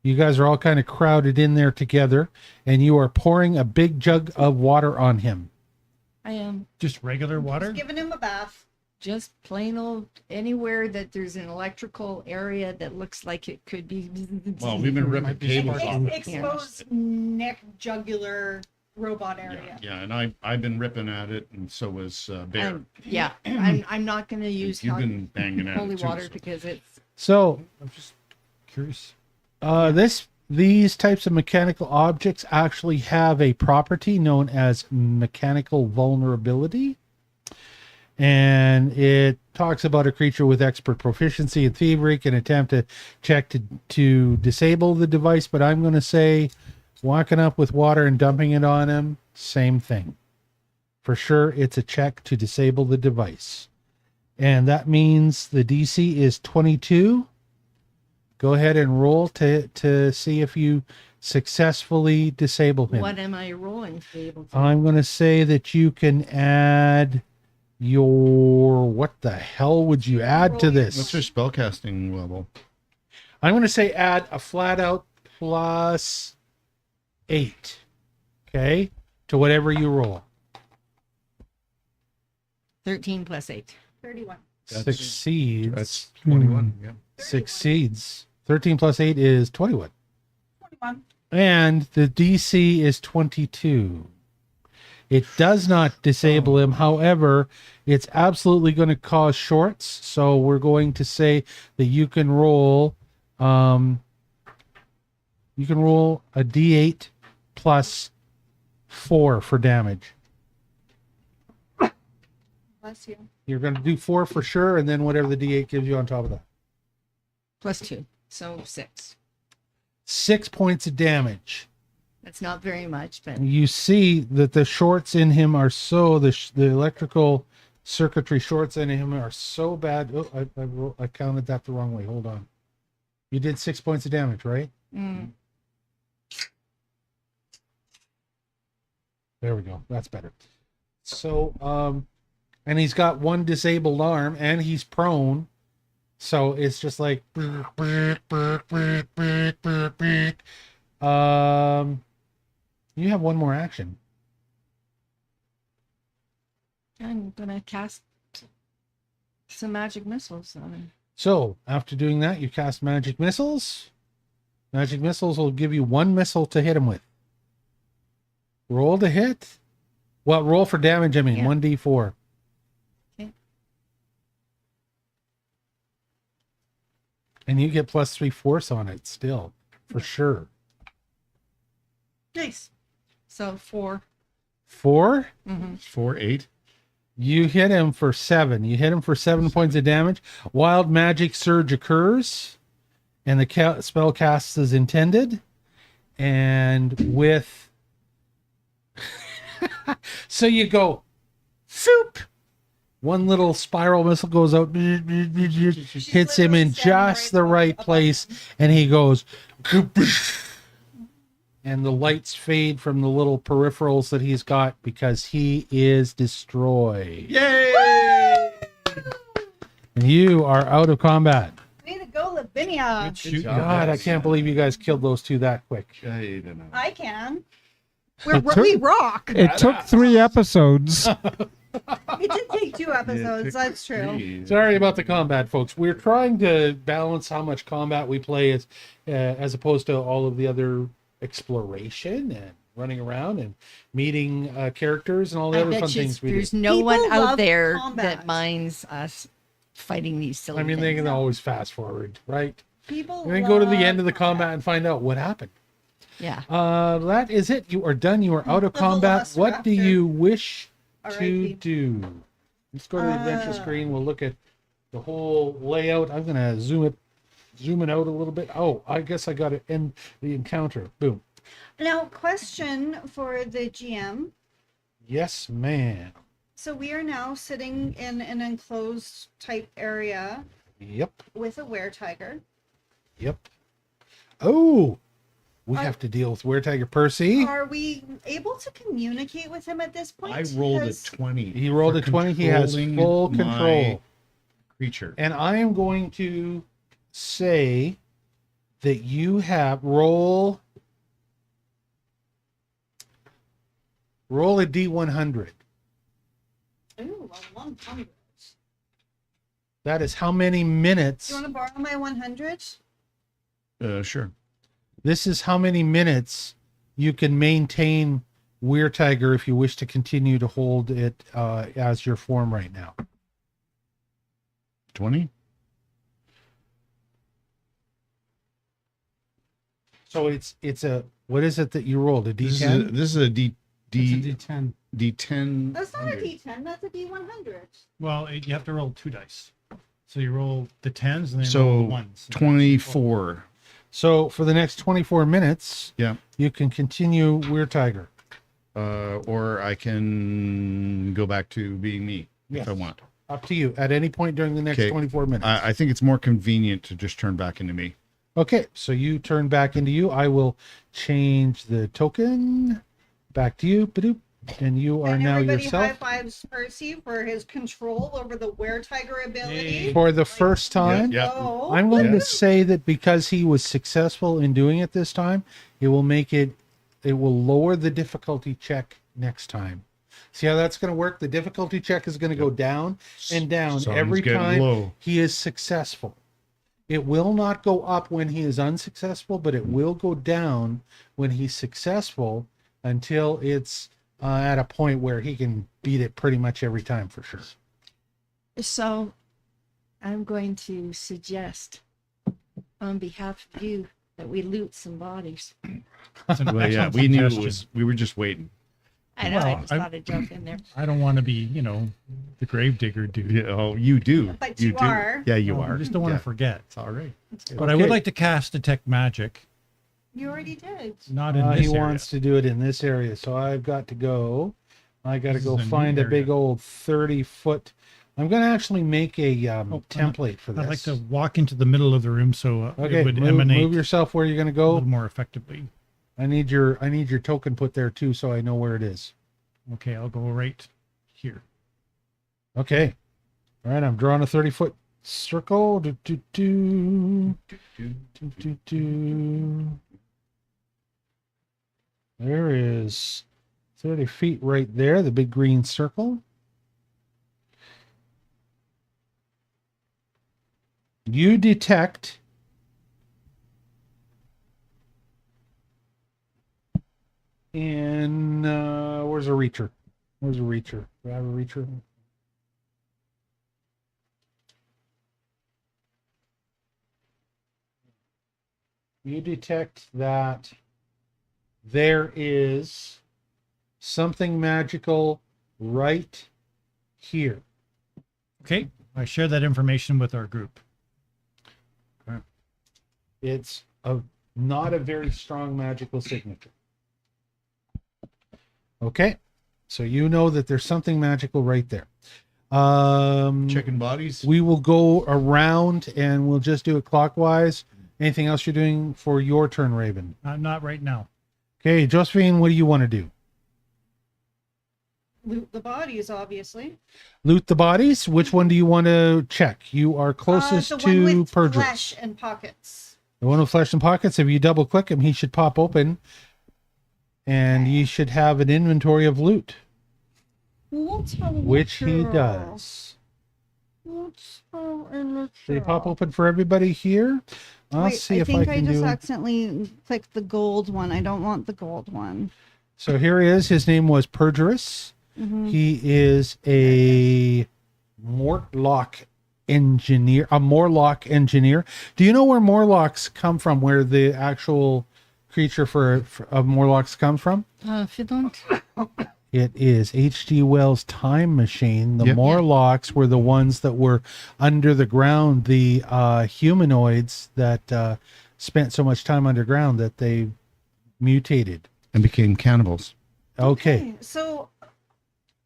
You guys are all kind of crowded in there together, and you are pouring a big jug of water on him. I am Just regular water? Giving him a bath. just plain old anywhere that there's an electrical area that looks like it could be. Well, we've been ripping Might be cables sparking. off. Exposed neck jugular robot area. Yeah, and I've been ripping at it, and so was Bear. I'm not going to use You've been banging at holy it too. water so- because it's So, I'm just curious. these types of mechanical objects actually have a property known as mechanical vulnerability. And it talks about a creature with expert proficiency in thievery can attempt to check to disable the device, but I'm going to say walking up with water and dumping it on him, same thing. For sure, it's a check to disable the device. And that means the DC is 22. Go ahead and roll to see if you successfully disable him. what am I rolling to be able to? I'm going to say that you can add your... What the hell would you add to What's this? your spellcasting level? I'm going to say add a flat out plus 8. Okay? To whatever you roll. 13 plus 8. 31. Succeeds. That's 21. Yeah. Succeeds. 13 plus 8 is 21. 21. And the DC is 22. It does not disable him. However, it's absolutely going to cause shorts. So we're going to say that you can roll a D8 plus 4 for damage. Bless you. You're going to do 4 for sure, and then whatever the D8 gives you on top of that. Plus 2. So 6. 6 points of damage. That's not very much, but You see that the shorts in him are so the electrical circuitry shorts in him are so bad. Oh, I counted that the wrong way. Hold on. You did 6 points of damage, right? There we go. That's better. So, and he's got one disabled arm, and he's prone. So it's just like. You have one more action. I'm going to cast some magic missiles on him. So after doing that, you cast magic missiles. Magic missiles will give you one missile to hit him with. Roll to hit. Well, roll for damage. I mean, Yeah. 1d4. Okay. And you get plus 3 force on it still, for sure. Nice. So 4. 4. 4, 8. You hit him for 7. You hit him for 7 points of damage. Wild magic surge occurs, and the spell casts as intended. And with so you go, soup. One little spiral missile goes out, hits him in just the right place, and he goes, and the lights fade from the little peripherals that he's got because he is destroyed. Yay! And you are out of combat. Way to go, Lavinia. Shoot, God, I can't believe you guys killed those two that quick. I don't know. I can. We rock. It took 3 episodes. It did take 2 episodes. That's true. Sorry about the combat, folks. We're trying to balance how much combat we play as opposed to all of the other exploration and running around and meeting characters and all the I other bet fun you things we do. there's no People one out love there combat. that minds us fighting these silly I mean, they things. can always fast forward, right? People And then go to the love end of the combat and find out what happened. Yeah. That is it. You are done. You are out of The combat. What do Velociraptor. you wish to R.I.P. do? Let's go to the adventure screen. We'll look at the whole layout. I'm gonna zoom it out a little bit. Oh, I guess I got to end the encounter. Boom. Now, question for the GM. Yes, ma'am. So we are now sitting in an enclosed type area Yep. with a weretiger. Yep. Oh, we have to deal with Weretiger Percy. Are we able to communicate with him at this point? I rolled a Because 20. He rolled for a 20. He has controlling full my control. creature. And I am going to say that you have roll a D100. Ooh, a 100. That is how many minutes. Do you want to borrow my 100? Sure. This is how many minutes you can maintain Weretiger if you wish to continue to hold it as your form right now. 20? So it's a, what is it that you rolled? A This D10? is a D It's a D D10. D10. That's not a D10, that's a D100. Well, you have to roll 2 dice. So you roll the 10s and then So, roll the 1s. 24. So for the next 24 minutes, Yeah. you can continue Weretiger. Or I can go back to being me Yes. if I want. Up to you at any point during the next Okay. 24 minutes. I think it's more convenient to just turn back into me. Okay, so you turn back into you. I will change the token back to you. Ba-doop. And you are And now everybody yourself. high-fives Percy for his control over the weretiger ability. For the first time, Yeah. Oh, I'm going Yeah. to say that because he was successful in doing it this time, it will lower the difficulty check next time. See how that's going to work? The difficulty check is going to go down and down Sun's every getting time low. he is successful. It will not go up when he is unsuccessful, but it will go down when he's successful until it's at a point where he can beat it pretty much every time for sure. So I'm going to suggest on behalf of you that we loot some bodies. It's an Well, yeah, excellent we knew it suggestion. was. We were just waiting. I know, I Well, just thought I'd jump in there. I don't want to be, the gravedigger dude. Yeah, oh, you do. But you you do. are. Yeah, you No, are. I just don't want Yeah. to forget. It's all right. But I would Okay. like to cast Detect Magic, You already did. not in this He area. wants to do it in this area, so I've got to go. I got to This go is a new find a area. big old 30-foot. I'm going to actually make a template for this. I'd like to walk into the middle of the room so Okay, it would move emanate yourself where you're going to a little go. more effectively. I need your token put there too, so I know where it is. Okay, I'll go right here. Okay. All right, I'm drawing a 30-foot circle. Do, do, do. Do, do, do. There is 30 feet right there, the big green circle. You detect in where's a reacher? Where's a reacher? Do I have a reacher? You detect that there is something magical right here. Okay, I share that information with our group. It's not a very strong magical signature. Okay, so you know that there's something magical right there. Checking bodies. We will go around and we'll just do it clockwise. Anything else you're doing for your turn, Raven? Not right now. Okay, Josephine, what do you want to do? Loot the bodies, obviously. Loot the bodies? Which one do you want to check? You are closest the to one with Pergerus. flesh and pockets. The one with flesh and pockets, if you double click him, he should pop open. And you should have an inventory of loot, which he does. Did he pop open for everybody here? I'll see if I think can I just do. accidentally clicked the gold one. I don't want the gold one. So here he is. His name was Pergerus. He is a Morlock engineer. Do you know where Morlocks come from? Where the actual creature of Morlocks comes from? If you don't, It is H.G. Wells' Time Machine. The Yep. Morlocks were the ones that were under the ground, the humanoids that spent so much time underground that they mutated. And became cannibals. Okay. So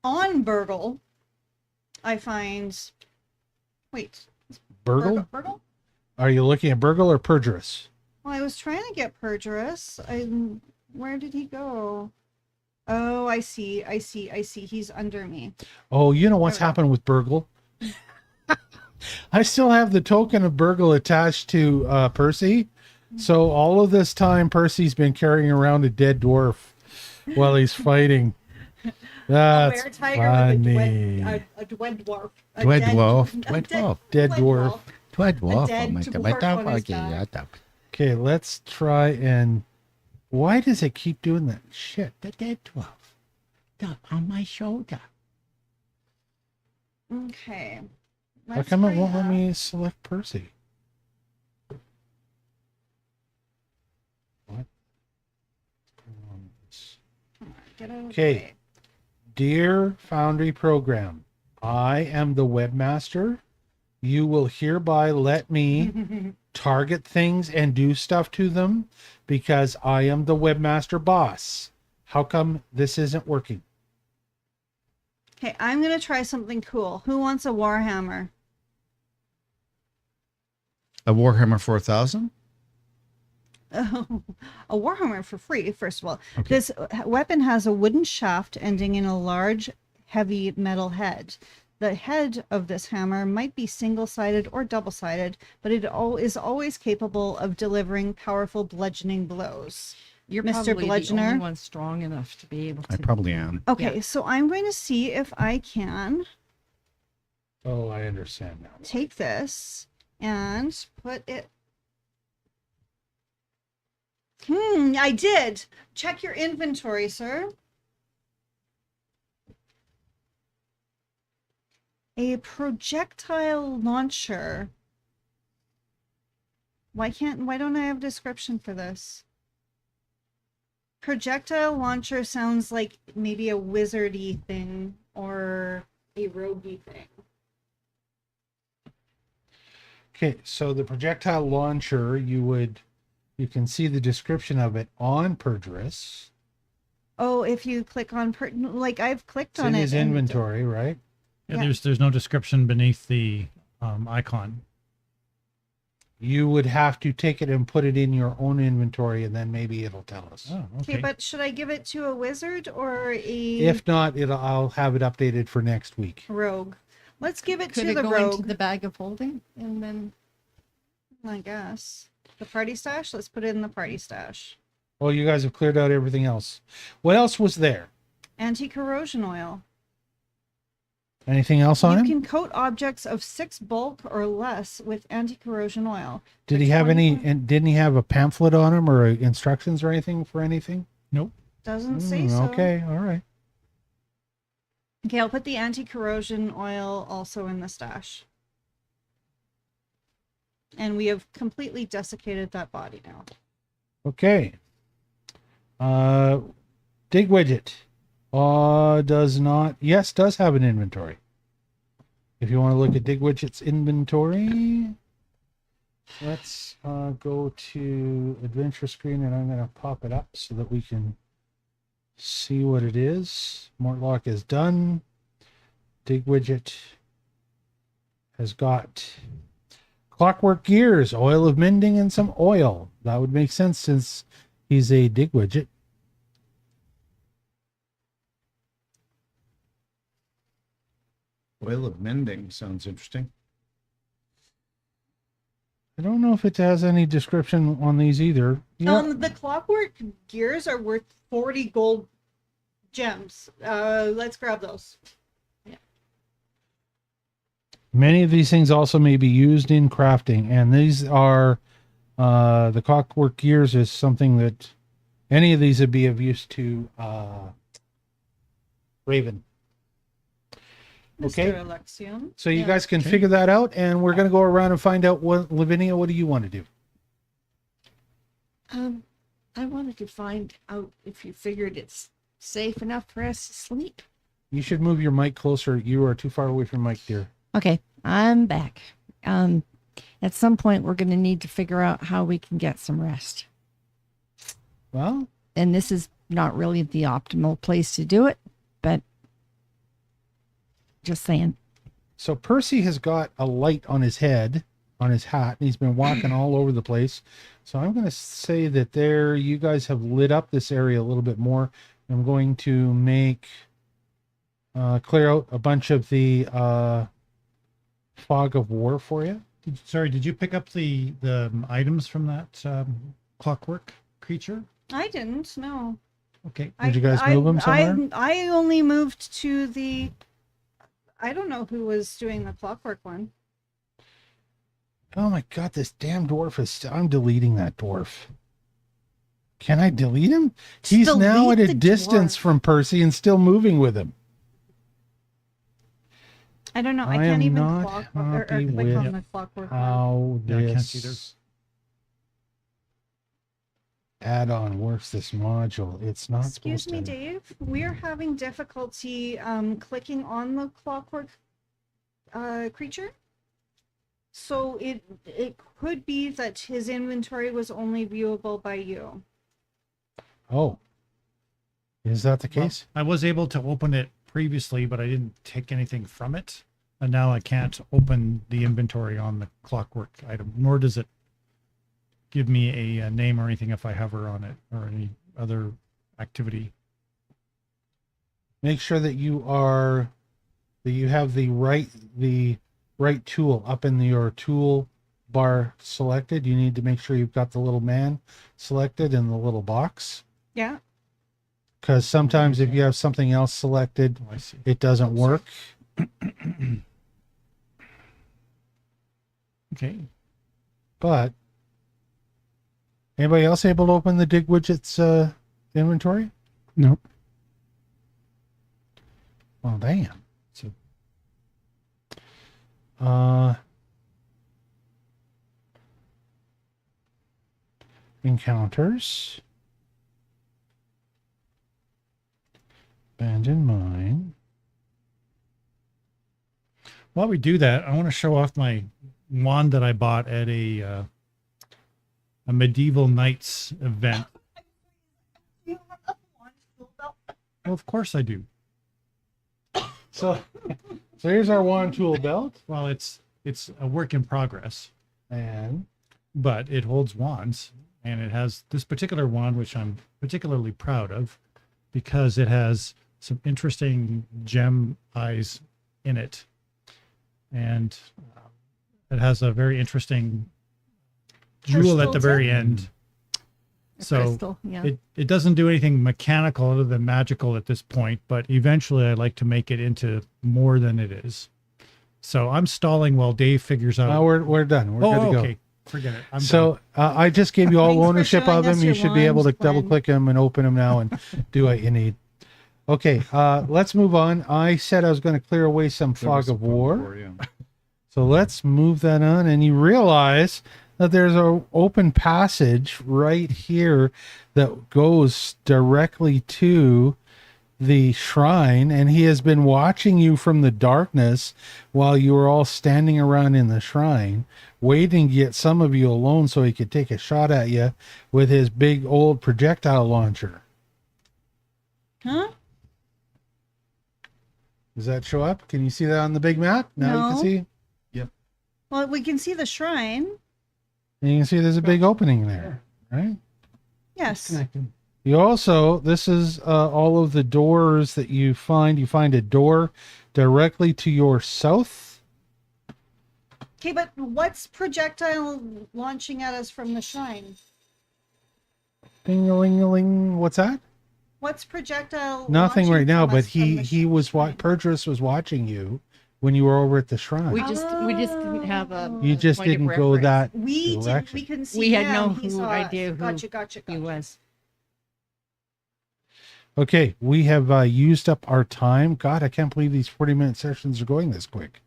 on Burgle, I find. Wait. Burgle? Burgle? Are you looking at Burgle or Pergerus? Well, I was trying to get Pergerus. Where did he go? Oh, I see. He's under me. Oh, you know what's happened with Burgle? I still have the token of Burgle attached to Percy. So all of this time, Percy's been carrying around a dead dwarf while he's fighting. That's funny. A dwed dwarf. Dead dwarf. Dead dwarf. dwarf on his back. Okay, let's try and... Why does it keep doing that? Shit. The dead dwarf. On my shoulder. Okay. How come it won't let me select Percy? What? Get out of the Okay. way. Dear Foundry Program, I am the webmaster. You will hereby let me target things and do stuff to them because I am the webmaster boss. How come this isn't working? Okay, I'm gonna try something cool. Who wants a Warhammer? A Warhammer 4000? A Warhammer for free, first of all. This weapon has a wooden shaft ending in a large, heavy metal head. The head of this hammer might be single-sided or double-sided, but it is always capable of delivering powerful bludgeoning blows. you're Mr. probably the Bludgeoner? only one strong enough to be able to. I probably am. Okay, so I'm going to see if I can Oh, I understand now. take this and put it. I did. Check your inventory, sir. A projectile launcher. Why don't I have a description for this? Projectile launcher sounds like maybe a wizardy thing or a roguey thing. Okay, so the projectile launcher, you can see the description of it on Pergerus. Oh, if you click on like I've clicked It's on in it. his and- inventory, right? Yeah, Yeah. there's no description beneath the icon. You would have to take it and put it in your own inventory, and then maybe it'll tell us. Oh, Okay, okay. but should I give it to a wizard or a If not, I'll have it updated for next week. rogue? Let's give it Could to it the go rogue. into the bag of holding and then? I guess. The party stash? Let's put it in the party stash. Well, you guys have cleared out everything else. What else was there? Anti-corrosion oil. Anything else on You him? can coat objects of 6 bulk or less with anti-corrosion oil. Did he have any? And didn't he have a pamphlet on him or instructions or anything for anything? Nope. Doesn't say so. Okay, all right. Okay, I'll put the anti-corrosion oil also in the stash. And we have completely desiccated that body now. Okay. Dig widget. Does have an inventory. If you want to look at Dig widget's inventory, let's go to adventure screen, and I'm going to pop it up so that we can see what it is. Morlock is done. Dig widget has got clockwork gears, oil of mending, and some oil. That would make sense since he's a dig widget. Oil of mending sounds interesting. I don't know if it has any description on these either. Yeah. The clockwork gears are worth 40 gold gems. Let's grab those. Many of these things also may be used in crafting, and these are the clockwork gears is something that Any of these would be of use to Raven. Okay. Mr. Alexium. So you Yeah. guys can figure that out, and we're going to go around and find out what, Lavinia, what do you want to do? I wanted to find out if you figured it's safe enough for us to sleep. You should move your mic closer. You are too far away from mic, dear. Okay, I'm back. At some point, we're going to need to figure out how we can get some rest. Well, And this is not really the optimal place to do it, but just saying. so Percy has got a light on his head, on his hat, and he's been walking all over the place. So I'm going to say that there, you guys have lit up this area a little bit more. I'm going to make, clear out a bunch of the fog of war for you. Did you pick up the items from that clockwork creature? I didn't. No. Okay. Did you guys move them somewhere? I only moved to the. I don't know who was doing the clockwork one. Oh my god, this damn dwarf is I'm deleting that dwarf. Can I delete him? He's now at Delete a the distance dwarf. from Percy and still moving with him. I don't know. I I can't am even not clock or happy click with on the clockwork one. How Yeah, I can't see this add-on works, this module. It's not Excuse supposed me, to. Dave. We're having difficulty clicking on the clockwork creature. So it could be that his inventory was only viewable by you. Oh. Is that the case? I was able to open it previously, but I didn't take anything from it. And now I can't open the inventory on the clockwork item, nor does it give me a name or anything if I hover on it or any other activity. Make sure that you have the right tool up in your tool bar selected. You need to make sure you've got the little man selected in the little box. Yeah. Because sometimes if you have something else selected, Oh, I see. it doesn't work. Okay. But anybody else able to open the Dig Widgets inventory? Nope. Well, damn. So Encounters. Abandoned mine. while we do that, I want to show off my wand that I bought at a medieval knights event. Well, of course I do. So here's our wand tool belt. Well, it's a work in progress, And but it holds wands, and it has this particular wand, which I'm particularly proud of, because it has some interesting gem eyes in it, and it has a very interesting jewel at the Crystal very tip? end. So Crystal, yeah. it doesn't do anything mechanical other than magical at this point, but eventually I'd like to make it into more than it is. So I'm stalling while Dave figures out. we're done. We're good to go. Okay. Forget it. I'm done. So I just gave you all Thanks for ownership showing of them. us You your should be able to wands, double Glenn. click them and open them now and do what you need. Okay, let's move on. I said I was going to clear away some fog of war. Yeah. So let's move that on. And you realize that there's an open passage right here that goes directly to the shrine. And he has been watching you from the darkness while you were all standing around in the shrine, waiting to get some of you alone so he could take a shot at you with his big old projectile launcher. Huh? Does that show up? Can you see that on the big map? Now you No. can see. Well, we can see the shrine. And you can see there's a big opening there, right? Yes. Connected. You also, this is all of the doors that you find. You find a door directly to your south. Okay, but what's projectile launching at us from the shrine? Ding-a-ling-a-ling. What's that? What's projectile? Nothing launching right now, from but us from the he was shrine? Pergerus was watching you when you were over at the shrine. We just didn't have a You just point of didn't go reference. that We didn't. direction. We couldn't see We had him. no He saw us. idea who Gotcha. he was. Okay, we have used up our time. God, I can't believe these 40-minute sessions are going this quick.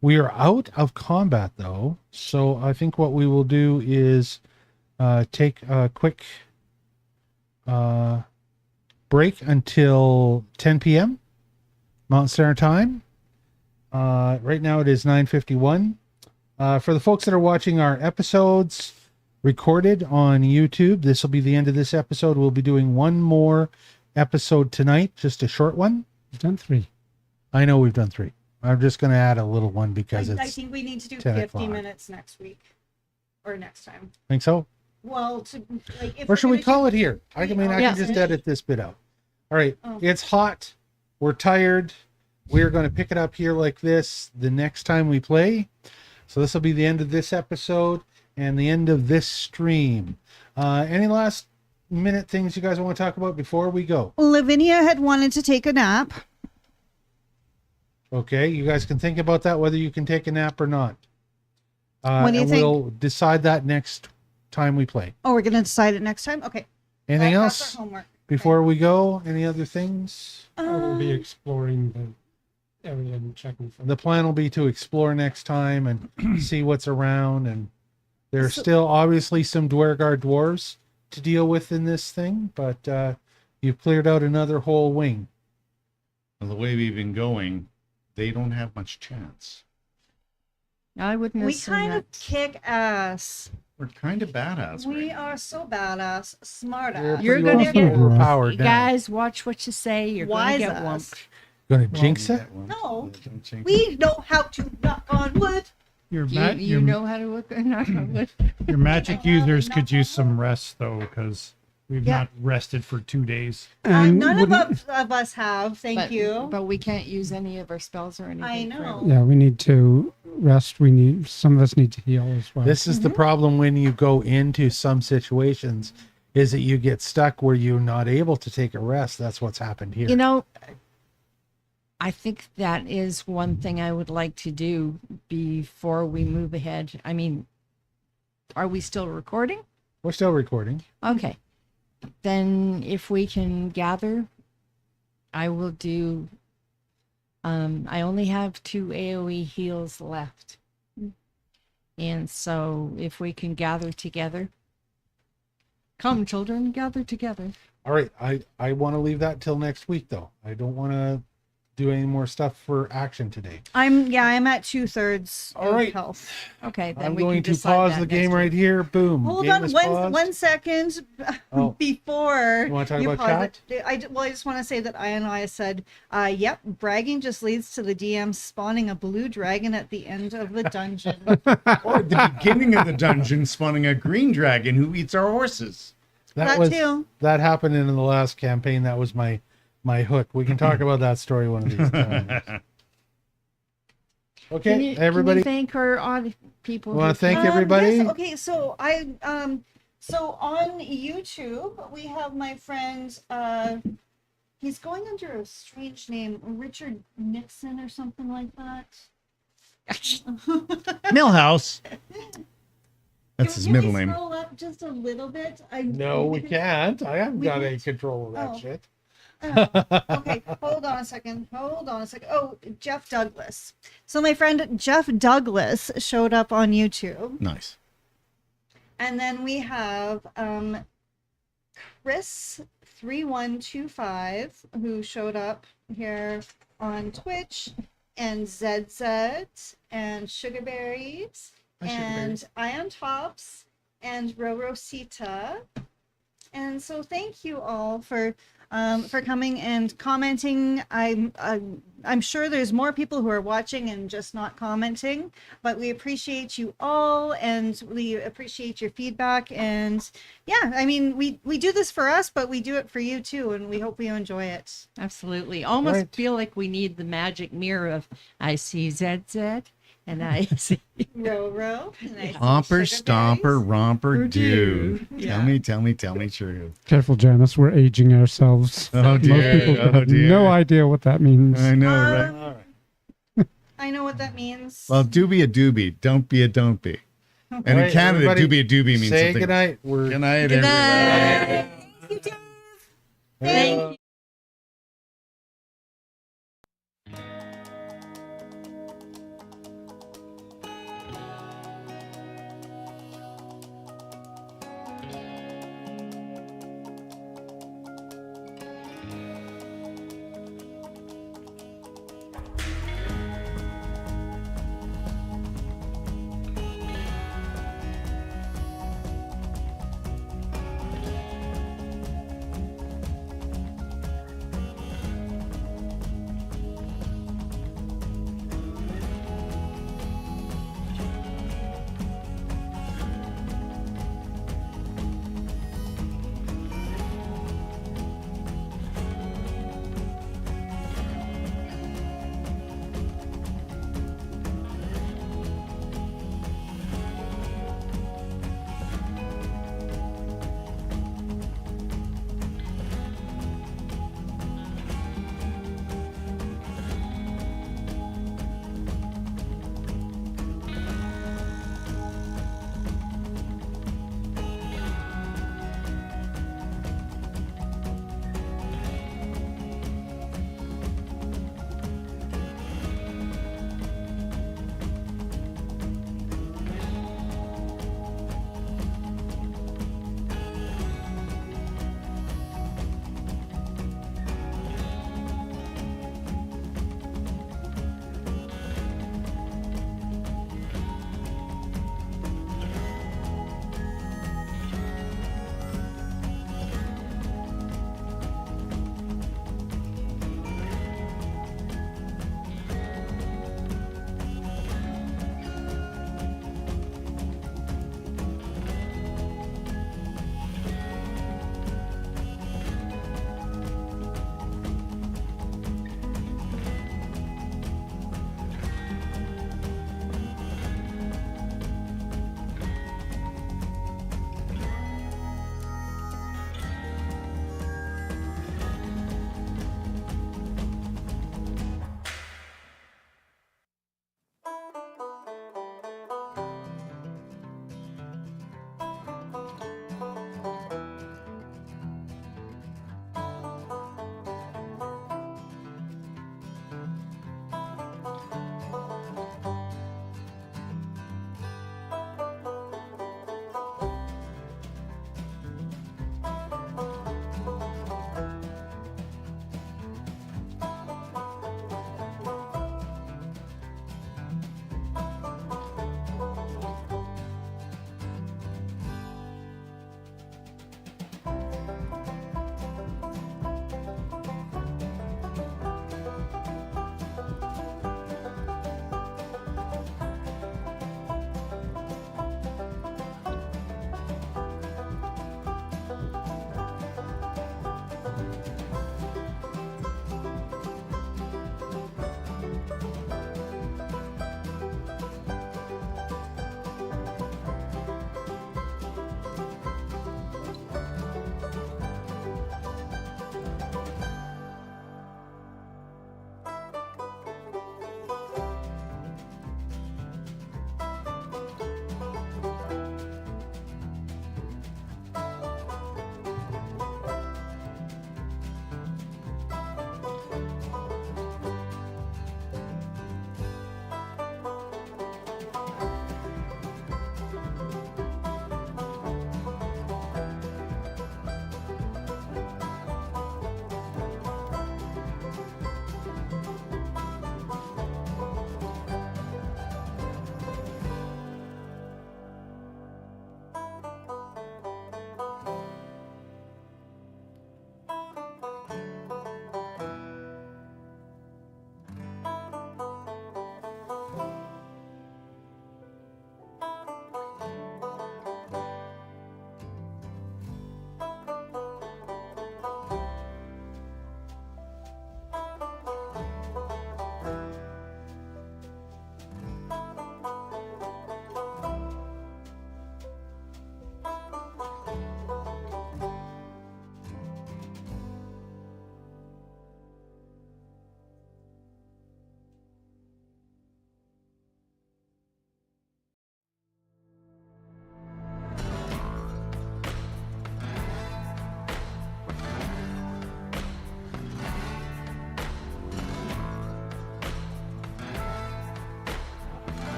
We are out of combat, though, so I think what we will do is take a quick break until 10 p.m. Mountain Standard Time. Right now it is 9:51. For the folks that are watching our episodes recorded on YouTube, this will be the end of this episode. We'll be doing one more episode tonight, just a short one. We've done 3. I know we've done 3. I'm just going to add a little one because I it's. think we need to do 10 50 o'clock. minutes next week or next time. Think so? Well, to like, if Or should we we're gonna call do- it here? I mean, I Yeah. can just edit this bit out. All right. Oh. It's hot. We're tired. We're going to pick it up here like this the next time we play. So this will be the end of this episode and the end of this stream. Any last minute things you guys want to talk about before we go? Lavinia had wanted to take a nap. Okay. You guys can think about that, whether you can take a nap or not. What do you and think? We'll decide that next time we play. Oh, we're gonna decide it next time. Okay. Anything That's else our homework. before we go? Any other things? I will be exploring the area and checking for The plan will be to explore next time and see what's around. And there's So- still obviously some Dwergar dwarves to deal with in this thing, but you've cleared out another whole wing. Well, the way we've been going, they don't have much chance. I wouldn't We assume kind that. of kick ass. We're kind of badass. We right? are so badass, smart You're ass. You're pretty gonna get- overpowered now. Guys, watch what you say. You're going Wise to get us. wumped. Gonna jinx it? No. Don't jinx it. We know how to knock on wood. Your You know how to look. Knock on wood. your magic users could use some rest though, because we've Yeah. not rested for 2 days. And None wouldn't- of us have. Thank but, you. But we can't use any of our spells or anything. I for know. it. Yeah, we need to rest. We need some of us need to heal as well. This is the problem when you go into some situations, is that you get stuck where you're not able to take a rest. That's what's happened here. You know, I think that is one thing I would like to do before we move ahead. I mean, are we still recording? We're still recording. Okay. Then if we can gather, I will do. I only have 2 AoE heals left. And so if we can gather together. Come, children, gather together. All right. I want to leave that till next week, though. I don't want to do any more stuff for action today. I'm at 2/3 All of right. health. Okay, then I'm we going can to decide pause that the next game week. right here. Boom. Hold Game on is one paused. second Oh. before You wanna talk you about pause chat? it. I just want to say that I said, yep, bragging just leads to the DM spawning a blue dragon at the end of the dungeon. Or at the beginning of the dungeon, spawning a green dragon who eats our horses. That too. That happened in the last campaign. That was my hook. We can talk about that story one of these times. Okay, Can you everybody. thank our people. Want to who- thank everybody? Yes, okay, so so on YouTube we have my friend. He's going under a strange name, Richard Nixon or something like that. Millhouse. That's his Can middle we name. Scroll up just a little bit. No, we can't. I haven't We got any can't? control of that Oh. shit. Okay, hold on a second. Oh, Jeff Douglas. So my friend Jeff Douglas showed up on YouTube. Nice. And then we have Chris3125 who showed up here on Twitch, and ZZ and Sugarberries and Ion Tops and Rorosita. And so thank you all for coming and commenting. I'm sure there's more people who are watching and just not commenting, but we appreciate you all and we appreciate your feedback. And yeah, I mean, we do this for us, but we do it for you too, and we hope you enjoy it. Absolutely. Almost Right. feel like we need the magic mirror of I see ZZ and I see. Roro. And I see Romper, Sugarberries. stomper, romper, Or dude. Yeah. Tell me true. Careful, Janice. We're aging ourselves. Oh Most dear. people Oh have dear. no idea what that means. I know, right? I know what that means. Well, do be a doobie. Don't be a don't be. And in All right, Canada, everybody, do be a doobie means Say something. goodnight. We're Good night, Good everybody. night. Thank you.